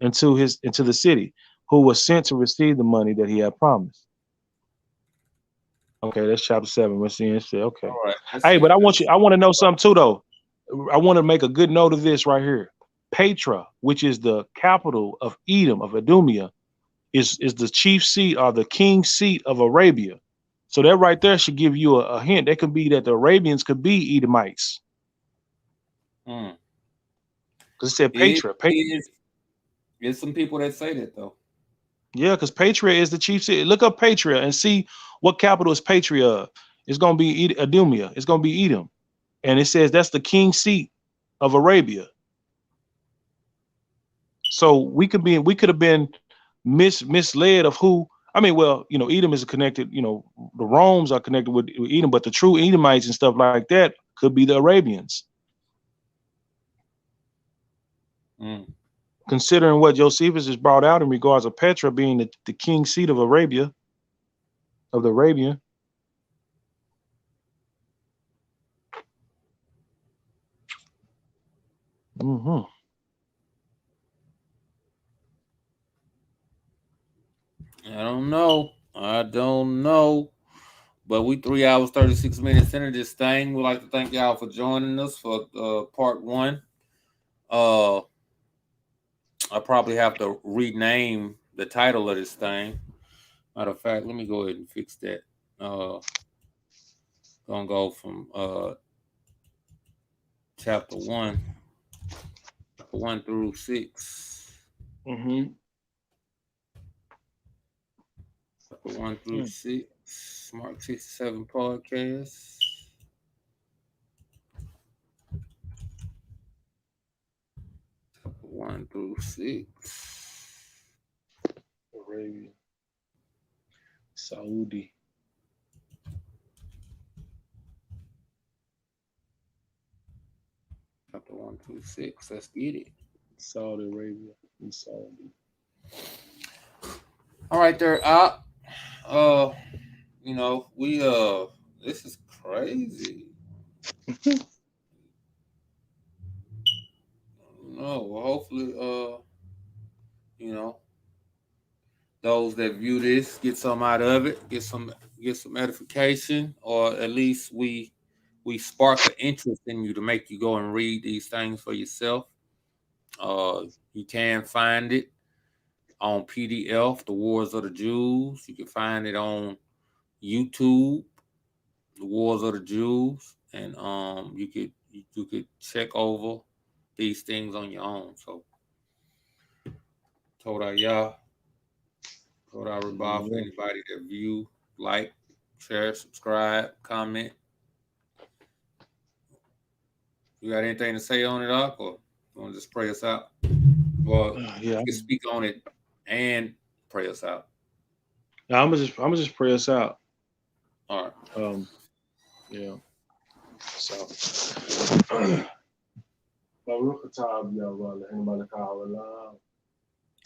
Speaker 6: into the city, who was sent to receive the money that he had promised. Okay, that's chapter 7. We're seeing it. Okay.
Speaker 5: All right. Let's
Speaker 6: Hey, but
Speaker 5: see.
Speaker 6: I want to know something too though. I want to make a good note of this right here. Petra, which is the capital of Edom, of Idumea, is the chief seat or the king seat of Arabia. So that right there should give you a hint. That could be that the Arabians could be Edomites.
Speaker 5: Mm.
Speaker 6: Because it said
Speaker 5: It
Speaker 6: Petra.
Speaker 5: is. There's some people that say that though.
Speaker 6: Yeah, because Patria is the chief city. Look up Patria and see what capital is Patria of. It's going to be Idumea. It's going to be Edom. And it says that's the king seat of Arabia. So we could have been misled of who. I mean, well, Edom is connected. The Rome's are connected with Edom, but the true Edomites and stuff like that could be the Arabians.
Speaker 5: Mm.
Speaker 6: Considering what Josephus has brought out in regards of Petra being the king seat of Arabia, of the Arabian. Mm-hmm.
Speaker 5: I don't know. But we 3 hours 36 minutes into this thing. We'd like to thank y'all for joining us for part one. I probably have to rename the title of this thing. Matter of fact, let me go ahead and fix that. Gonna go from chapter 1 through 6.
Speaker 6: Mm-hmm.
Speaker 5: Chapter 1 through 6. Mark 67 podcast. Chapter 1 through 6.
Speaker 6: Arabia, Saudi.
Speaker 5: Chapter 1 through 6. Let's get it.
Speaker 6: Saudi Arabia and Saudi.
Speaker 5: All right, there. We this is crazy. No, well, hopefully, those that view this get some out of it, get some edification, or at least we spark an interest in you to make you go and read these things for yourself. You can find it on PDF, The Wars of the Jews. You can find it on YouTube, The Wars of the Jews, and you could check over these things on your own. So, Toda Yah, Toda Rabah for anybody that view, like, share, subscribe, comment. You got anything to say on it, Doc, or you want to just pray us out? Well,
Speaker 6: Yeah,
Speaker 5: you can speak on it and pray us out.
Speaker 6: I'm gonna just pray us out.
Speaker 5: All right.
Speaker 6: Yeah. So. Baruch atah Yahweh Eloheinu melech haolam.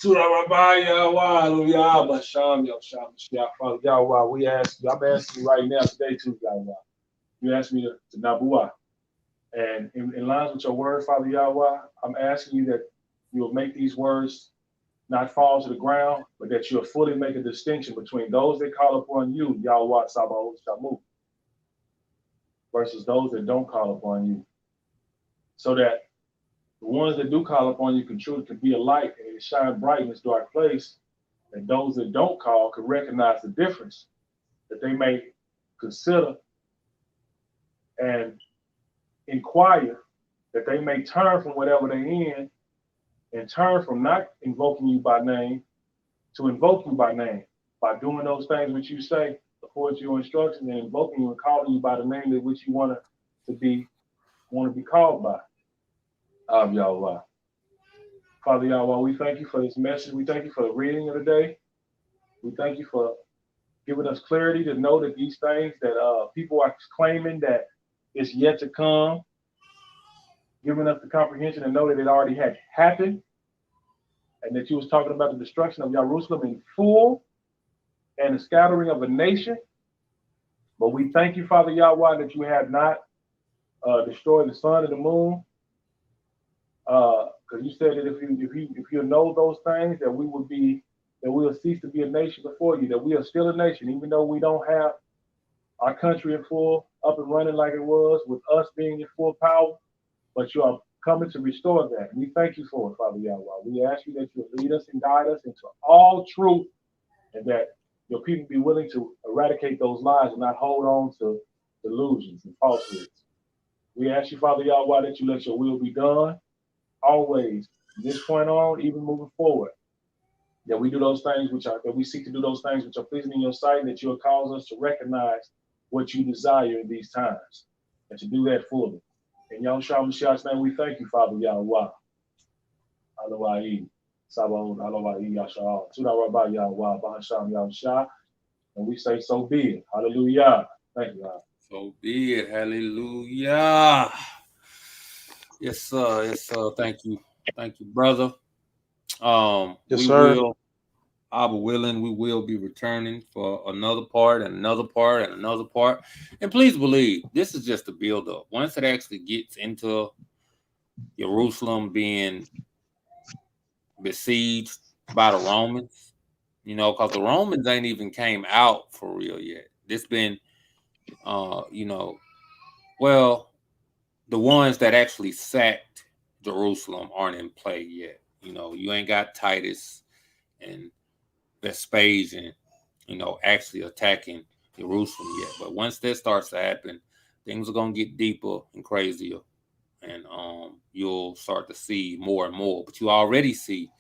Speaker 6: Tura Rabbi Yahweh Elohiah Basham Yahsham Mashiach. Father Yahweh, I'm asking you right now today too, Yahweh. You asked me to Nabuah. And in line with your word, Father Yahweh, I'm asking you that you'll make these words not fall to the ground, but that you'll fully make a distinction between those that call upon you, Yahweh Sabaoth Shamu, versus those that don't call upon you. So that the ones that do call upon you can be a light and shine bright in this dark place, and those that don't call can recognize the difference, that they may consider and inquire, that they may turn from whatever they're in and turn from not invoking you by name to invoke you by name, by doing those things which you say according to your instructions and invoking you and calling you by the name in which you want to be called by. Yahweh. Father Yahweh, we thank you for this message. We thank you for the reading of the day. We thank you for giving us clarity to know that these things that people are claiming that it's yet to come, giving us the comprehension to know that it already had happened, and that you was talking about the destruction of Jerusalem in full and the scattering of a nation. But we thank you, Father Yahweh, that you have not destroyed the sun and the moon, because you said that if you know those things, that we'll cease to be a nation before you, that we are still a nation, even though we don't have our country in full up and running like it was, with us being in full power, but you are coming to restore that. We thank you for it, Father Yahweh. We ask you that you lead us and guide us into all truth, and that your people be willing to eradicate those lies and not hold on to delusions and falsehoods. We ask you, Father Yahweh, that you let your will be done always, from this point on, even moving forward. That we do those things that we seek to do those things which are pleasing in your sight, and that you'll cause us to recognize what you desire in these times, and to do that fully. In Yahushua Mashiach's name, we thank you, Father Yahweh. Elohai, Sabaoth, Elohai, Yasha'al, Tuda Rabbi Yahweh, Bahasham Yahushua, and we say, so be it. Hallelujah. Thank you, God.
Speaker 5: So be it. Hallelujah. Yes, sir. Yes, sir. Thank you. Thank you, brother.
Speaker 7: Yes,
Speaker 5: we
Speaker 7: sir.
Speaker 5: will, Abba willing, we will be returning for another part and another part and another part. And please believe, this is just a build up. Once it actually gets into Jerusalem being besieged by the Romans, because the Romans ain't even came out for real yet. This been, well, the ones that actually sacked Jerusalem aren't in play yet. You ain't got Titus and Vespasian, actually attacking Jerusalem yet. But once that starts to happen, things are gonna get deeper and crazier, and you'll start to see more and more. But you already see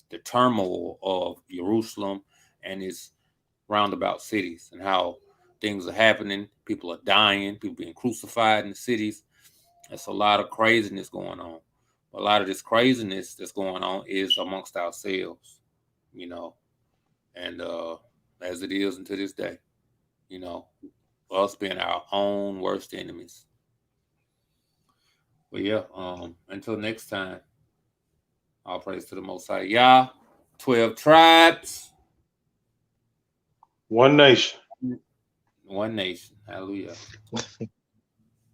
Speaker 5: the turmoil of Jerusalem and its roundabout cities, and how things are happening. People are dying. People being crucified in the cities. There's a lot of craziness going on. A lot of this craziness that's going on is amongst ourselves, and as it is unto this day, us being our own worst enemies. But yeah, until next time, all praise to the Most High Yah, 12 tribes,
Speaker 6: one nation.
Speaker 5: one nation. Hallelujah.